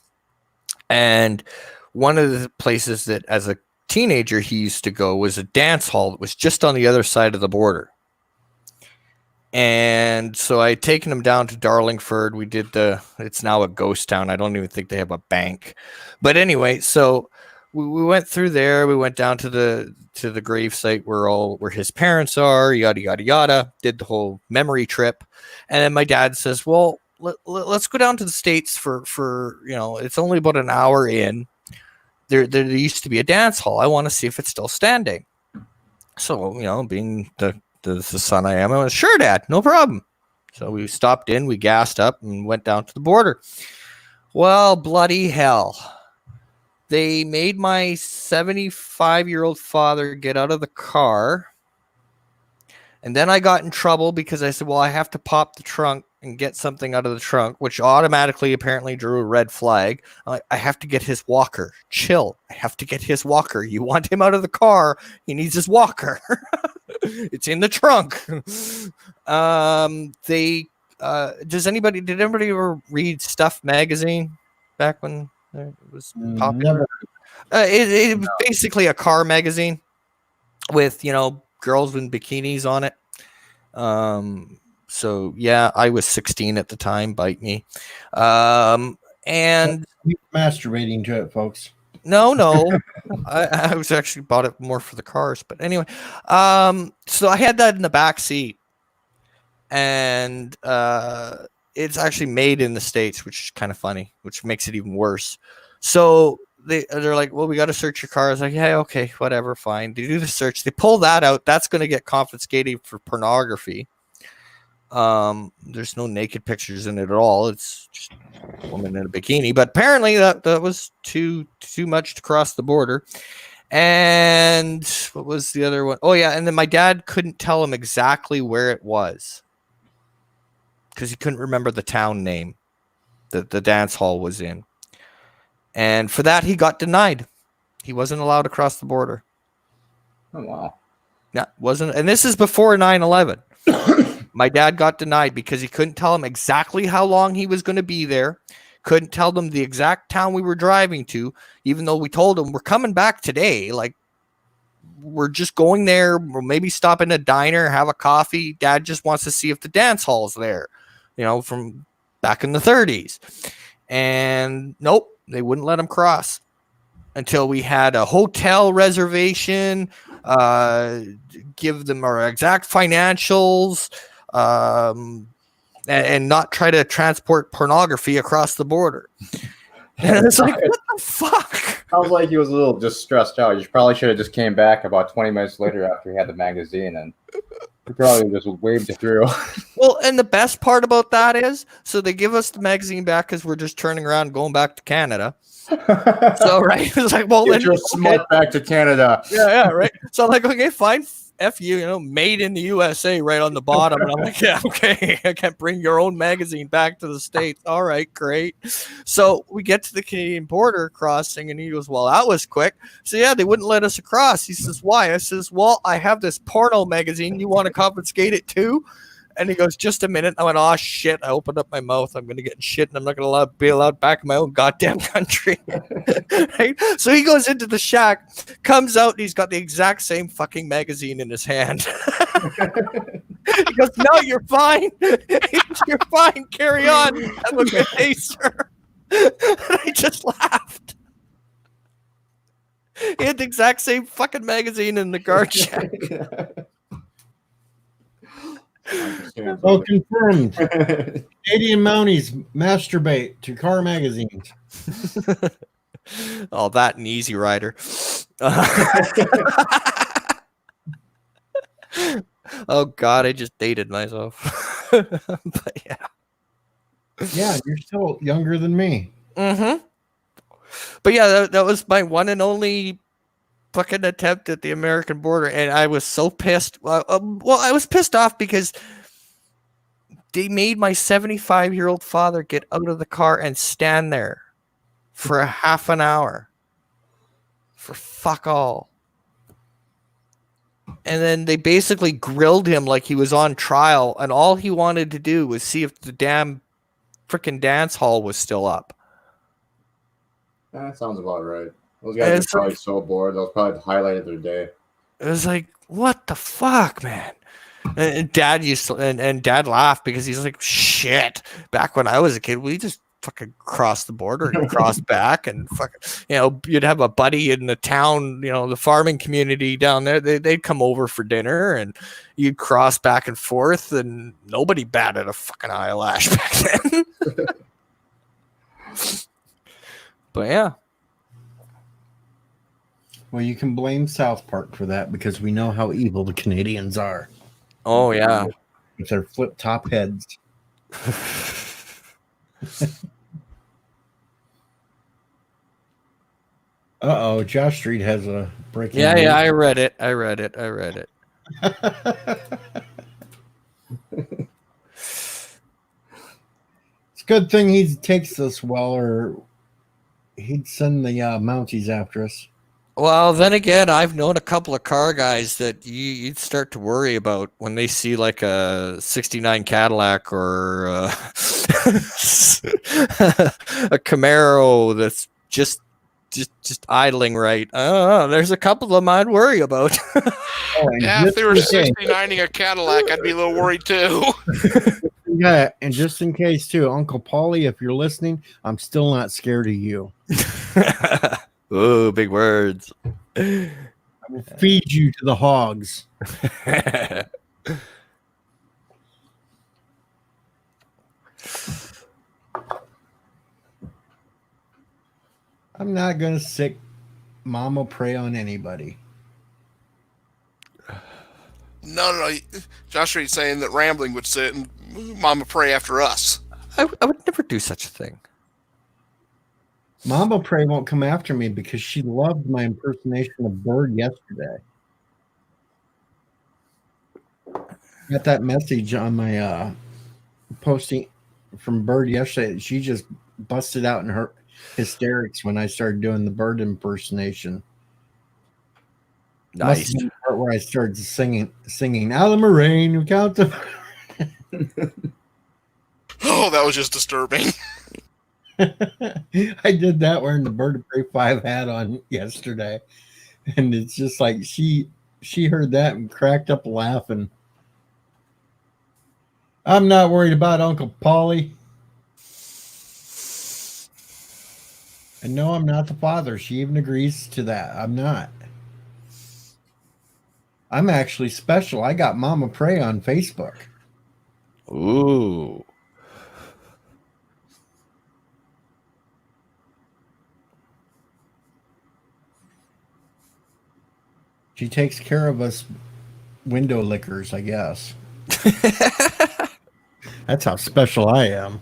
And one of the places that as a teenager he used to go was a dance hall that was just on the other side of the border. And so I had taken him down to Darlingford. We did it's now a ghost town. I don't even think they have a bank. But anyway, so we went through there. We went down to the grave site where his parents are, yada, yada, yada, did the whole memory trip. And then my dad says, well, let's go down to the States for it's only about an hour in. There used to be a dance hall. I want to see if it's still standing. So, being the son I am, I went, sure, Dad, no problem. So we stopped in, we gassed up and went down to the border. Well, bloody hell. They made my 75-year-old father get out of the car. And then I got in trouble because I said, well, I have to pop the trunk and get something out of the trunk, which automatically apparently drew a red flag. I have to get his walker. Chill. I have to get his walker. You want him out of the car. He needs his walker. It's in the trunk. Did anybody ever read Stuff magazine back when it was popular? It was basically a car magazine with, girls with bikinis on it. So yeah, I was 16 at the time, bite me. And Keep masturbating to it, folks. no, I was actually bought it more for the cars, but anyway. So I had that in the back seat, and it's actually made in the States, which is kind of funny, which makes it even worse. So they're like, well, we got to search your car. I was like, yeah, okay, whatever, fine. They do the search. They pull that out. That's going to get confiscated for pornography. There's no naked pictures in it at all. It's just a woman in a bikini. But apparently that was too much to cross the border. And what was the other one? Oh, yeah. And then my dad couldn't tell him exactly where it was because he couldn't remember the town name that the dance hall was in. And for that, he got denied. He wasn't allowed to cross the border. Oh wow. Yeah, wasn't, and this is before 9/11. My dad got denied because he couldn't tell them exactly how long he was going to be there. Couldn't tell them the exact town we were driving to, even though we told him we're coming back today. Like, we're just going there. We'll maybe stop in a diner, have a coffee. Dad just wants to see if the dance hall's there, from back in the 30s. And nope, they wouldn't let him cross until we had a hotel reservation, give them our exact financials, and not try to transport pornography across the border. And it's like, what the fuck? Sounds like he was a little just stressed out. You probably should have just came back about 20 minutes later after he had the magazine, and he probably just waved it through. Well, and the best part about that is, so they give us the magazine back because we're just turning around and going back to Canada. So, right, it's like, well, Get then your smut back to Canada. yeah, right. So I'm like, okay, fine. F you, made in the USA right on the bottom. And I'm like, yeah, okay. I can't bring your own magazine back to the States. All right, great. So we get to the Canadian border crossing, and he goes, well, that was quick. So yeah, they wouldn't let us across. He says, why? I says, well, I have this porno magazine. You want to confiscate it too? And he goes, just a minute. I went, oh, shit. I opened up my mouth. I'm going to get in shit, and I'm not going to be allowed back in my own goddamn country. Right? So he goes into the shack, comes out, and he's got the exact same fucking magazine in his hand. He goes, no, you're fine. You're fine. Carry on. Have a good day, sir. And I just laughed. He had the exact same fucking magazine in the guard shack. Well, confirmed. Canadian Mounties masturbate to car magazines. Oh, that and Easy Rider. Oh God, I just dated myself. But yeah. Yeah, you're still younger than me. Mm-hmm. But yeah, that was my one and only fucking attempt at the American border, and I was so pissed. Well, I was pissed off because they made my 75-year-old father get out of the car and stand there for a half an hour for fuck all. And then they basically grilled him like he was on trial, and all he wanted to do was see if the damn freaking dance hall was still up. That sounds about right. Those guys are probably so bored. That was probably the highlight of their day. It was like, what the fuck, man? And Dad used to, and Dad laughed because he's like, shit. Back when I was a kid, we just fucking crossed the border and crossed back, and fucking, you'd have a buddy in the town, the farming community down there. They'd come over for dinner, and you'd cross back and forth, and nobody batted a fucking eyelash back then. But yeah. Well, you can blame South Park for that because we know how evil the Canadians are. Oh, yeah. With their flip-top heads. Uh-oh, Josh Street has a breaking news. Yeah, I read it. It's a good thing he takes us well, or he'd send the Mounties after us. Well, then again, I've known a couple of car guys that you'd start to worry about when they see like a 69 Cadillac or a Camaro that's just idling right. Oh, there's a couple of them I'd worry about. Yeah, if they were 69ing a Cadillac, I'd be a little worried too. Yeah, and just in case too, Uncle Paulie, if you're listening, I'm still not scared of you. Oh, big words. I will feed you to the hogs. I'm not going to sick mama prey on anybody. No. Josh Reed's saying that Rambling would sit and Mama pray after us. I would never do such a thing. Mama Prey won't come after me because she loved my impersonation of Bird yesterday. Got that message on my posting from Bird yesterday. She just busted out in her hysterics when I started doing the Bird impersonation. Nice. have been the part where I started singing Alan Moraine, who counts the. Oh, that was just disturbing. I did that wearing the Bird of Prey 5 hat on yesterday, and it's just like she heard that and cracked up laughing. I'm not worried about Uncle Polly. And no, I'm not the father. She even agrees to that. I'm not. I'm actually special. I got Mama Prey on Facebook. Ooh. She takes care of us window lickers, I guess. That's how special I am.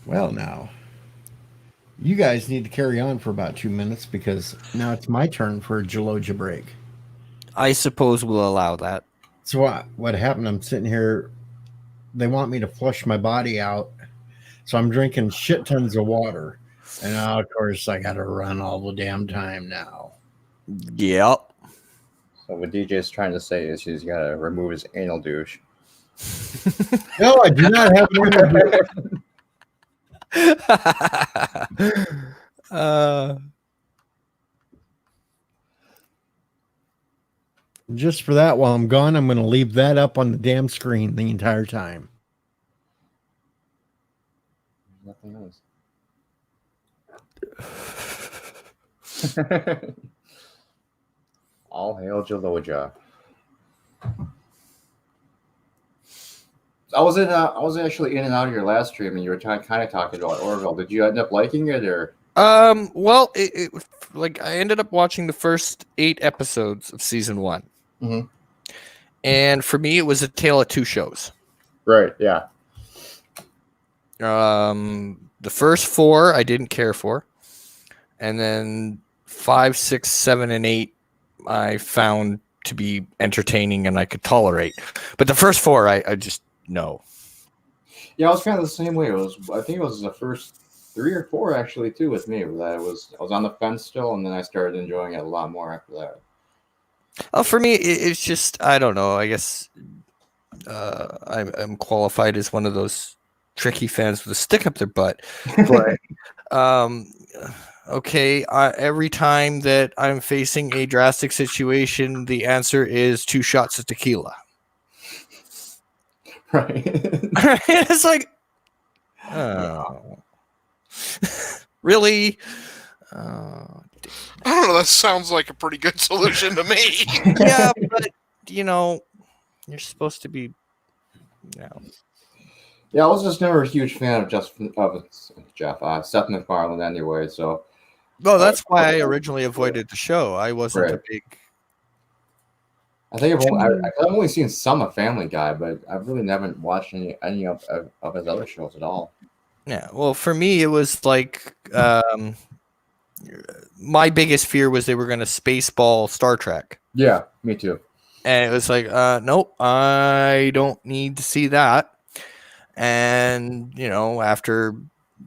Well, now, you guys need to carry on for about 2 minutes because now it's my turn for a Gelogia break. I suppose we'll allow that. So what happened? I'm sitting here. They want me to flush my body out. So I'm drinking shit tons of water. And now, of course, I got to run all the damn time now. Yep. So what DJ's trying to say is he's got to remove his anal douche. No, I do not have an interview. Just for that, while I'm gone, I'm going to leave that up on the damn screen the entire time. Nothing else. All hail Gelogia. I was actually in and out of your last stream, and you were kind of talking about Orville. Did you end up liking it, or? Well, like I ended up watching the first 8 episodes of season 1. Mhm. And for me, it was a tale of two shows. Right, yeah. The first 4 I didn't care for, and then 5, 6, 7, and 8 I found to be entertaining and I could tolerate. But the first 4, I just no. Yeah, I was kind of the same way. I think it was the first 3 or 4 actually too with me. That I was on the fence still, and then I started enjoying it a lot more after that. For me, it's just I don't know. I guess I'm qualified as one of those tricky fans with a stick up their butt. But okay, every time that I'm facing a drastic situation, the answer is 2 shots of tequila. Right. It's like, oh, really? I don't know. That sounds like a pretty good solution to me. Yeah, but you're supposed to be. Yeah, I was just never a huge fan of Seth MacFarlane anyway. So, No, that's why I originally avoided the show. I wasn't a Right. big. I think I've only seen some of Family Guy, but I've really never watched any of his other shows at all. Yeah, well, for me, it was like my biggest fear was they were going to spaceball Star Trek. Yeah, me too. And it was like, nope, I don't need to see that. And, after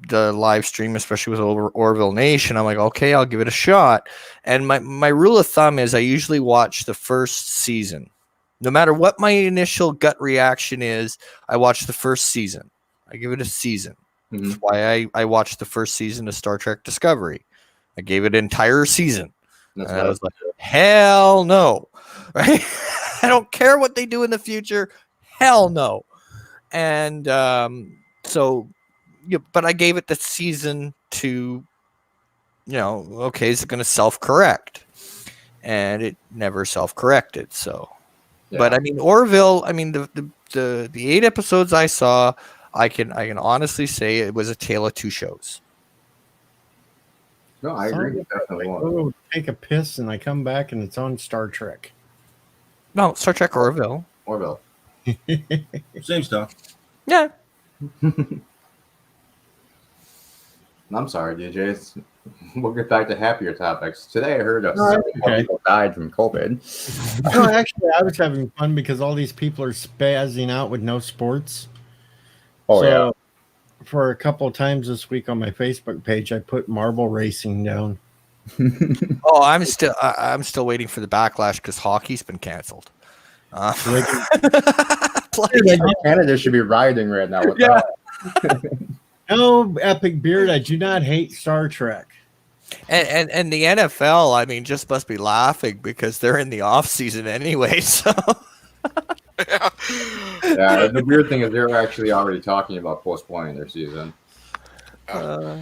the live stream, especially with Orville Nation, I'm like, okay, I'll give it a shot. And my rule of thumb is I usually watch the first season. No matter what my initial gut reaction is, I watch the first season. I give it a season. Mhm. That's why I watched the first season of Star Trek Discovery. I gave it an entire season. That's And what I was like, hell no. Right? I don't care what they do in the future. Hell no. And but I gave it the season to, okay, is it going to self-correct? And it never self-corrected. So, Yeah. but I mean, Orville, the 8 episodes I saw, I can honestly say it was a tale of 2 shows. No, I agree. It definitely I was. go take a piss and I come back and it's on Star Trek. No, Star Trek Orville. Orville. Same stuff. Yeah. I'm sorry, DJs. We'll get back to happier topics. Today I heard of No, that's 74 okay. people died from COVID. No, actually, I was having fun because all these people are spazzing out with no sports. Oh, yeah. for a couple of times this week on my Facebook page, I put marble racing down. Oh, I'm still waiting for the backlash because hockey's been canceled. So they can- Canada should be rioting right now with Yeah. that. no, Epic Beard, I do not hate Star Trek. And the NFL, I mean, just must be laughing because they're in the off season anyway. So Yeah. Yeah, the weird thing is they're actually already talking about postponing their season. But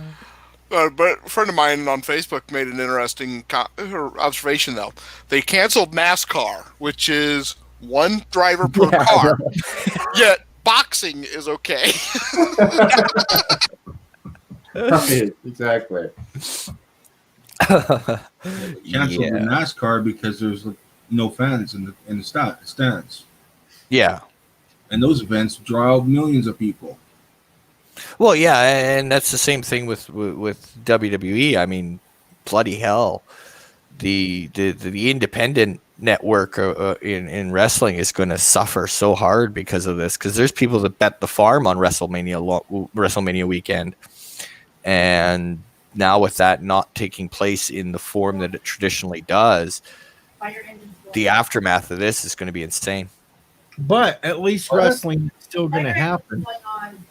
a friend of mine on Facebook made an interesting observation, though. They canceled NASCAR, which is one driver per Yeah, I car. know. Yet boxing is okay. Right, exactly. Canceled Yeah. the NASCAR because there's no fans in the stands, yeah. and those events draw out millions of people. Well, yeah, and that's the same thing with WWE. I mean, bloody hell, the independent network in wrestling is going to suffer so hard because of this. Because there's people that bet the farm on WrestleMania weekend, and now with that not taking place in the form that it traditionally does, the aftermath of this is going to be insane. But at least wrestling is still going to happen.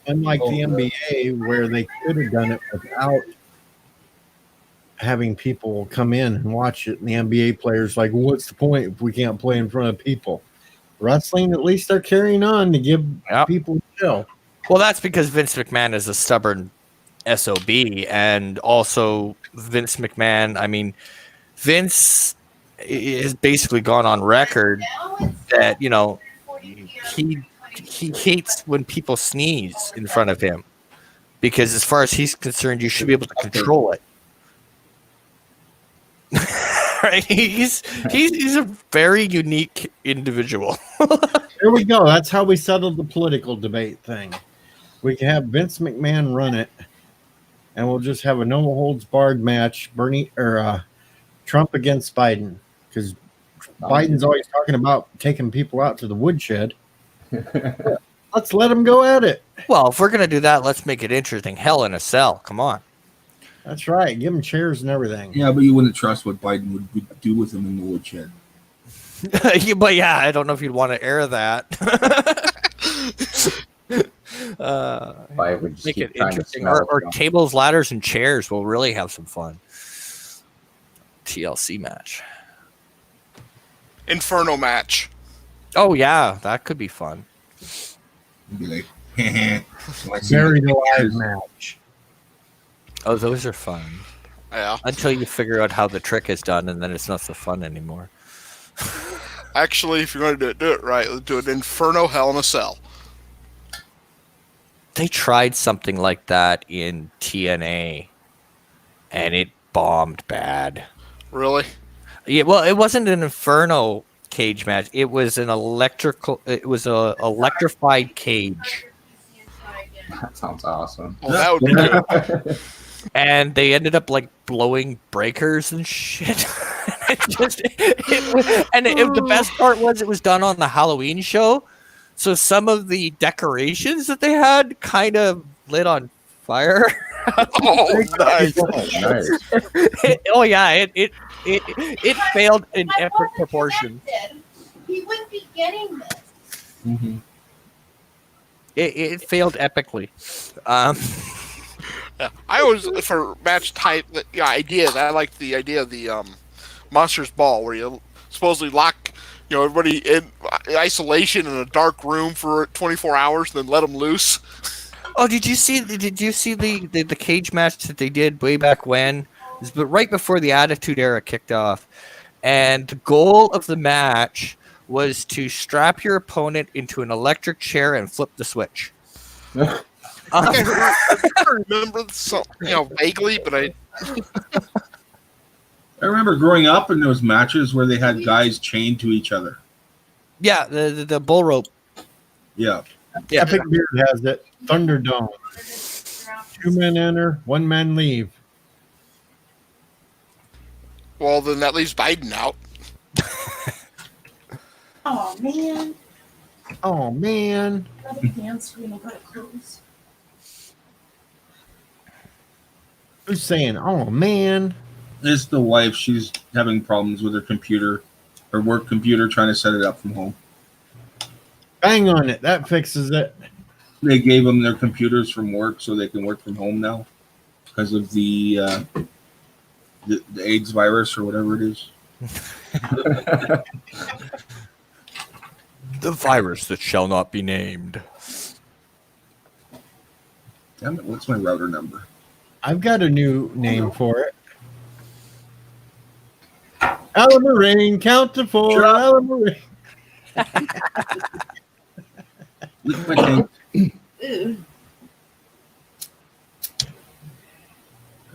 Unlike the NBA, where they could have done it without having people come in and watch it. And the NBA players like, what's the point if we can't play in front of people? Wrestling, at least they're carrying on to give Yep. people a show. Well, that's because Vince McMahon is a stubborn SOB, and also Vince McMahon. I mean, Vince has basically gone on record that he hates when people sneeze in front of him, because as far as he's concerned, you should be able to control it. Right? He's a very unique individual. There we go. That's how we settled the political debate thing. We can have Vince McMahon run it, and we'll just have a no holds barred match. Trump against Biden, because Biden's always talking about taking people out to the woodshed. Let's let him go at it. Well, if we're gonna do that, let's make it interesting. Hell in a Cell. Come on. That's right. Give him chairs and everything. Yeah, but you wouldn't trust what Biden would do with him in the woodshed. But yeah, I don't know if you'd want to air that. I would just Make keep it trying to interesting. smell Or it. tables, ladders, and chairs will really have some fun. TLC match. Inferno match. Oh yeah, that could be fun. It'd be like, Buried alive match. Oh, those are fun. Yeah. Until you figure out how the trick is done, and then it's not so fun anymore. Actually, if you're going to do it right, let's do an Inferno Hell in a Cell. They tried something like that in TNA, and it bombed bad. Really? Yeah, well, it wasn't an Inferno cage match. It was an electrified cage. That sounds awesome. Well, that would be good. And they ended up like blowing breakers and shit. The best part was it was done on the Halloween show, so some of the decorations that they had kind of lit on fire. Oh, nice. Nice. Oh yeah, it failed in epic proportion. He wouldn't be getting this. Mm-hmm. It failed epically. Yeah. I always, for match type ideas, I like the idea of the Monsters Ball, where you supposedly lock everybody in isolation in a dark room for 24 hours, and then let them loose. Oh, did you see the cage match that they did way back when? But right before the Attitude Era kicked off, and the goal of the match was to strap your opponent into an electric chair and flip the switch. I remember some, vaguely, but I remember growing up in those matches where they had guys chained to each other. Yeah, the bull rope. Yeah. Yeah. Epic Beard has it. Thunderdome. 2 men enter, 1 man leave. well, then that leaves Biden out. Oh man. Oh man. Another dance screen. I gotta close. Who's saying, "Oh man"? It's the wife. She's having problems with her computer, her work computer, trying to set it up from home. Bang on it. That fixes it. They gave them their computers from work so they can work from home now because of the AIDS virus or whatever it is. The virus that shall not be named. Damn it! What's my router number? I've got a new name for it. Alamarine, count to 4. Shut up. Alamarine. Lick my taint. Ew.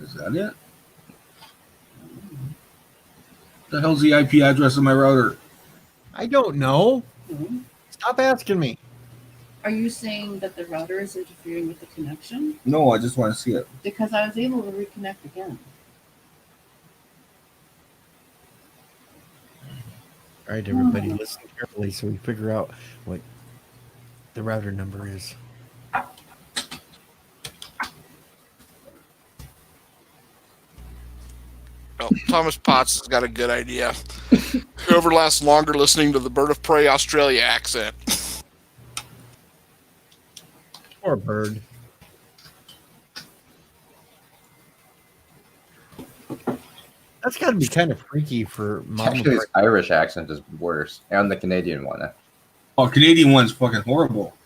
Is that it? The hell's the IP address of my router? I don't know. Mhm. Stop asking me. Are you saying that the router is interfering with the connection? No, I just want to see it. Because I was able to reconnect again. All right, everybody, listen carefully so we figure out what the router number is. Oh, Thomas Potts has got a good idea. Whoever lasts longer listening to the Bird of Prey Australia accent. Poor bird. That's got to be kind of freaky for mama. Actually, his Irish accent is worse, and the Canadian one. Oh, Canadian one's fucking horrible.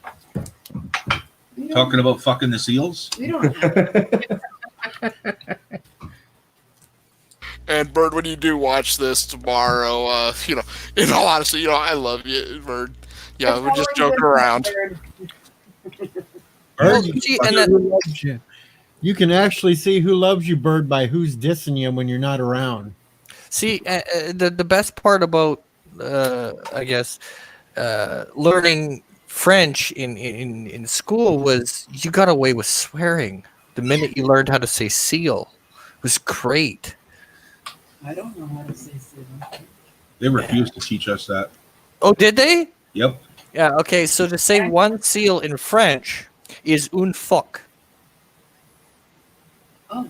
We don't, Talking about fucking the seals. we don't have And Bird, when you do watch this tomorrow, in all honesty, I love you, Bird. Yeah, we're just joking around. Bird, Well, you, see, can and see who loves you. You can actually see who loves you, Bird, by who's dissing you when you're not around. See, the best part about, I guess, learning French in school was you got away with swearing the minute you learned how to say seal. It was great. I don't know how to say civil. They refuse to teach us that. Oh, did they? Yep. Yeah, okay, so to say one seal in French is un fuck. Oh,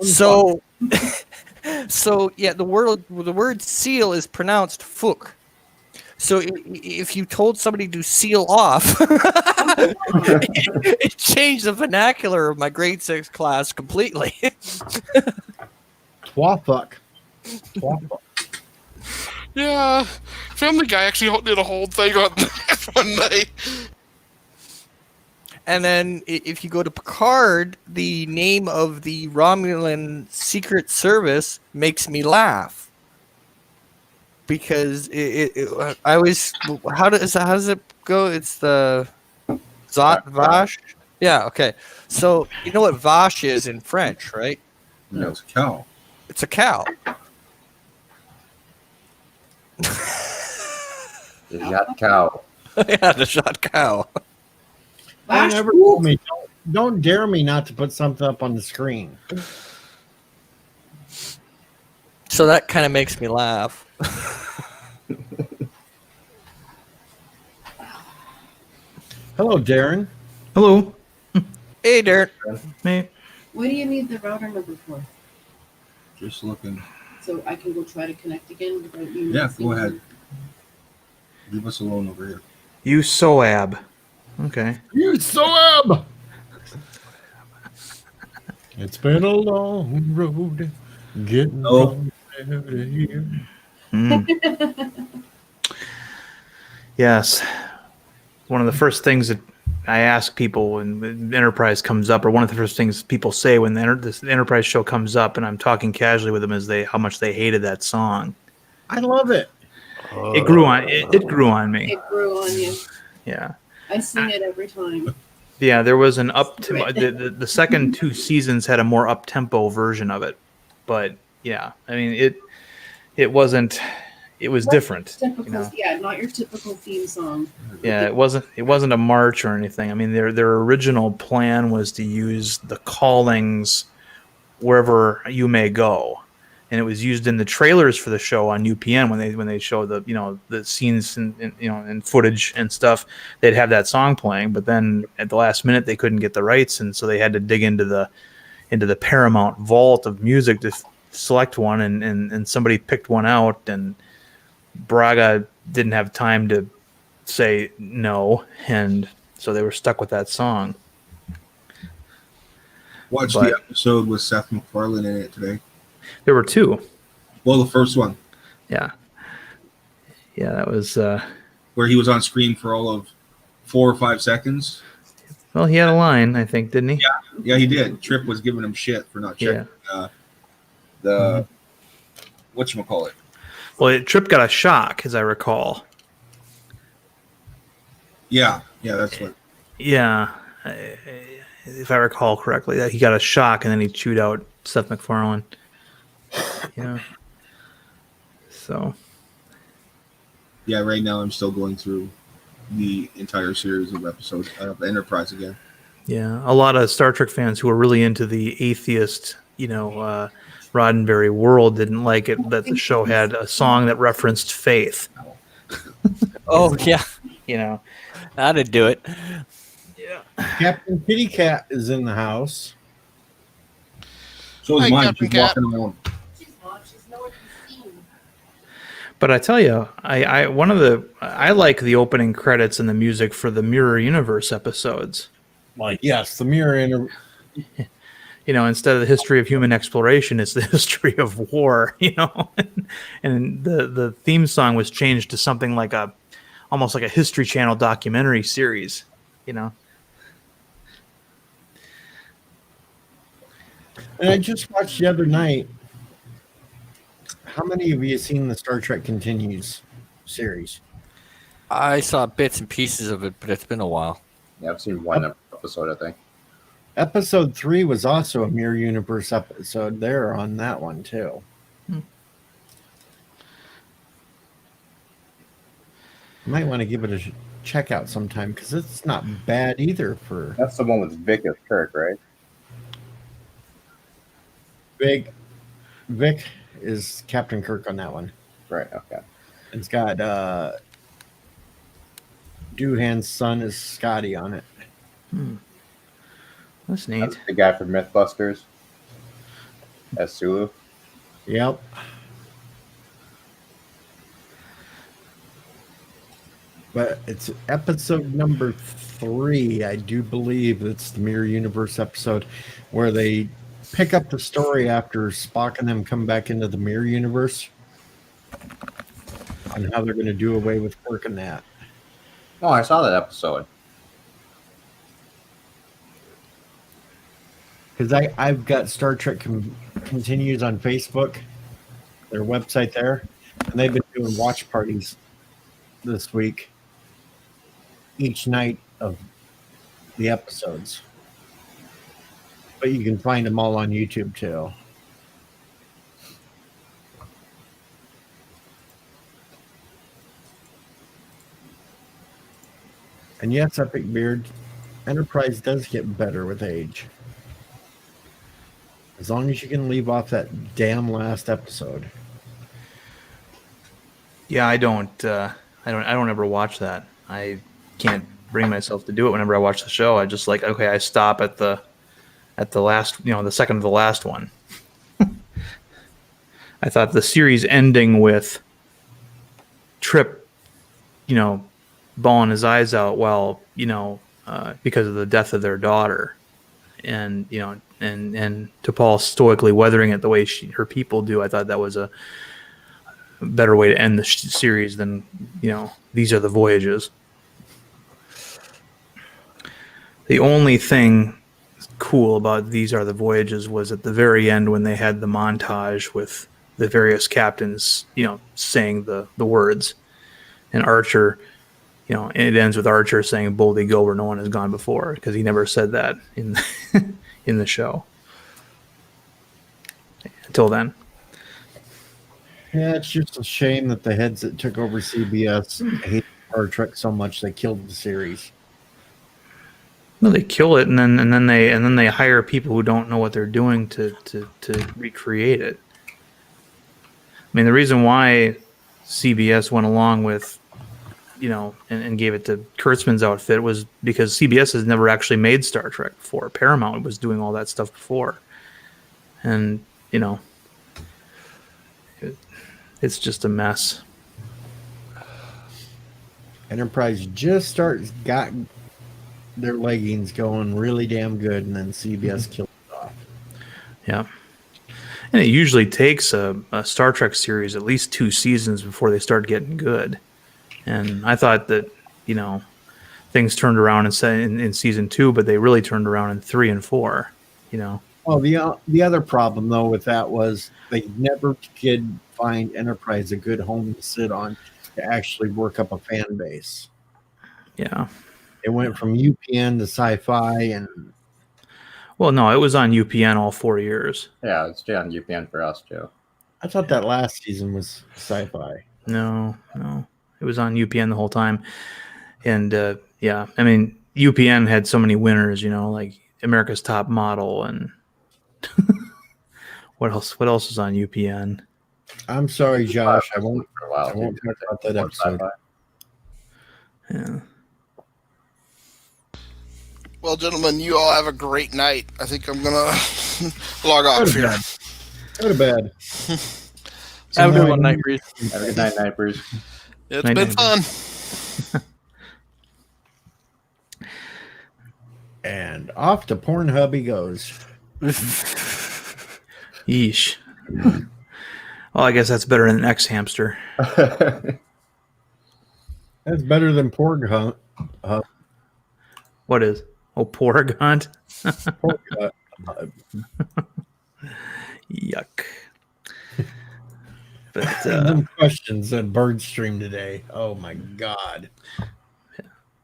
So, so yeah, the word seal is pronounced fuck. So if you told somebody to seal off, it changed the vernacular of my grade 6 class completely. Twafuck. Yeah, Family Guy actually did a whole thing on that one night. And then if you go to Picard, the name of the Romulan Secret Service makes me laugh. Because I always, how does it go? It's the Zot Vash? Yeah, okay. So you know what Vache is in French, right? No, it's a cow. It's a cow. The Jat cow. Yeah, the shot cow. I never told me. Don't dare me not to put something up on the screen. So that kind of makes me laugh. Hello, Darren. Hello. Hey, Darren. Hey. what do you need the router number for? Just looking. So I can go try to connect again without you. Yeah, messing go with ahead. me? Leave us alone over here. You Soab. Okay. You sob. It's been a long road getting Oh. from there to here. Mm. Yes. One of the first things that I ask people when the Enterprise comes up, or one of the first things people say when this Enterprise show comes up, and I'm talking casually with them, is how much they hated that song. I love it. It grew on it grew on me. It grew on you. Yeah. I sing it every time. Yeah, there was an the second 2 seasons had a more up tempo version of it, but yeah, I mean it wasn't. It was different. Typical, You know? yeah, not your typical theme song. Yeah, it wasn't a march or anything. I mean, their original plan was to use the callings wherever you may go, and it was used in the trailers for the show on UPN when they show the the scenes and footage and stuff. They'd have that song playing, but then at the last minute they couldn't get the rights, and so they had to dig into into the Paramount vault of music to select one, and somebody picked one out, and Braga didn't have time to say no, and so they were stuck with that song. Watched But- the episode with Seth MacFarlane in it today. There were two. Well, the first one Yeah, that was where he was on screen for all of 4 or 5 seconds. well, he had a line, I think, didn't he? Yeah, he did. Tripp was giving him shit for not checking the whatchamacallit. Well, Tripp got a shock, as I recall. Yeah, that's what. Yeah, if I recall correctly, that he got a shock and then he chewed out Seth MacFarlane. Yeah. So Yeah, right now I'm still going through the entire series of episodes of Enterprise again. yeah, a lot of Star Trek fans who are really into the atheist, Roddenberry world didn't like it that the show had a song that referenced faith. Oh yeah, That'd do it. Captain Kitty Cat is in the house. So is Hi, mine. Captain She's Cat. walking around. She's not. She's nowhere to be seen. But I tell you, I like the opening credits and the music for the Mirror Universe episodes. Like, yes, the mirror Instead of the history of human exploration, it's the history of war. And the theme song was changed to something like almost like a History Channel documentary series. And I just watched the other night. How many of you seen the Star Trek Continues series? I saw bits and pieces of it, but it's been a while. Yeah, I've seen one episode, I think. Episode 3 was also a Mirror Universe episode. They're on that one too. Might want to give it a check out sometime because it's not bad either. For That's the one with Vic as Kirk, right? Vic is Captain Kirk on that one. Right. Okay. It's got Doohan's son is Scotty on it. That's neat. That's the guy from MythBusters as Sulu. Yep. But it's episode number 3, I do believe. It's the Mirror Universe episode where they pick up the story after Spock and them come back into the Mirror Universe on how they're going to do away with Kirk and that. Oh, I saw that episode. Because I've got Star Trek Continues on Facebook, their website there, and they've been doing watch parties this week, each night of the episodes. But you can find them all on YouTube too. And yes, Epic Beard, Enterprise does get better with age. As long as you can leave off that damn last episode. Yeah, I don't ever watch that. I can't bring myself to do it whenever I watch the show. I just okay, I stop at the last, the second to the last one. I thought the series ending with Trip, bawling his eyes out while, because of the death of their daughter, and and T'Pol stoically weathering it the way her people do. I thought that was a better way to end the series than These Are the Voyages. The only thing cool about These Are the Voyages was at the very end when they had the montage with the various captains, saying the words, and Archer, and it ends with Archer saying "boldly go where no one has gone before," because he never said that in in the show until then. Yeah, it's just a shame that the heads that took over CBS hate Star Trek so much they killed the series. No, they kill it and then they hire people who don't know what they're doing to recreate it. I mean, the reason why CBS went along with, and gave it to Kurtzman's outfit was because CBS has never actually made Star Trek before. Paramount was doing all that stuff before. and it's just a mess. Enterprise just got their leggings going really damn good, and then CBS killed it off. Yeah. And it usually takes a Star Trek series at least 2 seasons before they start getting good. And I thought that, things turned around in season 2, but they really turned around in 3 and 4, Well, the other problem, though, with that was they never could find Enterprise a good home to sit on to actually work up a fan base. Yeah. It went from UPN to Sci-Fi, and Well, no, it was on UPN all 4 years. Yeah, it's on UPN for us too. I thought that last season was Sci-Fi. No, it was on UPN the whole time. And yeah, I mean, UPN had so many winners, like America's Top Model and what else is on UPN? I'm sorry, Josh. I won't For a while. talk about that More episode. sci-fi. Yeah. Well, gentlemen, you all have a great night. I think I'm gonna log Go off to here. bed. Go to bed. Have a good one, night. Night Breeze. Have a good night, Night Bruce. It's Night, been night. fun. And off to Pornhub he goes. Yeesh. Well, I guess that's better than X Hamster. That's better than Pornhub. What is? Oh, Porg Hunt? Pornhub. Yuck. But Random questions at Birdstream today. Oh my God.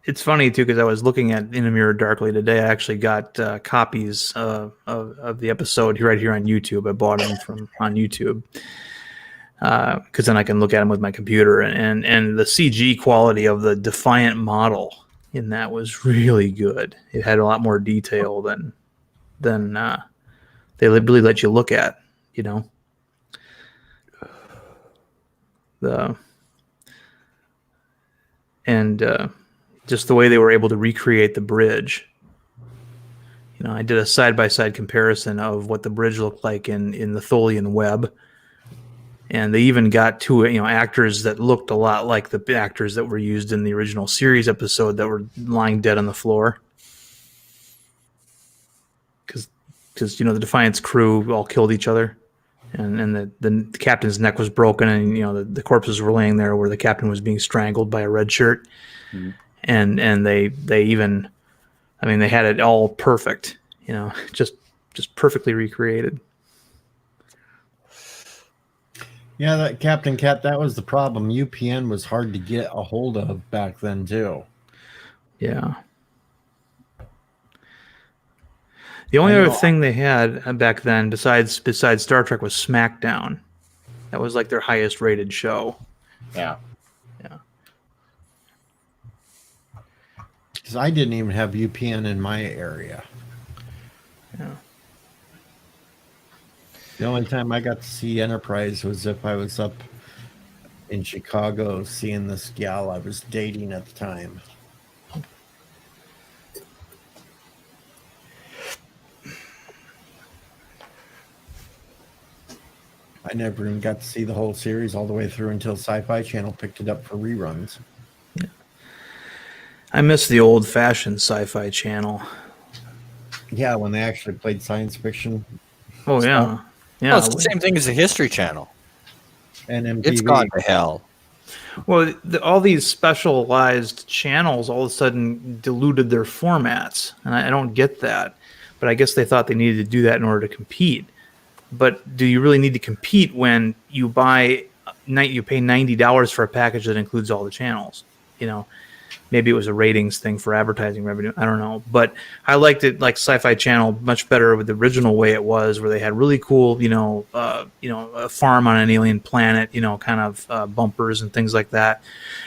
it's funny too because I was looking at In a Mirror Darkly today. I actually got copies of the episode right here on YouTube. I bought them on YouTube because then I can look at them with my computer. And the CG quality of the Defiant model in that was really good. It had a lot more detail than they really let you look at. Just the way they were able to recreate the bridge. I did a side-by-side comparison of what the bridge looked like in the Tholian web. And they even got two actors that looked a lot like the actors that were used in the original series episode that were lying dead on the floor. Because the Defiance crew all killed each other. And the captain's neck was broken, and the corpses were laying there where the captain was being strangled by a red shirt. Mm-hmm. And they even, they had it all perfect, just perfectly recreated. Yeah, that Captain Cat, that was the problem. UPN was hard to get a hold of back then too. Yeah. The only other thing they had back then, besides Star Trek, was SmackDown. That was like their highest rated show. Yeah. Because I didn't even have UPN in my area. Yeah. The only time I got to see Enterprise was if I was up in Chicago seeing this gal I was dating at the time. I never even got to see the whole series all the way through until Sci-Fi Channel picked it up for reruns. Yeah. I miss the old-fashioned Sci-Fi Channel. Yeah, when they actually played science fiction. Oh, yeah. Yeah. Well, it's the same thing as the History Channel. And MTV. It's gone to hell. Well, all these specialized channels all of a sudden diluted their formats, and I don't get that. But I guess they thought they needed to do that in order to compete. But do you really need to compete when you pay $90 for a package that includes all the channels? Maybe it was a ratings thing for advertising revenue. I don't know. But I liked it like Sci-Fi Channel much better with the original way it was, where they had really cool, a farm on an alien planet, kind of bumpers and things like that.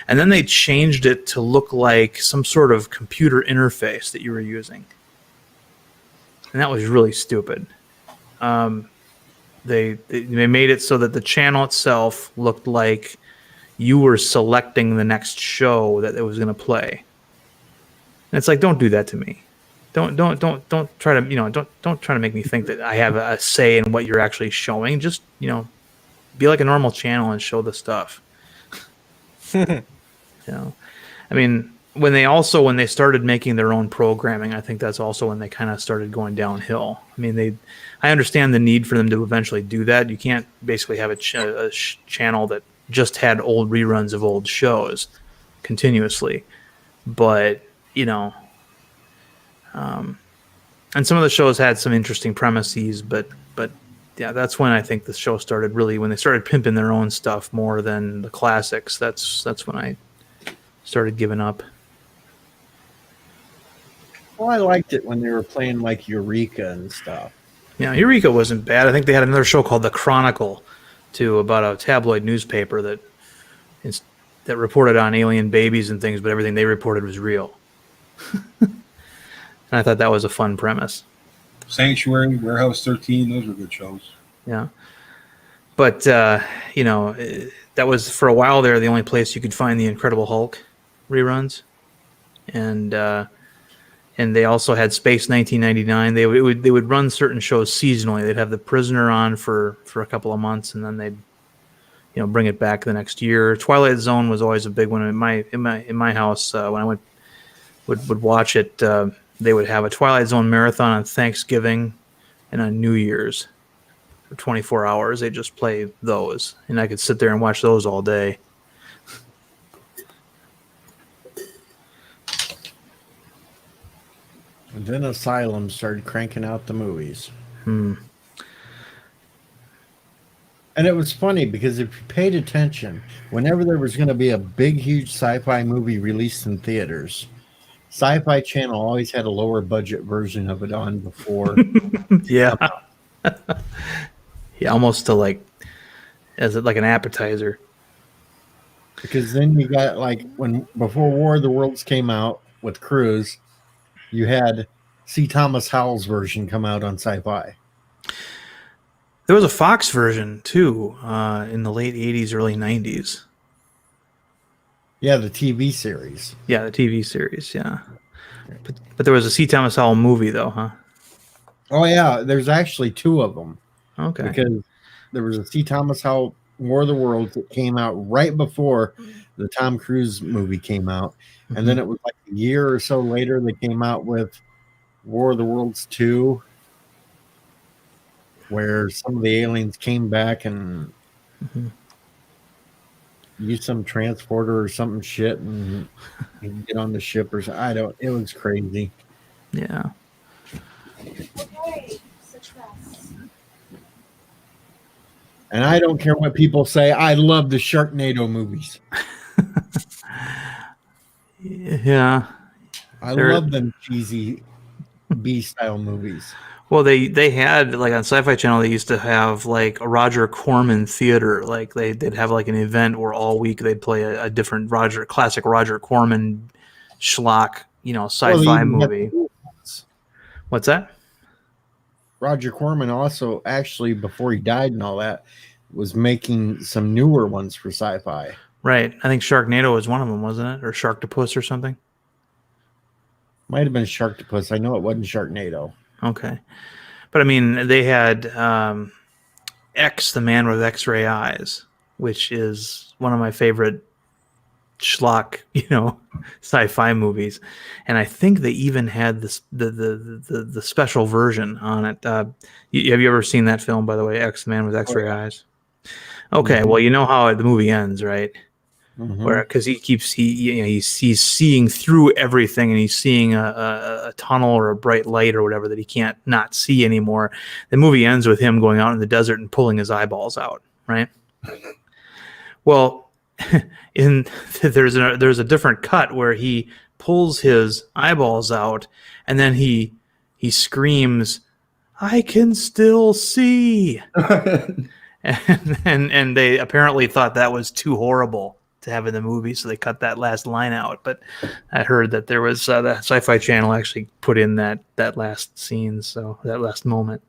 And then they changed it to look like some sort of computer interface that you were using. And that was really stupid. They made it so that the channel itself looked like you were selecting the next show that it was going to play. And it's like, don't do that to me. don't try to don't try to make me think that I have a say in what you're actually showing. Just be like a normal channel and show the stuff. I mean, when they started making their own programming, I think that's also when they kind of started going downhill. I mean, I understand the need for them to eventually do that. You can't basically have a channel that just had old reruns of old shows continuously, but and some of the shows had some interesting premises, but yeah, that's when I think the show started really, when they started pimping their own stuff more than the classics. That's when I started giving up. Well, I liked it when they were playing like Eureka and stuff. Yeah, Eureka wasn't bad. I think they had another show called The Chronicle, too, about a tabloid newspaper that reported on alien babies and things, but everything they reported was real. And I thought that was a fun premise. Sanctuary, Warehouse 13, those were good shows. Yeah. But, that was, for a while there, the only place you could find the Incredible Hulk reruns. And they also had Space 1999. They would run certain shows seasonally. They'd have The Prisoner on for a couple of months, and then they'd bring it back the next year. Twilight Zone was always a big one in my house. When I would watch it, they would have a Twilight Zone marathon on Thanksgiving and on New Year's for 24 hours. They just play those, and I could sit there and watch those all day. And then Asylum started cranking out the movies. Hmm. And it was funny because if you paid attention, whenever there was going to be a big, huge sci-fi movie released in theaters, Sci-Fi Channel always had a lower budget version of it on before. Yeah. Yeah, almost to as like an appetizer. Because then you got before War of the Worlds came out with Cruise, you had C. Thomas Howell's version come out on Sci-Fi. There was a Fox version too in the late 80s, early 90s. Yeah, the TV series. Yeah, the TV series, yeah. But there was a C. Thomas Howell movie, though, huh? Oh, yeah, there's actually two of them. Okay. Because there was a C. Thomas Howell War of the Worlds that came out right before the Tom Cruise movie came out. Mm-hmm. And then it was like a year or so later they came out with War of the Worlds 2, where some of the aliens came back and use some transporter or something shit and get on the ship or something. It was crazy. Yeah. Okay, success. And I don't care what people say. I love the Sharknado movies. Yeah. I love them cheesy B-style movies. Well, they had on Sci-Fi Channel. They used to have a Roger Corman theater. They'd have an event where all week they'd play a different classic Roger Corman schlock, sci-fi movie. What's that? Roger Corman also actually, before he died and all that, was making some newer ones for Sci-Fi. Right. I think Sharknado was one of them, wasn't it? Or Sharktopus or something. Might have been Sharktopus. I know it wasn't Sharknado. Okay. But I mean, they had X, the Man with X-Ray Eyes, which is one of my favorite schlock, sci-fi movies. And I think they even had the special version on it. Have you ever seen that film, by the way, X, the Man with X-Ray Eyes? Okay, well, you know how the movie ends, right? Mm-hmm. Where because he's seeing through everything, and he's seeing a tunnel or a bright light or whatever that he can't not see anymore. The movie ends with him going out in the desert and pulling his eyeballs out, right? Well, there's a different cut where he pulls his eyeballs out, and then he screams, "I can still see." and they apparently thought that was too horrible to have in the movie, so they cut that last line out. But I heard that there was the Sci-Fi Channel actually put in that last scene, so that last moment.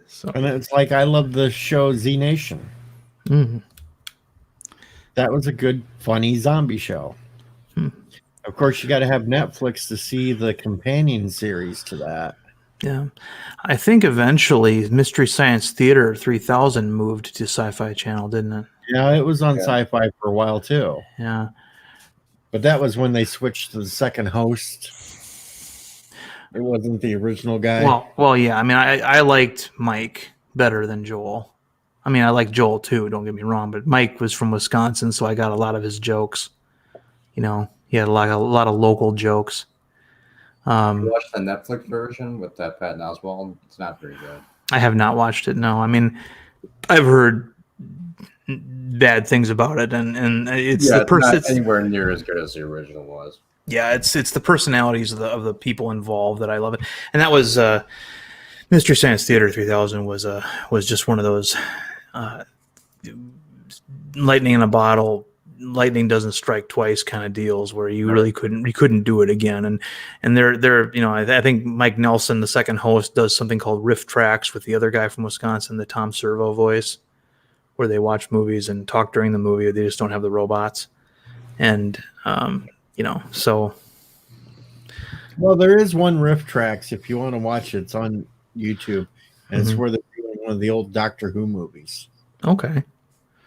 So, and it's I love the show Z Nation. Mm-hmm. That was a good, funny zombie show. Of course, you got to have Netflix to see the companion series to that. Yeah. I think eventually Mystery Science Theater 3000 moved to Sci-Fi Channel, didn't it? Yeah, it was on Yeah. Sci-Fi for a while too, Yeah. but that was when they switched to the second host. It wasn't the original guy. Well, yeah. I mean, I liked Mike better than Joel. I mean, I like Joel too. Don't get me wrong, but Mike was from Wisconsin, so I got a lot of his jokes. You know, he had a lot of local jokes. You watched the Netflix version with that Patton Oswalt? It's not very good. I have not watched it. No, I mean, I've heard bad things about it, and it's the Not person. anywhere near as good as the original was. Yeah, it's the personalities of the people involved that I love it, and that was Mystery Science Theater 3000 was just one of those lightning in a bottle. Lightning doesn't strike twice kind of deals where you really couldn't do it again. And they're you know, I think Mike Nelson, the second host, does something called Riff Tracks with the other guy from Wisconsin, the Tom Servo voice, where they watch movies and talk during the movie. They just don't have the robots. And you know, so Well, there is one Riff Tracks if you want to watch it. It's on YouTube, and it's Mhm. where they're doing one of the old Doctor Who movies, okay.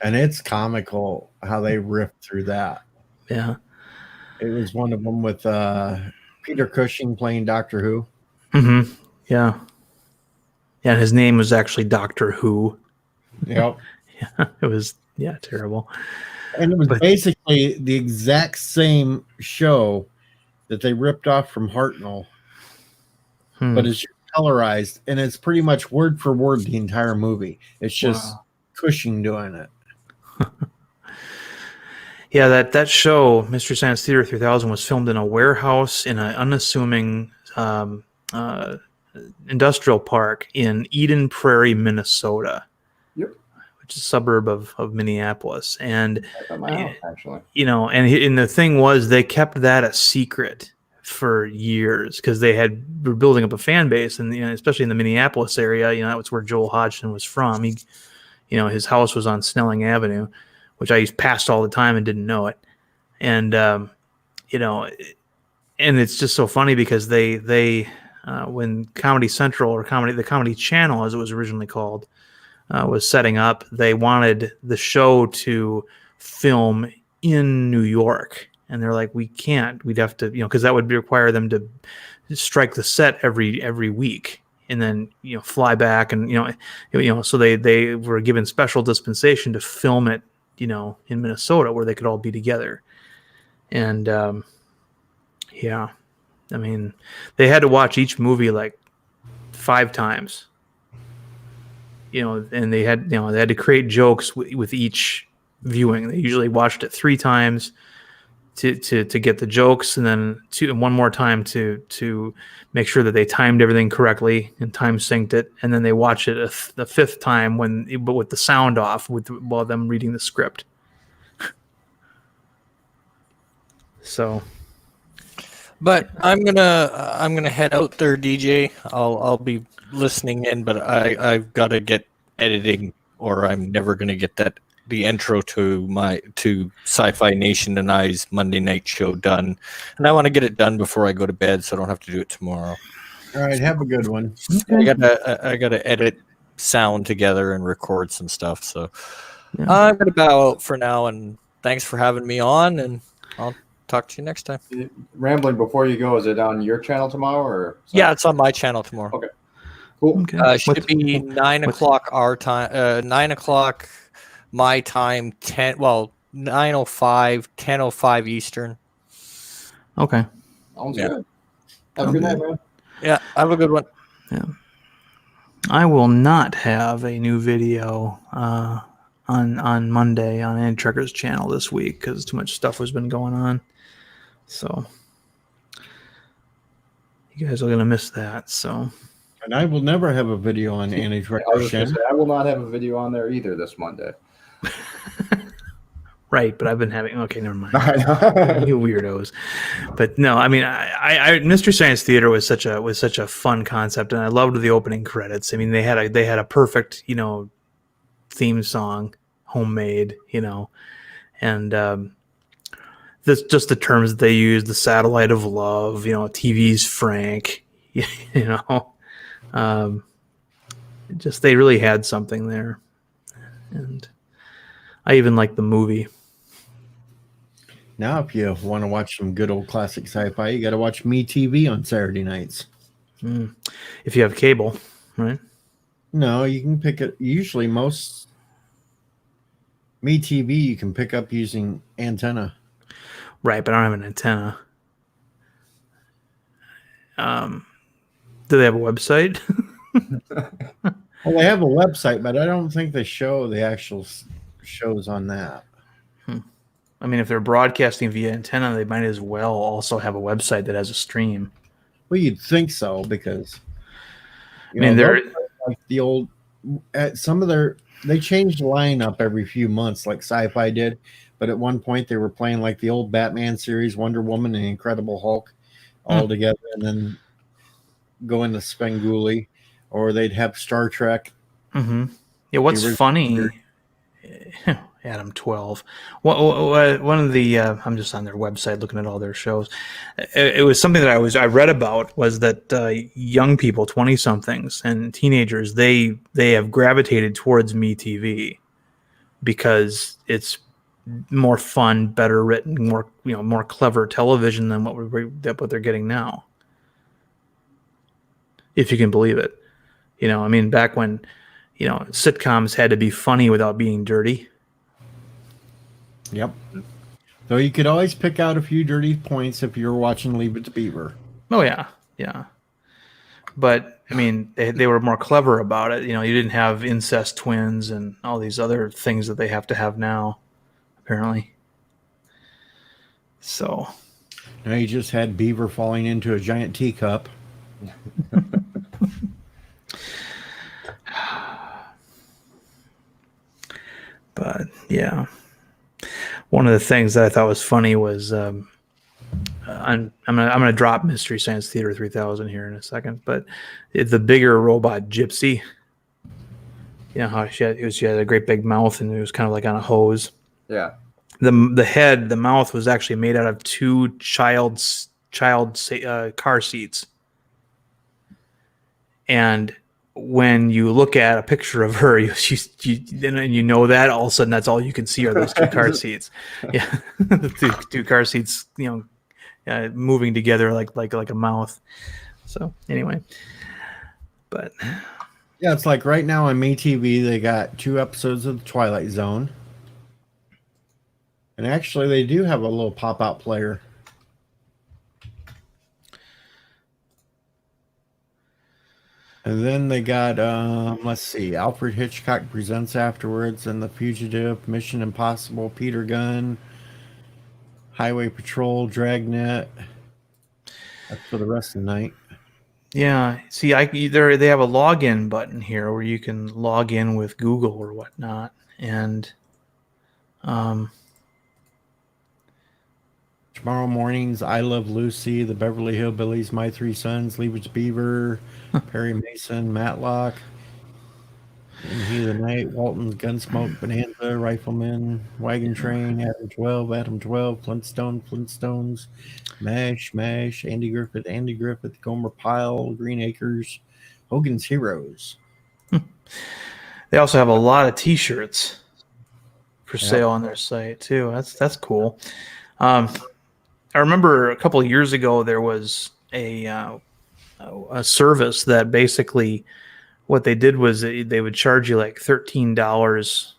and it's comical how they riff through that. Yeah. It was one of them with Peter Cushing playing Doctor Who. Mm-hmm. Yeah. Yeah, his name was actually Doctor Who. Yep. Yeah, it was terrible. And it was But- basically the exact same show that they ripped off from Hartnell, Hmm. but it's colorized, and it's pretty much word for word the entire movie. It's just Wow. Cushing doing it. Yeah, that show, Mystery Science Theater 3000, was filmed in a warehouse in an unassuming industrial park in Eden Prairie, Minnesota. Yep. Which is a suburb of Minneapolis. And That's at my house, actually. you know, and the thing was, they kept that a secret for years because were building up a fan base, and you know, especially in the Minneapolis area, you know, that was where Joel Hodgson was from. He, you know, his house was on Snelling Avenue, which I passed all the time and didn't know it. And you know, and it's just so funny because they when Comedy Central or the Comedy Channel, as it was originally called, was setting up, they wanted the show to film in New York, and they're like, we can't. We'd have to, you know, because that would require them to strike the set every week, and then, you know, fly back, and you know, so they were given special dispensation to film it, you know, in Minnesota where they could all be together, and yeah, I mean, they had to watch each movie like 5 times. You know, and they had to create jokes with each viewing. They usually watched it 3 times to get the jokes, and then one more time to make sure that they timed everything correctly and time synced it, and then they watch it the 5th time but with the sound off while them reading the script. So, But I'm gonna head out there, DJ. I'll be listening in, but I've got to get editing, or I'm never gonna get the intro to Sci-Fi Nation and I's Monday night show done, and I want to get it done before I go to bed, so I don't have to do it tomorrow. All right, have a good one. I gotta edit sound together and record some stuff. So Yeah. I'm gonna bow out for now, and thanks for having me on, and I'll talk to you next time. Rambling, before you go, is it on your channel tomorrow? Or Yeah, it's on my channel tomorrow. Okay. Cool. okay. Should be 9 o'clock our time, 9 o'clock my time, 9:05, 10:05 Eastern. Okay. Sounds Yeah. good. Have a good night, man. Yeah, have a good one. I will not have a new video on Monday on Andy Trekker's channel this week because too much stuff has been going on. So you guys are gonna miss that. So And I will never have a video on Annie I was just gonna Direction. say, I will not have a video on there either this Monday. right, but I've been having never mind. I know. You weirdos. But no, I mean, I Mystery Science Theater was such a fun concept, and I loved the opening credits. I mean, they had a perfect, you know, theme song, homemade, you know, and That's just the terms that they use, the satellite of love, TV's Frank, just they really had something there. And I even like the movie. Now, if you want to watch some good old classic sci-fi, you got to watch MeTV on Saturday nights. If you have cable, right? No, you can pick it. Usually, most MeTV you can pick up using antenna. Right, but I don't have an antenna. Do they have a website? Well, they have a website, but I don't think they show the actual shows on that. I mean, if they're broadcasting via antenna, they might as well also have a website that has a stream. Well, you'd think so because they're like the old at some of their they changed the lineup every few months, like Sci-Fi did. But at one point, they were playing like the old Batman series, Wonder Woman, and Incredible Hulk all together, and then go into Svengoolie, or they'd have Star Trek. Mm-hmm. Yeah, what's funny? Adam 12. One of the I'm just on their website looking at all their shows. It was something that I read about was that young people, 20-somethings and teenagers, they have gravitated towards MeTV because it's more fun, better written, more clever television than what they're getting now. If you can believe it. Back when sitcoms had to be funny without being dirty. Yep. Though you could always pick out a few dirty points if you were watching Leave It to Beaver. Oh yeah. But they were more clever about it. You didn't have incest twins and all these other things that they have to have now, apparently. So now you just had Beaver falling into a giant teacup. But yeah, one of the things that I thought was funny was I'm gonna drop Mystery Science Theater 3000 here in a second, but the bigger robot Gypsy, how she had a great big mouth and it was kind of like on a hose. Yeah. The mouth was actually made out of two child car seats, and when you look at a picture of her, and you know that all of a sudden that's all you can see are those two car seats. Yeah, the two car seats, moving together like a mouth. So anyway, but yeah, it's like right now on MeTV they got 2 episodes of The Twilight Zone, and actually they do have a little pop-out player. And then they got, let's see, Alfred Hitchcock Presents afterwards, and The Fugitive, Mission Impossible, Peter Gunn, Highway Patrol, Dragnet. That's for the rest of the night. Yeah, see, they have a login button here where you can log in with Google or whatnot, and tomorrow morning's I Love Lucy, The Beverly Hillbillies, My Three Sons, Leave It to Beaver, Perry Mason, Matlock, In Heat of the Night, Walton's Gunsmoke, Bonanza, Rifleman, Wagon Train, Adam 12, Flintstones, MASH, Andy Griffith, Gomer Pyle, Green Acres, Hogan's Heroes. they also have a lot of T-shirts for sale on their site too. That's cool. I remember a couple of years ago there was a service that basically what they did was they would charge you like $13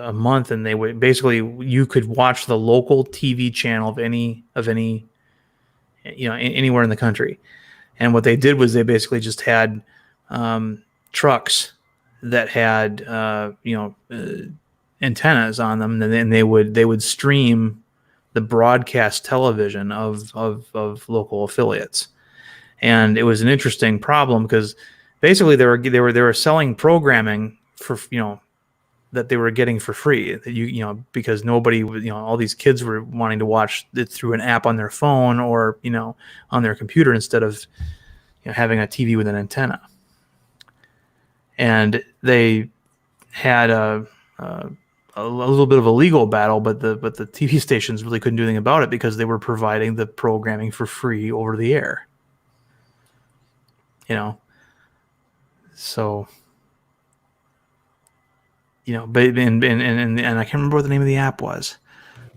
a month, and they would basically you could watch the local TV channel of any anywhere in the country. And what they did was they basically just had trucks that had antennas on them, and then they would stream the broadcast television of local affiliates. And it was an interesting problem because basically they were selling programming for that they were getting for free, that because nobody all these kids were wanting to watch it through an app on their phone or on their computer instead of having a TV with an antenna. And they had a little bit of a legal battle, but the TV stations really couldn't do anything about it because they were providing the programming for free over the air. You know, so you know, but and I can't remember what the name of the app was,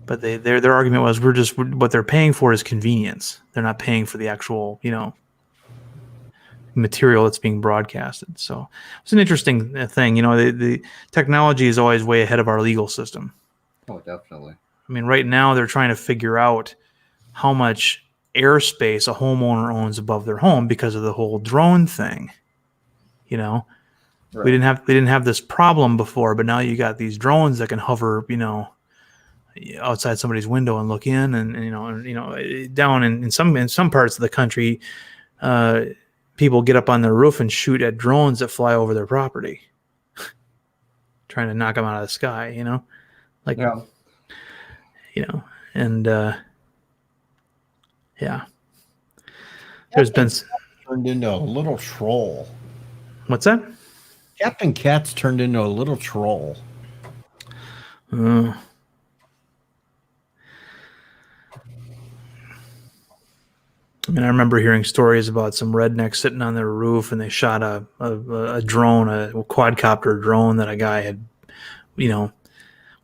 but their argument was what they're paying for is convenience. They're not paying for the actual, you know, material that's being broadcasted. So it's an interesting thing. You know, the technology is always way ahead of our legal system. Oh, definitely. I mean, right now they're trying to figure out how much airspace a homeowner owns above their home because of the whole drone thing. You know, Right. we didn't have this problem before, but now you got these drones that can hover, you know, outside somebody's window and look in, and you know, down in some parts of the country, people get up on their roof and shoot at drones that fly over their property, trying to knock them out of the sky. You know, like Yeah. you know, and yeah, there's been Turned into a little troll. what's that? Captain Cat's turned into a little troll. Uh, I mean, I remember hearing stories about some rednecks sitting on their roof and they shot a drone, a quadcopter drone that a guy had, you know,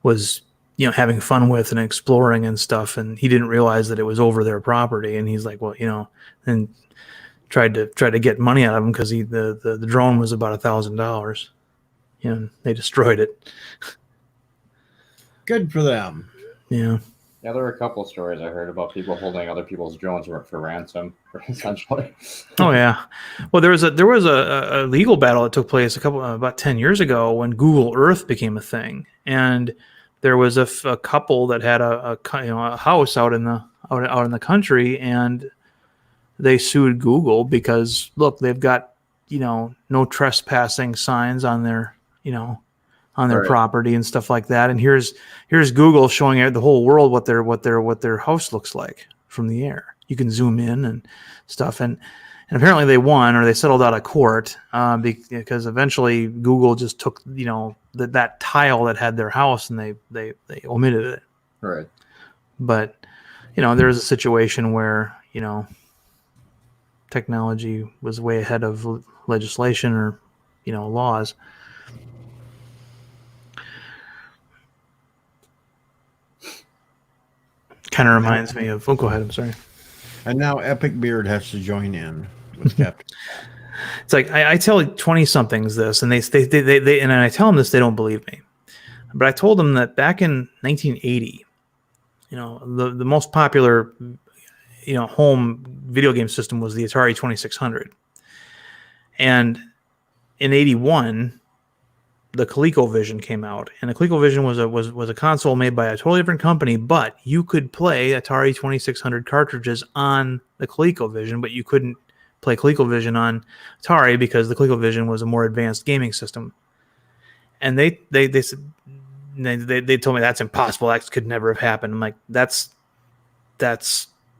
was, you know, having fun with and exploring and stuff. And he didn't realize that it was over their property. And he's like, well, you know, and tried to get money out of him because the drone was about $1,000. You know, they destroyed it. Good for them. Yeah. Yeah, there were a couple of stories I heard about people holding other people's drones for ransom, essentially. Oh yeah. Well, there was a legal battle that took place about 10 years ago when Google Earth became a thing, and there was a couple that had a house out in the country, and they sued Google because look, they've got, you know, no trespassing signs on their, you know, on their Right. property and stuff like that. And here's Google showing the whole world what their house looks like from the air. You can zoom in and stuff. And apparently they won, or they settled out of court because eventually Google just took, you know, that tile that had their house and they omitted it. Right. But, you know, there was a situation where, you know, technology was way ahead of legislation or, you know, laws. Kind of reminds me of. Oh, go ahead. I'm sorry. And now Epic Beard has to join in with Captain. It's like I tell 20 somethings this, and they and I tell them this, they don't believe me. But I told them that back in 1980, you know, the most popular, you know, home video game system was the Atari 2600, and in '81. The ColecoVision came out, and the ColecoVision was a console made by a totally different company, but you could play Atari 2600 cartridges on the ColecoVision, but you couldn't play ColecoVision on Atari because the ColecoVision was a more advanced gaming system. And they said they told me that's impossible. That could never have happened. I'm like, that's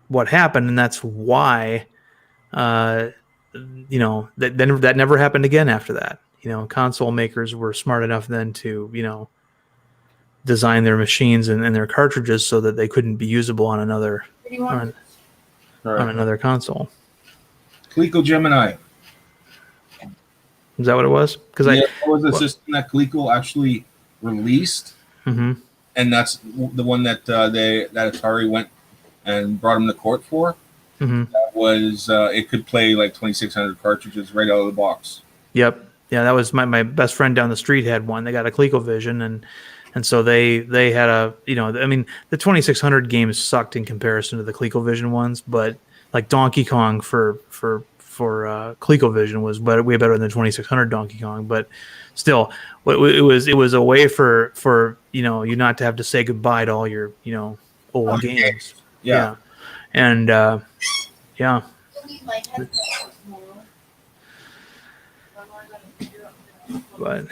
what happened, and that's why you know, that never happened again after that. You know, console makers were smart enough then to, you know, design their machines and their cartridges so that they couldn't be usable on another on another console. Coleco Gemini. Is that what it was? Because That was a system that Coleco actually released, mm-hmm. and that's the one that that Atari went and brought him to court for. Mm-hmm. That was it could play like 2600 cartridges right out of the box. Yep. Yeah, that was my best friend down the street had one. They got a ColecoVision, and so they had a, you know, I mean, the 2600 games sucked in comparison to the ColecoVision ones, but like Donkey Kong for ColecoVision was way better than 2600 Donkey Kong. But still, it was a way for you know, you not to have to say goodbye to all your, you know, old games. Yeah. And yeah. But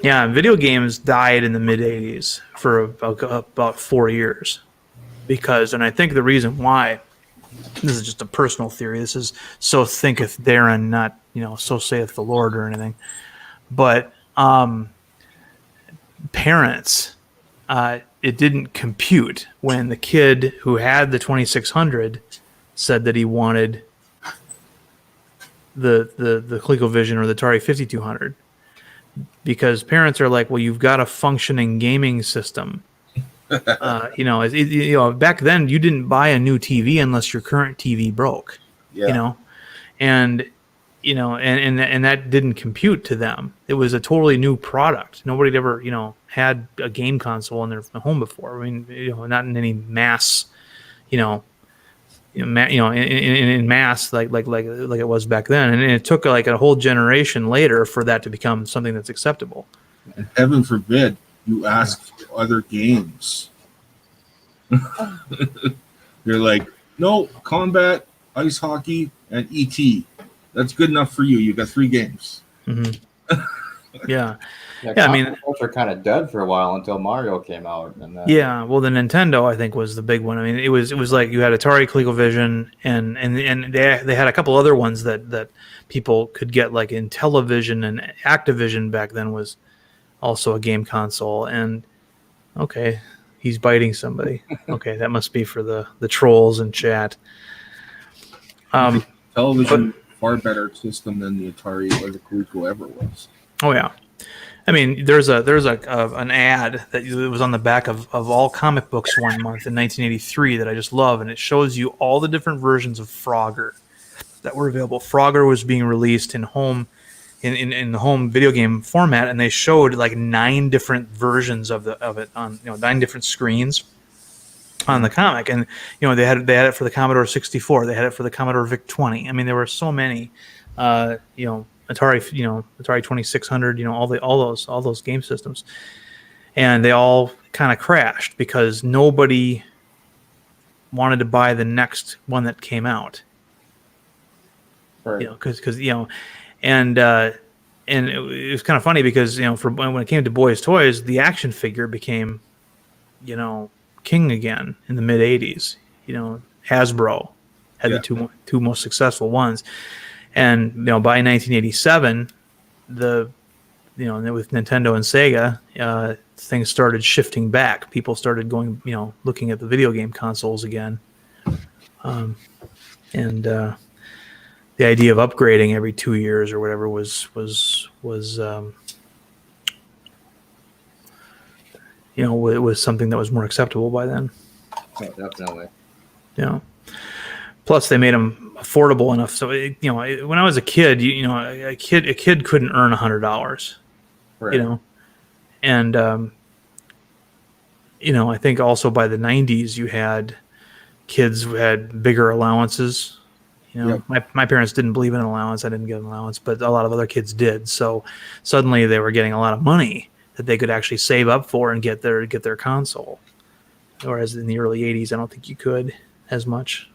yeah, video games died in the mid 80s for about 4 years because, and I think the reason why, this is just a personal theory, this is so thinketh Darren, not, you know, so saith the Lord or anything, but parents, it didn't compute when the kid who had the 2600 said that he wanted the ColecoVision or the Atari 5200, because parents are like, well, you've got a functioning gaming system. Back then you didn't buy a new TV unless your current TV broke. Yeah. And that didn't compute to them. It was a totally new product. Nobody had ever, had a game console in their home before. I mean, not in any mass, in mass like it was back then. And it took like a whole generation later for that to become something that's acceptable. And heaven forbid you ask for other games. They're like, no, Combat, Ice Hockey, and ET. That's good enough for you. You got 3 games. Mm-hmm. Yeah. I mean, those are kind of dead for a while until Mario came out. And then... Yeah, well, the Nintendo I think was the big one. I mean, it was like you had Atari, ColecoVision, and they had a couple other ones that people could get, like Intellivision and Activision back then was also a game console. And okay, he's biting somebody. Okay, that must be for the trolls in chat. Television, far better system than the Atari or the Coleco ever was. Oh yeah. I mean, there's an ad that was on the back of all comic books one month in 1983 that I just love, and it shows you all the different versions of Frogger that were available. Frogger was being released in the home video game format, and they showed like 9 different versions of it on 9 different screens on the comic, and they had it for the Commodore 64, they had it for the Commodore VIC-20. I mean, there were so many, Atari, Atari 2600, all those game systems, and they all kind of crashed because nobody wanted to buy the next one that came out. Right. And it was kind of funny because when it came to boys' toys, the action figure became, king again in the mid '80s. Hasbro had the two most successful ones. And by 1987, with Nintendo and Sega, things started shifting back. People started going, looking at the video game consoles again, and the idea of upgrading every 2 years or whatever was something that was more acceptable by then. Yeah, definitely. Plus, they made them affordable enough. So, when I was a kid, a kid couldn't earn $100, Right. and I think also by the 90s, you had kids who had bigger allowances. My parents didn't believe in an allowance. I didn't get an allowance, but a lot of other kids did. So suddenly they were getting a lot of money that they could actually save up for and get their console. Whereas in the early 80s, I don't think you could as much.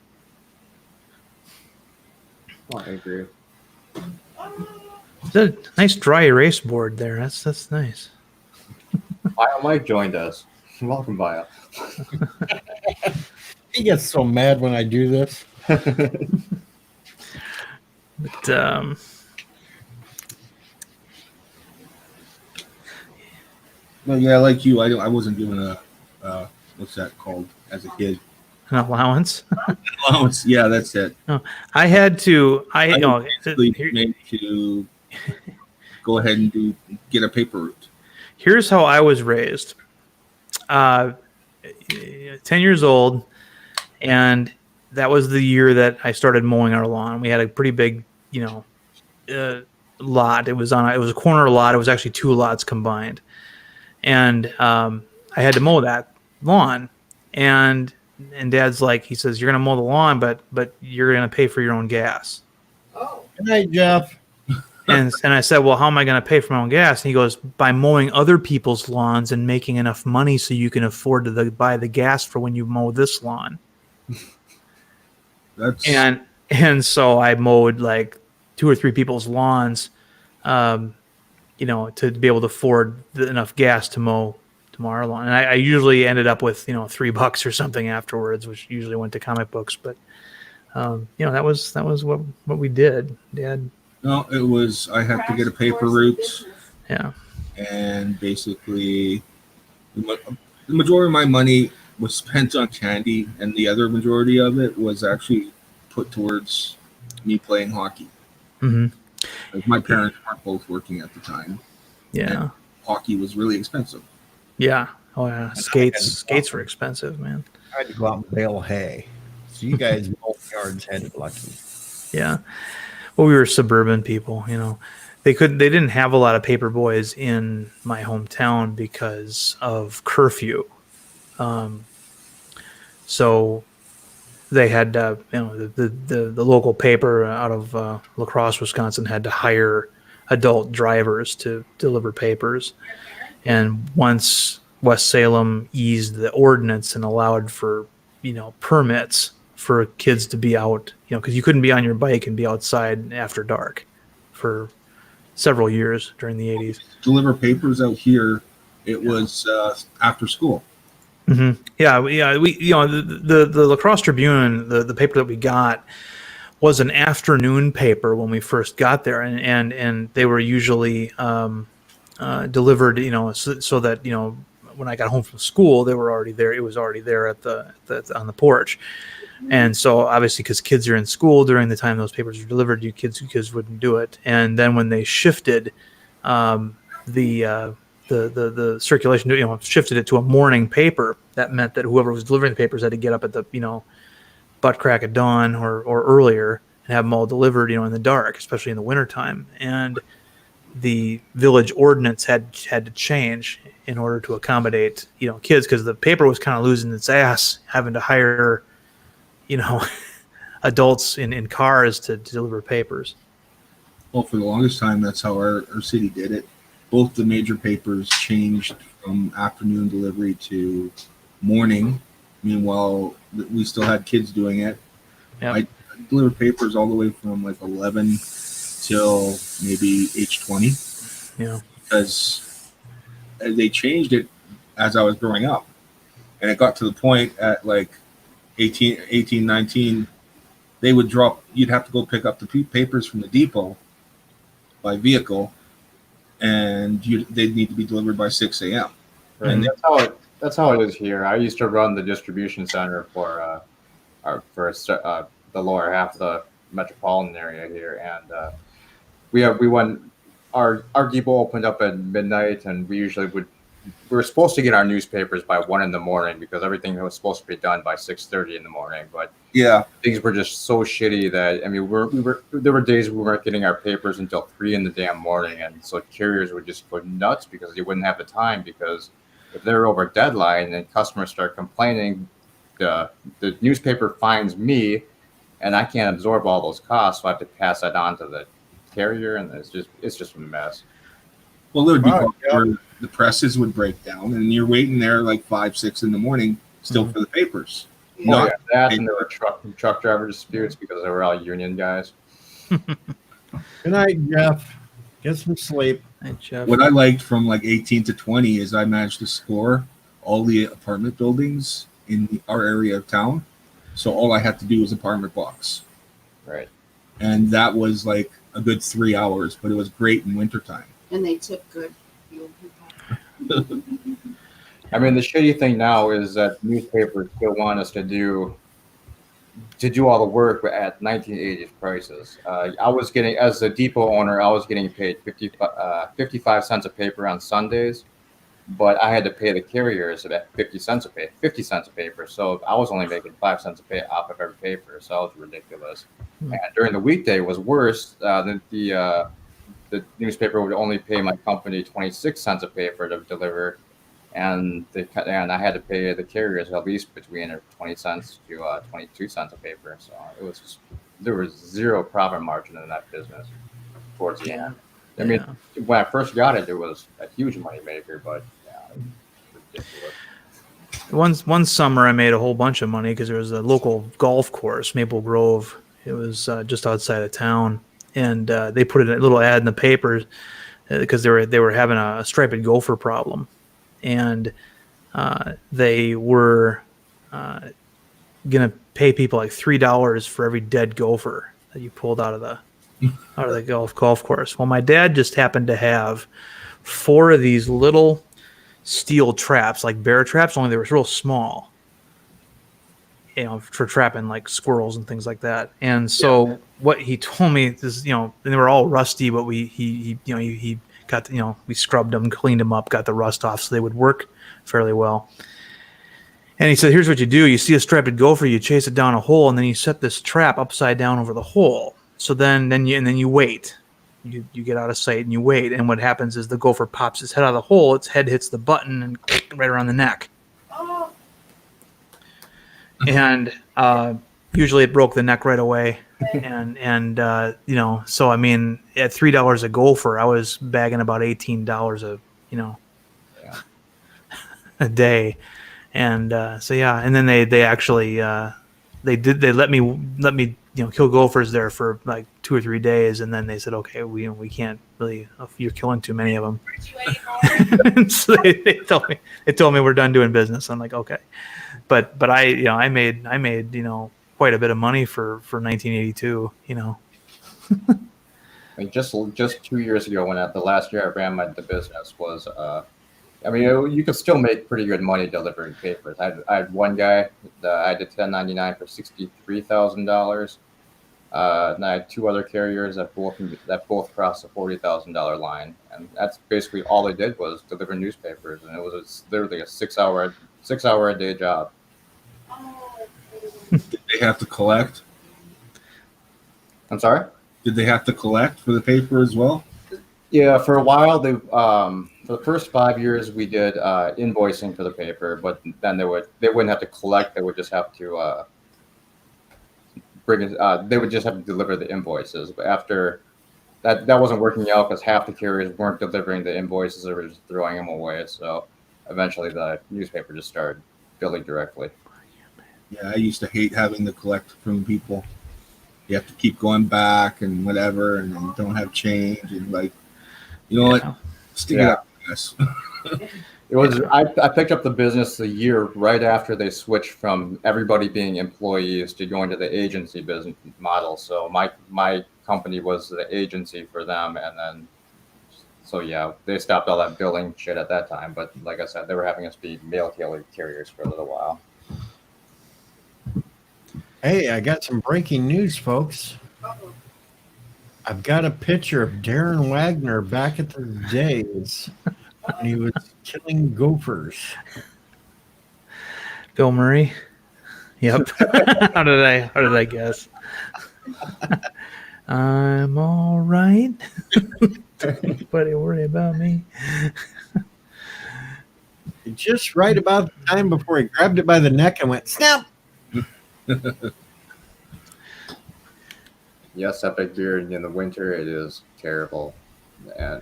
Oh, I agree. It's a nice dry erase board there. That's nice. Bio Mike joined us. Welcome, Bio. He gets so mad when I do this. But Well, yeah, like you, I wasn't given a what's that called as a kid? an allowance. Allowance. Yeah, that's it. I had to. Basically made to go ahead and get a paper route. Here's how I was raised. 10 years old, and that was the year that I started mowing our lawn. We had a pretty big, lot. It was a corner lot. It was actually 2 lots combined, and I had to mow that lawn. And Dad's like, he says, "You're gonna mow the lawn, but you're gonna pay for your own gas." Good night, Jeff. And I said, "Well, how am I going to pay for my own gas?" And he goes, "By mowing other people's lawns and making enough money so you can afford to buy the gas for when you mow this lawn." That's And so I mowed like 2 or 3 people's lawns, to be able to afford enough gas to mow our lawn. And I usually ended up with $3 or something afterwards, which usually went to comic books. But that was what we did, Dad. no, it was I had to get a paper route, Yeah. and basically The majority of my money was spent on candy, and the other majority of it was actually put towards me playing hockey. Hmm. Like my parents weren't both working at the time. Yeah. Hockey was really expensive. Yeah. Oh yeah. Skates were expensive, man. I had to go out and bale hay. So you guys both yards had it lucky. Yeah. Well, we were suburban people, you know. They didn't have a lot of paper boys in my hometown because of curfew. So they had, the local paper out of La Crosse, Wisconsin, had to hire adult drivers to deliver papers. And once West Salem eased the ordinance and allowed for, permits for kids to be out, because you couldn't be on your bike and be outside after dark for several years during the 80s. Deliver papers out here, it was after school. Mm-hmm. Yeah. We the La Crosse Tribune, the paper that we got, was an afternoon paper when we first got there, and they were usually delivered, so that when I got home from school, they were already there. It was already there at on the porch, and so obviously because kids are in school during the time those papers were delivered, kids wouldn't do it. And then when they shifted the circulation, shifted it to a morning paper, that meant that whoever was delivering the papers had to get up at the butt crack of dawn or earlier and have them all delivered in the dark, especially in the wintertime. And the village ordinance had to change in order to accommodate kids, because the paper was kind of losing its ass having to hire adults in cars to deliver papers. Well, for the longest time, that's how our city did it. Both the major papers changed from afternoon delivery to morning. Meanwhile, we still had kids doing it. Yep. I delivered papers all the way from like 11 till maybe age 20. Yeah. Because they changed it as I was growing up. And it got to the point at like 18, 19, they would drop, you'd have to go pick up the papers from the depot by vehicle, and they'd need to be delivered by 6 a.m. Right. And that's how it is here. I used to run the distribution center for the lower half of the metropolitan area here, and our depot opened up at midnight, and we were supposed to get our newspapers by 1 a.m. because everything was supposed to be done by 6:30 in the morning. But yeah, things were just so shitty that there were days we weren't getting our papers until 3 in the damn morning, and so carriers would just go nuts because they wouldn't have the time, because if they're over deadline and customers start complaining, the newspaper finds me, and I can't absorb all those costs, so I have to pass that on to the carrier, and it's just a mess. Well, there would be parts where the presses would break down, and you're waiting there like 5, 6 in the morning still for the papers. And there were truck driver disputes because they were all union guys. Good night, Jeff. Get some sleep. Hey, Jeff. What I liked from like 18 to 20 is I managed to score all the apartment buildings in our area of town. So all I had to do was apartment blocks. Right. And that was like a good 3 hours, but it was great in wintertime. And they took good fuel. I mean, the shitty thing now is that newspapers still want us to do all the work at 1980s prices. I was getting, as a depot owner, I was getting paid 55 cents a paper on Sundays, but I had to pay the carriers about 50 cents a paper. So I was only making 5 cents off of every paper. So that was ridiculous. And during the weekday was worse. The newspaper would only pay my company 26 cents a paper to deliver, and I had to pay the carriers at least between 20 cents to 22 cents a paper. So it was there was zero profit margin in that business towards the end. I mean, when I first got it, it was a huge money maker, but it was ridiculous. One summer, I made a whole bunch of money because there was a local golf course, Maple Grove. It was just outside of town, and they put a little ad in the papers because they were having a striped gopher problem, and they were gonna pay people like $3 for every dead gopher that you pulled out of the golf course. Well, my dad just happened to have 4 of these little steel traps, like bear traps, only they were real small. You know, for trapping like squirrels and things like that. And so what he told me is, you know, they were all rusty, but he got, you know, we scrubbed them, cleaned them up, got the rust off, so they would work fairly well. And he said, here's what you do. You see a striped gopher, you chase it down a hole, and then you set this trap upside down over the hole. So then you wait. You get out of sight and you wait. And what happens is the gopher pops his head out of the hole, its head hits the button and right around the neck. And usually it broke the neck right away. And you know, so I mean, at $3 a gopher, I was bagging about $18 a day. And so yeah, and then they actually they let me kill gophers there for like 2 or 3 days, and then they said, okay, we can't really, you're killing too many of them. And so they told me we're done doing business. I'm like, okay, but I made quite a bit of money for 1982. I mean, just 2 years ago, when the last year I ran the business was, I mean, you could still make pretty good money delivering papers. I had one guy that I did 1099 for $63,000. And I had 2 other carriers that both crossed the $40,000 line, and that's basically all they did was deliver newspapers, and it was literally a 6-hour a day job. Did they have to collect? I'm sorry? Did they have to collect for the paper as well? Yeah, for a while they for the first 5 years we did invoicing for the paper, but then they wouldn't have to collect. They would just have to they would just have to deliver the invoices. But after that wasn't working out because half the carriers weren't delivering the invoices; they were just throwing them away. So eventually, the newspaper just started billing directly. Yeah, I used to hate having to collect from people. You have to keep going back and whatever, and then don't have change, and like, you know what? Stick it up, guys. It was I picked up the business the year right after they switched from everybody being employees to going to the agency business model. So my company was the agency for them, and then so yeah, they stopped all that billing shit at that time. But like I said, they were having us be mail carriers for a little while. Hey, I got some breaking news, folks. I've got a picture of Darren Wagner back at the days when he was killing gophers. Bill Murray. Yep. How did I guess? I'm all right. Don't anybody worry about me. Just right about the time before he grabbed it by the neck and went, snap! Yes, epic beard in the winter, it is terrible. And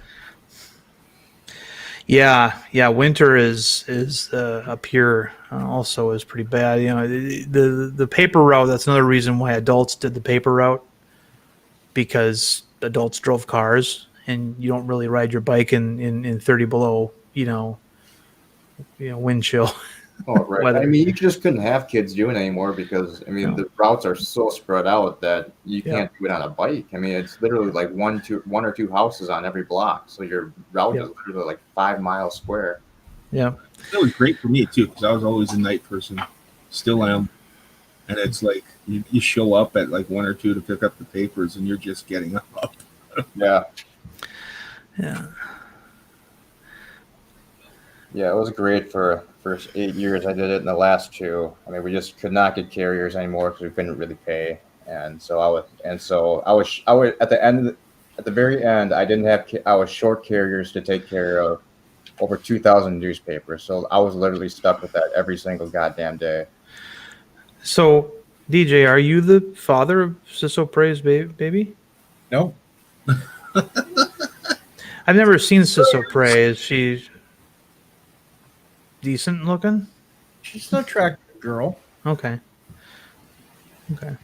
yeah, winter is up here also is pretty bad. The paper route. That's another reason why adults did the paper route, because adults drove cars, and you don't really ride your bike in 30 below wind chill. oh, right. Weather. I mean, you just couldn't have kids doing it anymore because the routes are so spread out that you can't do it on a bike. I mean, it's literally like one or two houses on every block, so your route is literally like 5 miles square. Yeah, That was great for me too, because I was always a night person, still am. And it's like you show up at like 1 or 2 to pick up the papers, and you're just getting up. Yeah. Yeah, it was great for the first 8 years. I did it in the last 2. I mean, we just could not get carriers anymore because we couldn't really pay. And so I was at the very end, I was short carriers to take care of over 2,000 newspapers. So I was literally stuck with that every single goddamn day. So, DJ, are you the father of Ciso Prey's baby? Nope. I've never seen Ciso Prey. Is she decent looking? She's an attractive girl, Okay. but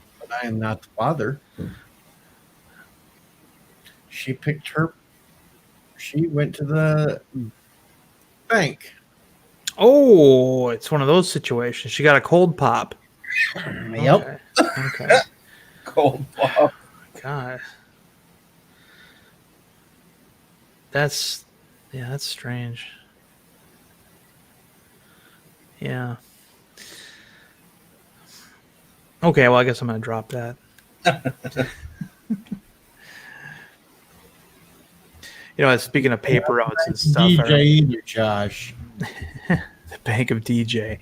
I am not the father. She went to the bank. Oh, it's one of those situations. She got a cold pop. Yep. Okay. Cold pop. God. That's strange. Yeah. Okay, well, I guess I'm going to drop that. Speaking of paper routes and stuff, DJ either, Josh. the Bank of DJ.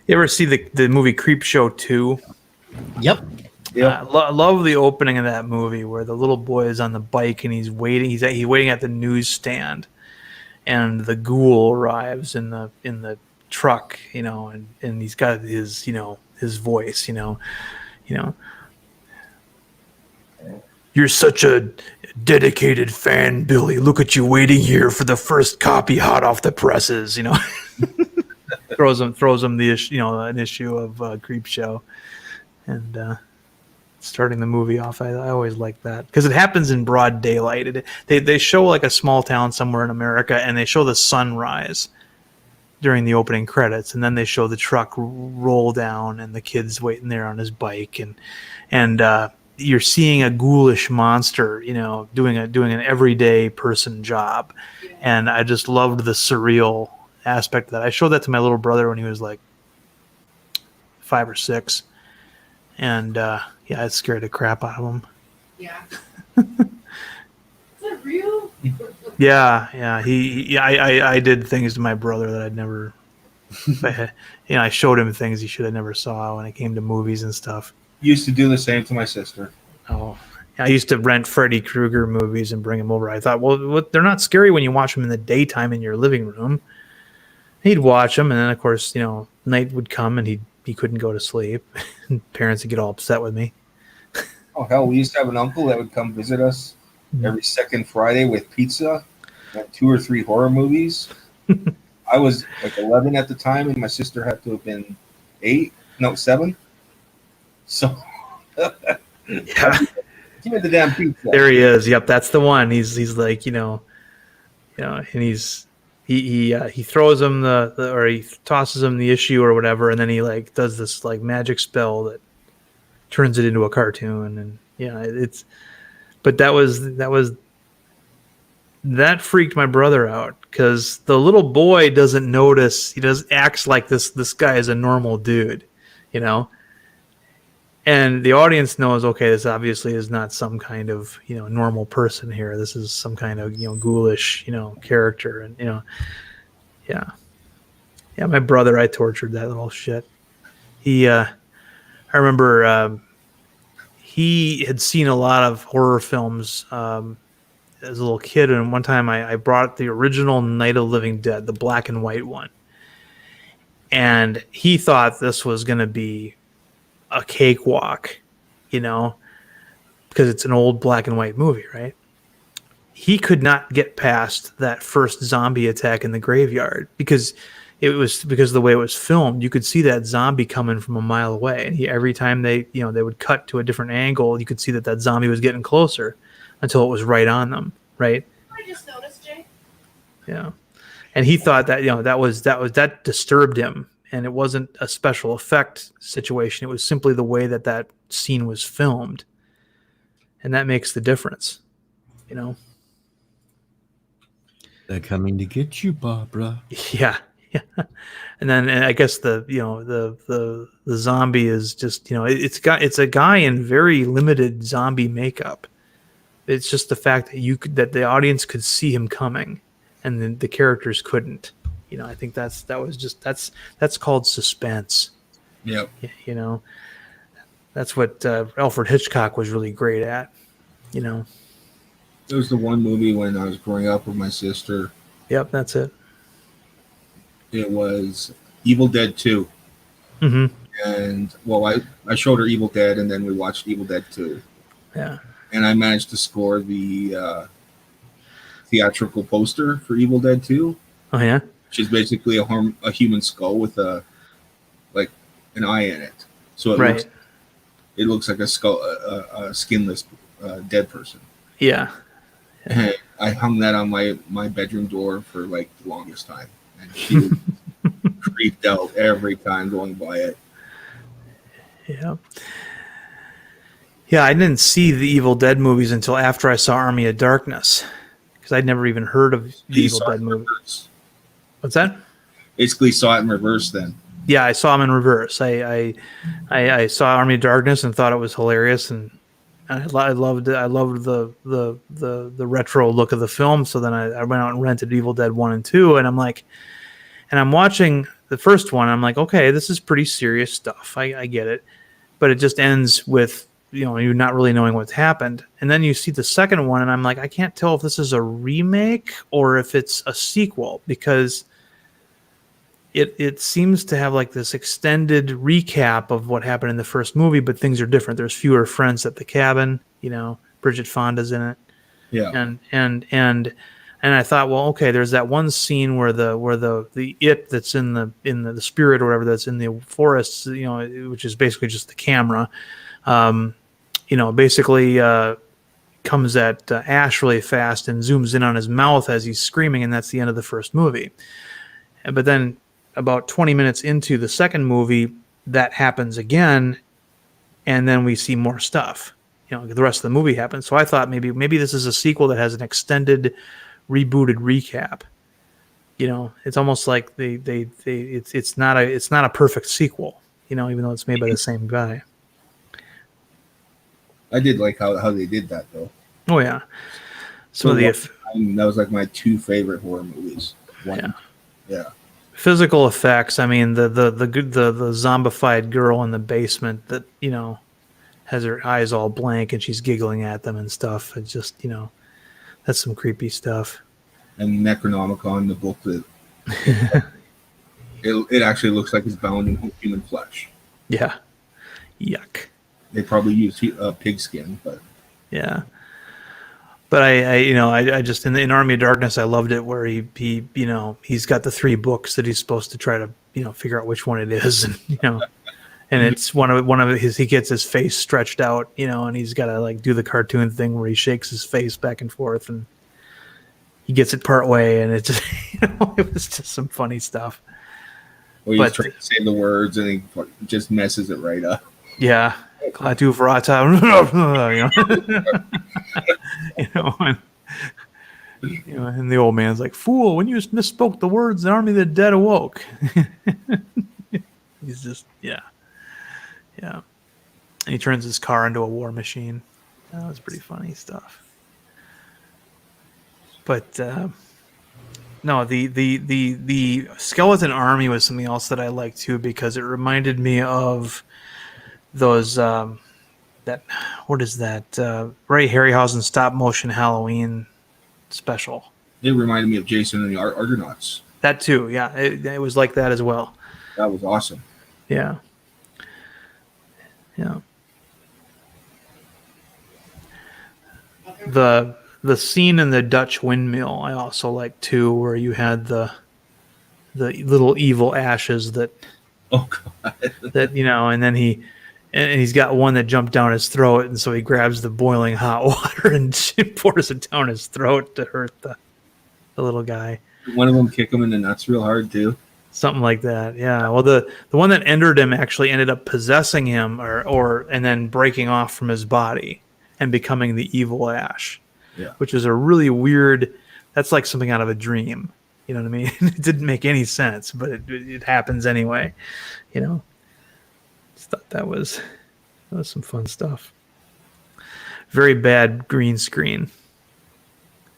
You ever see the movie Creep Show 2? Yep. Love the opening of that movie where the little boy is on the bike and he's waiting. He's waiting at the newsstand, and the ghoul arrives in the truck, and he's got his his voice, You're such a dedicated fan, Billy. Look at you waiting here for the first copy hot off the presses, throws him the issue, an issue of Creep Show, and starting the movie off. I always like that because it happens in broad daylight. They show like a small town somewhere in America, and they show the sunrise during the opening credits, and then they show the truck roll down and the kid's waiting there on his bike, and you're seeing a ghoulish monster, doing an everyday person job. And I just loved the surreal aspect of that. I showed that to my little brother when he was like 5 or 6. And it scared the crap out of him. Yeah. Is that real? Yeah. I did things to my brother that I'd never, I showed him things he should have never saw when it came to movies and stuff. Used to do the same to my sister. Oh, I used to rent Freddy Krueger movies and bring them over. I thought, well, they're not scary when you watch them in the daytime in your living room. He'd watch them, and then, of course, night would come, and he couldn't go to sleep. Parents would get all upset with me. Oh, hell, we used to have an uncle that would come visit us every second Friday with pizza and 2 or 3 horror movies. I was like 11 at the time, and my sister had to have been 7. So, Yeah, give me the damn pizza. there he is. Yep, that's the one. He's like, and he throws him or he tosses him the issue or whatever, and then he like does this like magic spell that turns it into a cartoon, and but that freaked my brother out because the little boy doesn't notice. He acts like this guy is a normal dude, and the audience knows, okay, this obviously is not some kind of normal person here. This is some kind of ghoulish character, and my brother, I tortured that little shit. I remember he had seen a lot of horror films as a little kid, and one time I brought the original Night of the Living Dead, the black and white one, and he thought this was going to be a cakewalk, because it's an old black and white movie, right? He could not get past that first zombie attack in the graveyard because of the way it was filmed. You could see that zombie coming from a mile away, and every time they would cut to a different angle, you could see that zombie was getting closer until it was right on them, right? I just noticed, Jay. Yeah, and he thought that that disturbed him. And it wasn't a special effect situation. It was simply the way that scene was filmed. And that makes the difference, They're coming to get you, Barbara. Yeah. And then I guess the zombie is just, it's a guy in very limited zombie makeup. It's just the fact that the audience could see him coming and the characters couldn't. I think that's called suspense. Yep. That's what Alfred Hitchcock was really great at. It was the one movie when I was growing up with my sister. Yep, that's it. It was Evil Dead 2. Mm-hmm. And I showed her Evil Dead, and then we watched Evil Dead 2. Yeah. And I managed to score the theatrical poster for Evil Dead 2. Oh yeah. Which is basically a human skull with an eye in it. So it looks like a skull, a skinless dead person. Yeah. And I hung that on my bedroom door for like the longest time, and she was creeped out every time going by it. Yeah. Yeah, I didn't see the Evil Dead movies until after I saw Army of Darkness, because I'd never even heard of the Evil Dead movie. What's that? basically saw it in reverse then. Yeah, I saw them in reverse. I saw Army of Darkness and thought it was hilarious, and I loved it. I loved the retro look of the film. So then I went out and rented Evil Dead 1 and 2, and I'm watching the first one. I'm like, okay, this is pretty serious stuff. I get it, but it just ends with you not really knowing what's happened, and then you see the second one, and I'm like, I can't tell if this is a remake or if it's a sequel, because it seems to have like this extended recap of what happened in the first movie, but things are different. There's fewer friends at the cabin. Bridget Fonda's in it. Yeah. And I thought, well, okay, there's that one scene where the it that's in the spirit or whatever that's in the forests, which is basically just the camera, basically comes at Ash really fast and zooms in on his mouth as he's screaming, and that's the end of the first movie. But then about 20 minutes into the second movie, that happens again, and then we see more stuff. The rest of the movie happens. So I thought maybe this is a sequel that has an extended, rebooted recap. It's almost like it's not a perfect sequel. Even though it's made by the same guy. I did like how they did that though. Oh yeah. That was like my two favorite horror movies. Yeah. Physical effects. I mean, the zombified girl in the basement that has her eyes all blank and she's giggling at them and stuff. It's just that's some creepy stuff. And Necronomicon, the book that it actually looks like it's bound in human flesh. Yeah. Yuck. They probably use pig skin, but yeah. But I just in Army of Darkness, I loved it where he's got the 3 books that he's supposed to try to figure out which one it is, and and it's one of his, he gets his face stretched out, and he's got to like do the cartoon thing where he shakes his face back and forth, and he gets it part way, and it just it was just some funny stuff. Well, he's trying to say the words and he just messes it right up. Yeah. Klaatu Verata, and the old man's like, "Fool! When you misspoke the words, the army of the dead awoke." He's just, yeah. And he turns his car into a war machine. That was pretty funny stuff. But no, the Skeleton Army was something else that I liked too, because it reminded me of those what is that Ray Harryhausen stop motion Halloween special. It reminded me of Jason and the Argonauts. That too, yeah. It was like that as well. That was awesome. Yeah. The scene in the Dutch windmill I also liked too, where you had the little evil ashes that and then he's got one that jumped down his throat, and so he grabs the boiling hot water and pours it down his throat to hurt the little guy. One of them kick him in the nuts real hard too. Something like that, yeah. Well, the one that entered him actually ended up possessing him, or and then breaking off from his body and becoming the evil Ash. Yeah. Which is a really weird. That's like something out of a dream. You know what I mean? It didn't make any sense, but it happens anyway. Just thought that was some fun stuff. Very bad green screen.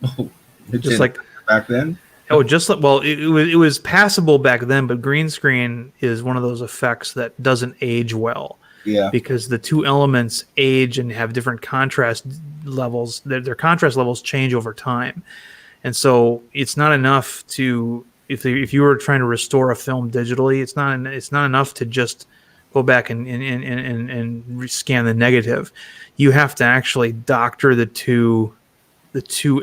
Oh, just like back then. Oh, just like, well, it was passable back then, but green screen is one of those effects that doesn't age well. Yeah. Because the two elements age and have different contrast levels. Their contrast levels change over time, and so it's not enough to if you were trying to restore a film digitally, it's not enough to just go back and scan the negative. You have to actually doctor the two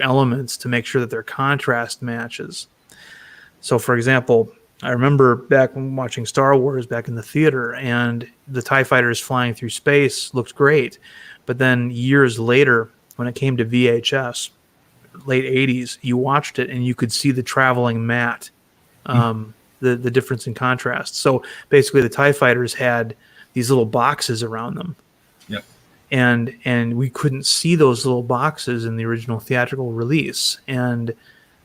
elements to make sure that their contrast matches. So, for example, I remember back when watching Star Wars back in the theater, and the TIE fighters flying through space looked great. But then years later, when it came to VHS, late 80s, you watched it and you could see the traveling matte, the difference in contrast. So basically the TIE fighters had these little boxes around them. Yep. And we couldn't see those little boxes in the original theatrical release. And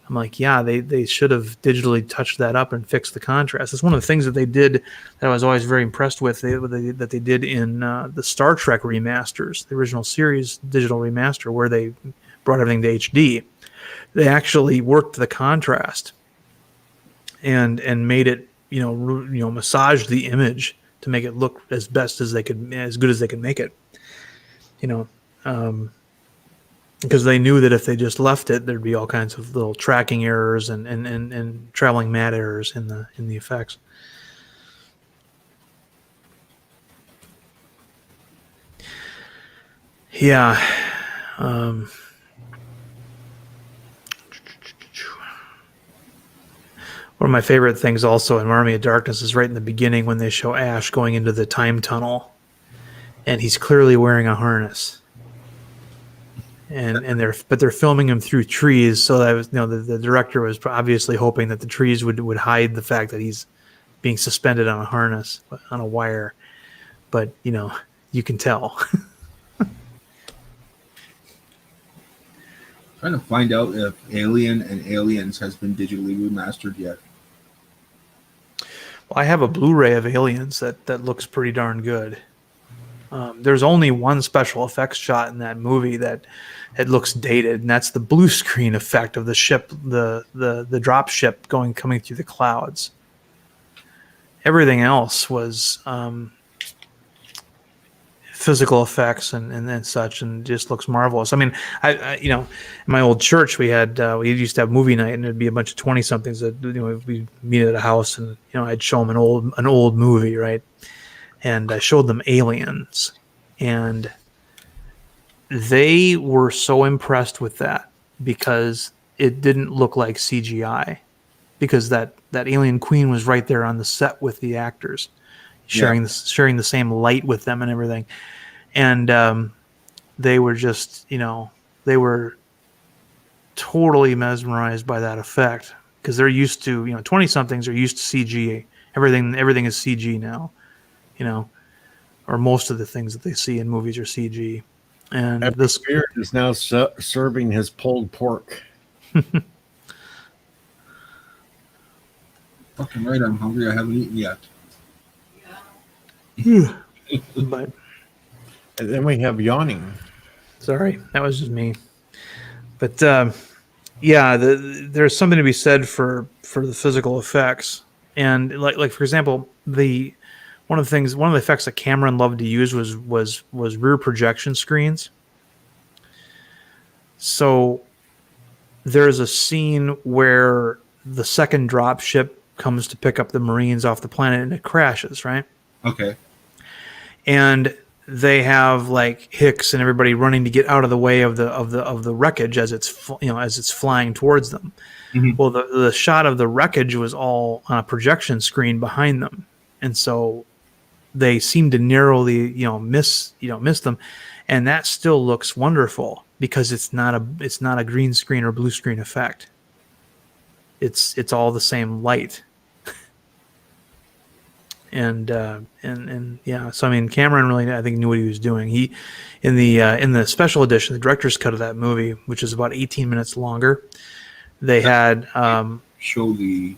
I'm like, yeah, they should have digitally touched that up and fixed the contrast. It's one of the things that they did that I was always very impressed with, that they did in the Star Trek remasters, the original series digital remaster, where they brought everything to HD. They actually worked the contrast and made it, massaged the image to make it look as good as they could make it. Because they knew that if they just left it, there'd be all kinds of little tracking errors and traveling matte errors in the effects. Yeah. One of my favorite things also in Army of Darkness is right in the beginning when they show Ash going into the time tunnel, and he's clearly wearing a harness. And they're filming him through trees, so that was, the director was obviously hoping that the trees would hide the fact that he's being suspended on a harness, on a wire. But you can tell. Trying to find out if Alien and Aliens has been digitally remastered yet. Well, I have a Blu-ray of Aliens that looks pretty darn good. There's only one special effects shot in that movie that it looks dated, and that's the blue screen effect of the ship, the drop ship coming through the clouds. Everything else was physical effects and such, and just looks marvelous. I mean, I in my old church we used to have movie night, and it'd be a bunch of 20-somethings that we meet at a house, and I'd show them an old movie, right? And I showed them Aliens, and they were so impressed with that because it didn't look like CGI, because that alien queen was right there on the set with the actors, sharing the same light with them and everything. And they were just, they were totally mesmerized by that effect, because they're used to, 20-somethings are used to CG. Everything is CG now, or most of the things that they see in movies are CG. And Epic this Spirit is now serving his pulled pork. Fucking right, I'm hungry. I haven't eaten yet. but And then we have Yawning. sorry, that was just me. But there's something to be said for the physical effects, and like for example, one of the effects that Cameron loved to use was rear projection screens. So there's a scene where the second drop ship comes to pick up the Marines off the planet, and it crashes, right? Okay. And they have like Hicks and everybody running to get out of the way of the wreckage as it's flying towards them. Mhm. Well, the shot of the wreckage was all on a projection screen behind them, and so they seem to narrowly miss them, and that still looks wonderful because it's not a green screen or blue screen effect. It's all the same light. And yeah, so I mean, Cameron really, I think, knew what he was doing. He in the special edition, the director's cut of that movie, which is about 18 minutes longer, they had Show the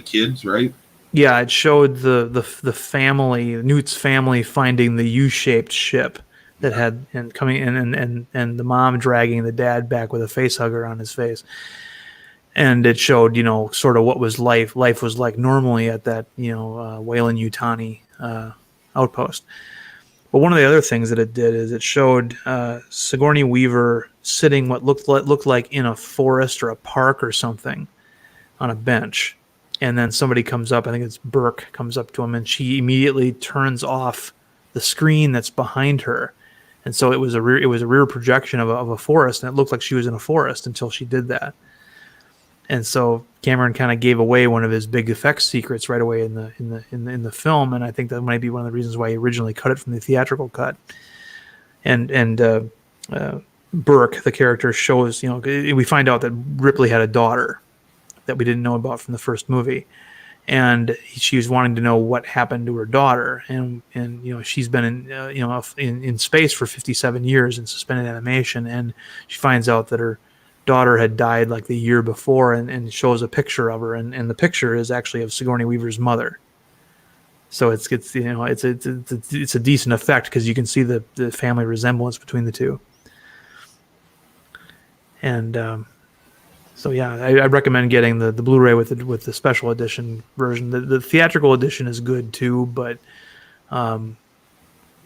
kids, right? yeah, it showed the family, Newt's family, finding the U-shaped ship that had and coming in, and the mom dragging the dad back with a face hugger on his face. And it showed, sort of what life was like normally at that, Weyland-Yutani outpost. But one of the other things that it did is it showed Sigourney Weaver sitting what looked like in a forest or a park or something on a bench. And then somebody comes up, I think it's Burke, comes up to him, and she immediately turns off the screen that's behind her. And so it was a rear projection of a forest, and it looked like she was in a forest until she did that. And so Cameron kind of gave away one of his big effects secrets right away in the film, and I think that might be one of the reasons why he originally cut it from the theatrical cut. And Burke, the character, shows, we find out that Ripley had a daughter that we didn't know about from the first movie, and she was wanting to know what happened to her daughter, and she's been in space for 57 years in suspended animation, and she finds out that her daughter had died like the year before, and shows a picture of her, and the picture is actually of Sigourney Weaver's mother. So it's a decent effect because you can see the family resemblance between the two. And so yeah, I recommend getting the Blu-ray with the special edition version. The theatrical edition is good too, but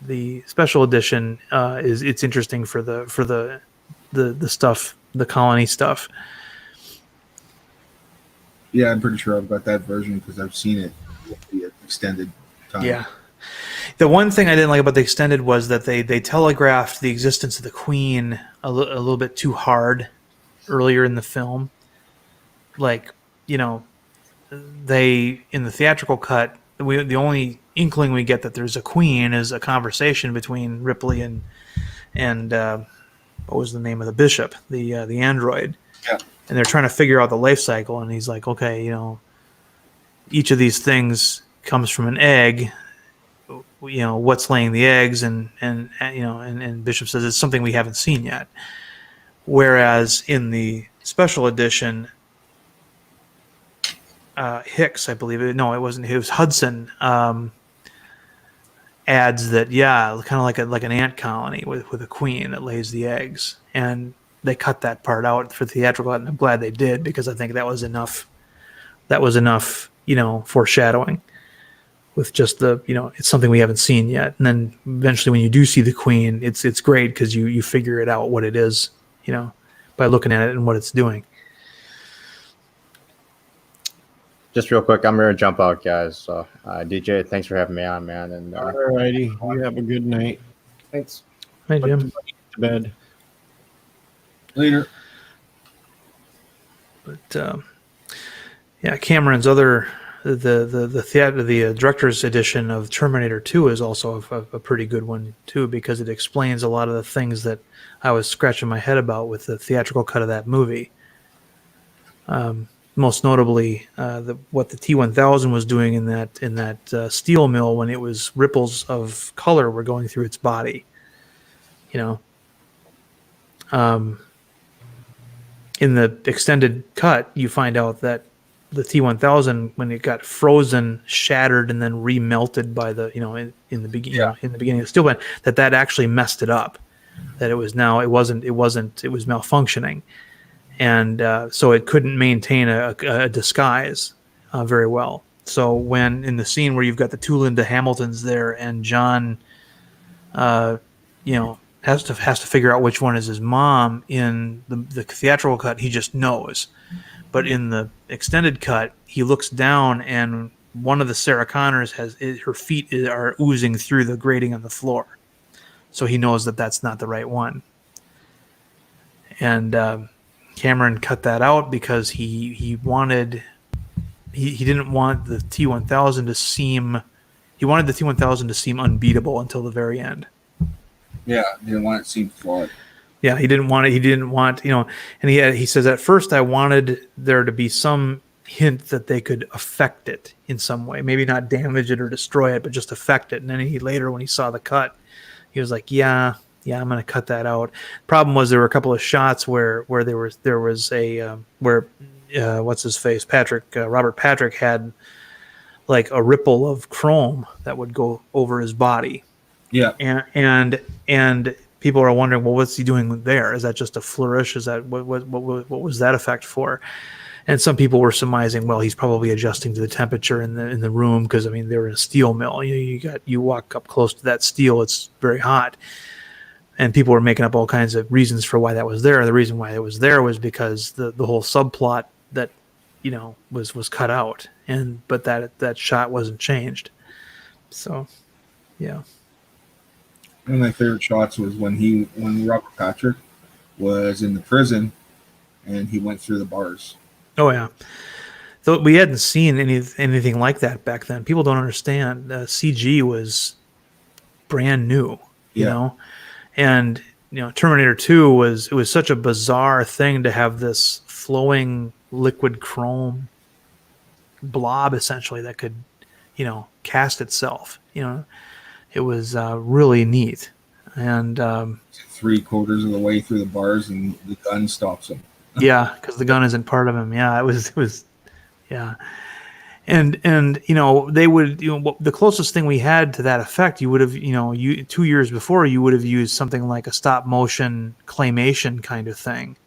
the special edition it's interesting for the stuff, the colony stuff. Yeah, I'm pretty sure I've got that version because I've seen it with the extended time. Yeah. The one thing I didn't like about the extended was that they telegraphed the existence of the Queen a little bit too hard earlier in the film. Like, you know, they in the theatrical cut, the only inkling we get that there's a Queen is a conversation between Ripley and what was the name of the bishop, the android. Yeah. And they're trying to figure out the life cycle, and he's like, okay, you know, each of these things comes from an egg. You know, what's laying the eggs, and you know, and Bishop says it's something we haven't seen yet. Whereas in the special edition, Hicks, I believe it. No, it wasn't. It was Hudson. Adds that, yeah, kind of like an ant colony with a queen that lays the eggs, and they cut that part out for theatrical, and I'm glad they did because I think that was enough. That was enough, you know, foreshadowing. With just the, you know, it's something we haven't seen yet, and then eventually when you do see the Queen, it's great because you figure it out what it is, you know, by looking at it and what it's doing. Just real quick, I'm gonna jump out, guys. So, DJ, thanks for having me on, man. And All righty. You have a good night. thanks. Hey, Jim. To bed. Later. But yeah, Cameron's other the director's edition of Terminator 2 is also a pretty good one too, because it explains a lot of the things that I was scratching my head about with the theatrical cut of that movie. Most notably, what the T-1000 was doing in that steel mill when it was ripples of color were going through its body. You know, in the extended cut, you find out that the T-1000, when it got frozen, shattered, and then remelted by the, you know, in the beginning, in the beginning of the steel plant, that actually messed it up. That it was malfunctioning, and so it couldn't maintain a disguise very well. So when in the scene where you've got the two Linda Hamiltons there, and John, you know, has to figure out which one is his mom in the theatrical cut, he just knows. But in the extended cut, he looks down, and one of the Sarah Connors her feet are oozing through the grating on the floor, so he knows that that's not the right one. And Cameron cut that out because he didn't want the T-1000 to seem. He wanted the T-1000 to seem unbeatable until the very end. Yeah, didn't want it to seem flawed. Yeah, he didn't want, you know, and he says, at first I wanted there to be some hint that they could affect it in some way, maybe not damage it or destroy it, but just affect it. And then later, when he saw the cut, he was like, yeah, I'm going to cut that out. Problem was, there were a couple of shots where there was what's his face, Robert Patrick had like a ripple of chrome that would go over his body. Yeah, and people are wondering, well, what's he doing there? Is that just a flourish? Is that what was that effect for? And some people were surmising, well, he's probably adjusting to the temperature in the room, because I mean, they were in a steel mill. You walk up close to that steel, it's very hot, and people were making up all kinds of reasons for why that was there. The reason why it was there was because the whole subplot that, you know, was cut out, but that shot wasn't changed. So, yeah. One of my favorite shots was when Robert Patrick was in the prison and he went through the bars. Oh yeah, though we hadn't seen anything like that back then. People don't understand. CG was brand new, you know, and you know, Terminator 2 was such a bizarre thing to have this flowing liquid chrome blob essentially that could, you know, cast itself. You know. It was really neat, and 3/4 of the way through the bars, and the gun stops him. Yeah, because the gun isn't part of him. Yeah, it was, yeah. And you know, they would, you know, the closest thing we had to that effect, you would have, you know, 2 years before, you would have used something like a stop motion claymation kind of thing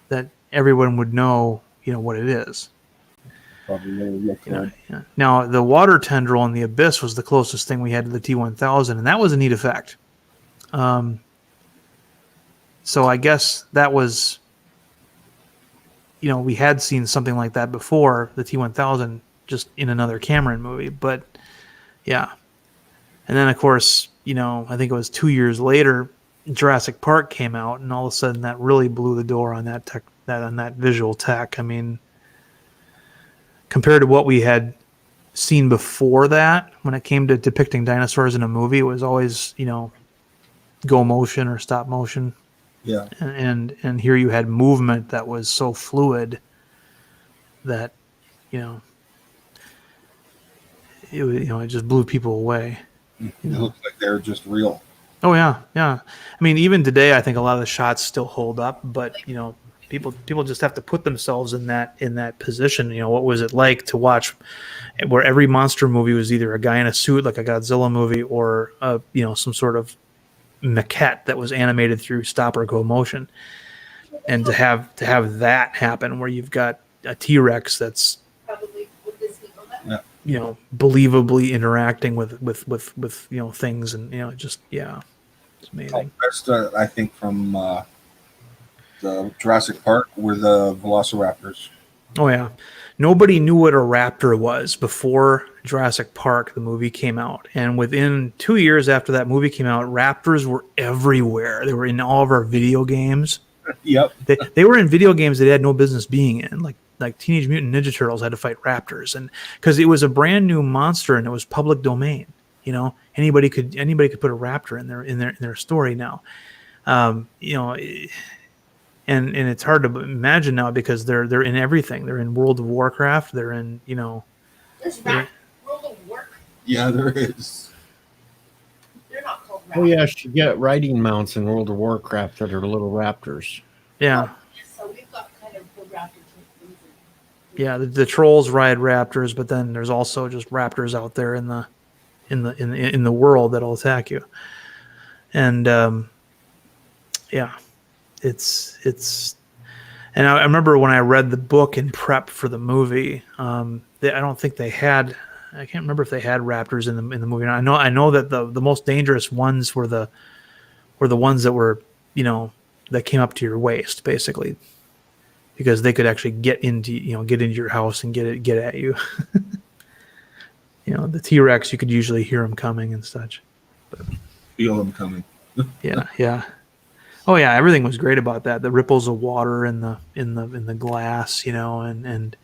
that everyone would know, you know, what it is. Probably really look You know, good. yeah. Now, the water tendril in the Abyss was the closest thing we had to the T-1000, and that was a neat effect. So I guess that was, you know, we had seen something like that before, the T-1000, just in another Cameron movie. But yeah, and then of course, you know, I think it was 2 years later, Jurassic Park came out, and all of a sudden that really blew the door on that tech, on that visual tech. I mean, compared to what we had seen before that, when it came to depicting dinosaurs in a movie, it was always, you know, go motion or stop motion. Yeah. And here you had movement that was so fluid that, you know, it just blew people away. It looks like they're just real. Oh yeah, yeah. I mean, even today, I think a lot of the shots still hold up, but you know, people just have to put themselves in that position. You know, what was it like to watch where every monster movie was either a guy in a suit like a Godzilla movie or you know, some sort of maquette that was animated through stop or go motion, and to have that happen where you've got a T-Rex that's, you know, believably interacting with you know, things, and you know, just, yeah, it's amazing. Best, I think, from the Jurassic Park were the Velociraptors. Oh yeah, nobody knew what a raptor was before Jurassic Park, the movie, came out, and within 2 years after that movie came out, raptors were everywhere. They were in all of our video games. Yep. They were in video games that they had no business being in, like Teenage Mutant Ninja Turtles had to fight raptors, and because it was a brand new monster and it was public domain. You know, anybody could put a raptor in their story now. You know, and it's hard to imagine now because they're in everything. They're in World of Warcraft. They're in, you know. There's World of Warcraft. Yeah, there is. They're not called Oh yeah, you get riding mounts in World of Warcraft that are little raptors. Yeah. So we've got kind of the raptor things. Yeah, the trolls ride raptors, but then there's also just raptors out there in the world that'll attack you. And yeah, it's and I remember when I read the book in prep for the movie, I don't think they had, I can't remember if they had raptors in the movie. I know that the most dangerous ones were the ones that were, you know, that came up to your waist, basically, because they could actually get into your house and get at you. You know, the T-Rex, you could usually hear them coming and such. But, Feel them coming. yeah. Oh yeah, everything was great about that. The ripples of water in the glass, you know, and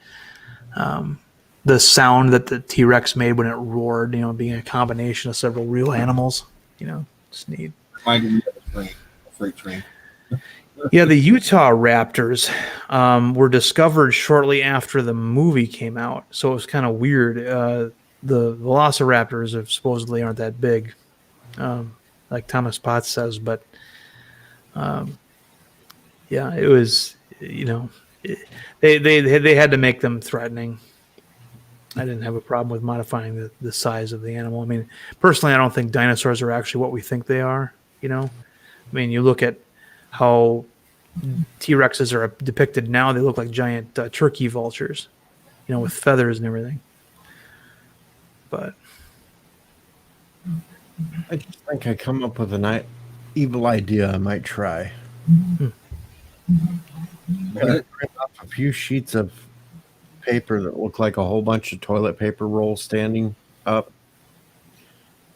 the sound that the T-Rex made when it roared, you know, being a combination of several real animals, you know, it's neat. Reminded me of a freight train. Yeah, the Utah raptors were discovered shortly after the movie came out, so it was kind of weird. The velociraptors supposedly aren't that big, like Thomas Potts says, but yeah, it was, you know, they had to make them threatening. I didn't have a problem with modifying the size of the animal. I mean, personally, I don't think dinosaurs are actually what we think they are. You know, I mean, you look at how T-Rexes are depicted now; they look like giant turkey vultures, you know, with feathers and everything. But I just think I come up with an evil idea I might try. I'm gonna print off a few sheets of paper that look like a whole bunch of toilet paper rolls standing up,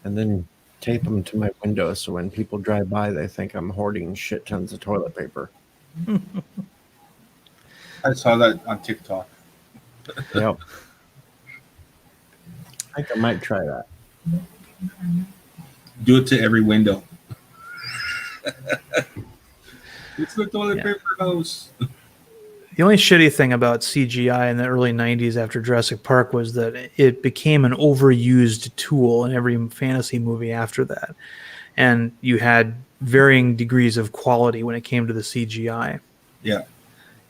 and then tape them to my window so when people drive by, they think I'm hoarding shit tons of toilet paper. I saw that on TikTok. Yep. I think I might try that. Do it to every window. It's the toilet paper house. the only shitty thing about CGI in the early 90s after Jurassic Park was that it became an overused tool in every fantasy movie after that. And you had varying degrees of quality when it came to the CGI. Yeah.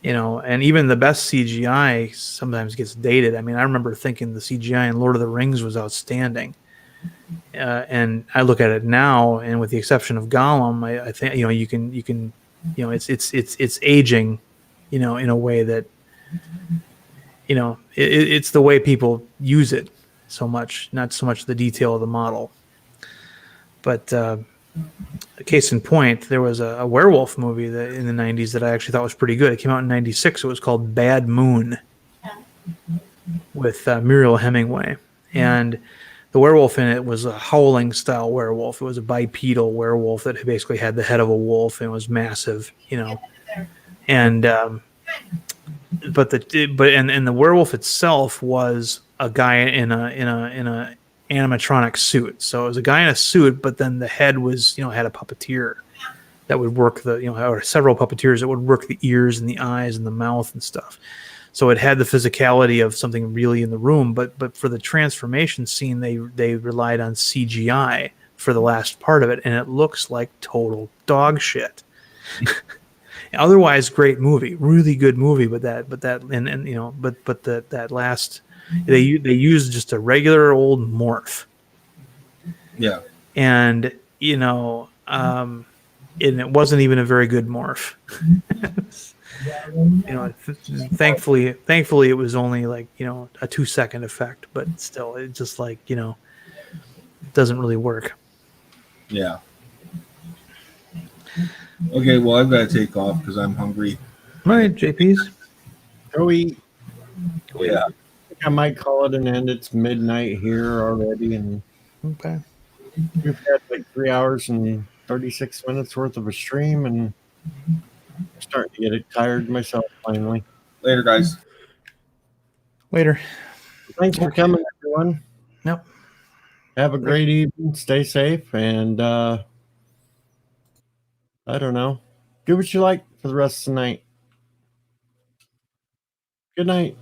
You know, and even the best CGI sometimes gets dated. I mean, I remember thinking the CGI in Lord of the Rings was outstanding. And I look at it now, and with the exception of Gollum, I think, you know, you can, you know, it's aging, you know, in a way that, you know, it's the way people use it so much, not so much the detail of the model. But case in point, there was a werewolf movie that in the 90s that I actually thought was pretty good. It came out in 96. It was called Bad Moon with Muriel Hemingway. And the werewolf in it was a howling style werewolf. It was a bipedal werewolf that basically had the head of a wolf and was massive, you know. And but the werewolf itself was a guy in a animatronic suit. So it was a guy in a suit, but then the head was, you know, had a puppeteer that would work the, you know, or several puppeteers that would work the ears and the eyes and the mouth and stuff. So it had the physicality of something really in the room, but for the transformation scene, they relied on CGI for the last part of it, and it looks like total dog shit. Otherwise, great movie, really good movie, but you know, but that last, they used just a regular old morph. Yeah. And you know, and it wasn't even a very good morph. You know, thankfully it was only like, you know, a 2-second effect, but still, it just like, you know, it doesn't really work. Yeah. Okay, well, I've got to take off because I'm hungry. All right, JP's. Go eat. Yeah. I might call it an end. It's midnight here already, and Okay. we've had like 3 hours and 36 minutes worth of a stream, and I'm starting to get tired myself finally. Later, guys. Later. Thanks for coming, everyone. Yep. Have a great evening. Stay safe, and I don't know. Do what you like for the rest of the night. Good night.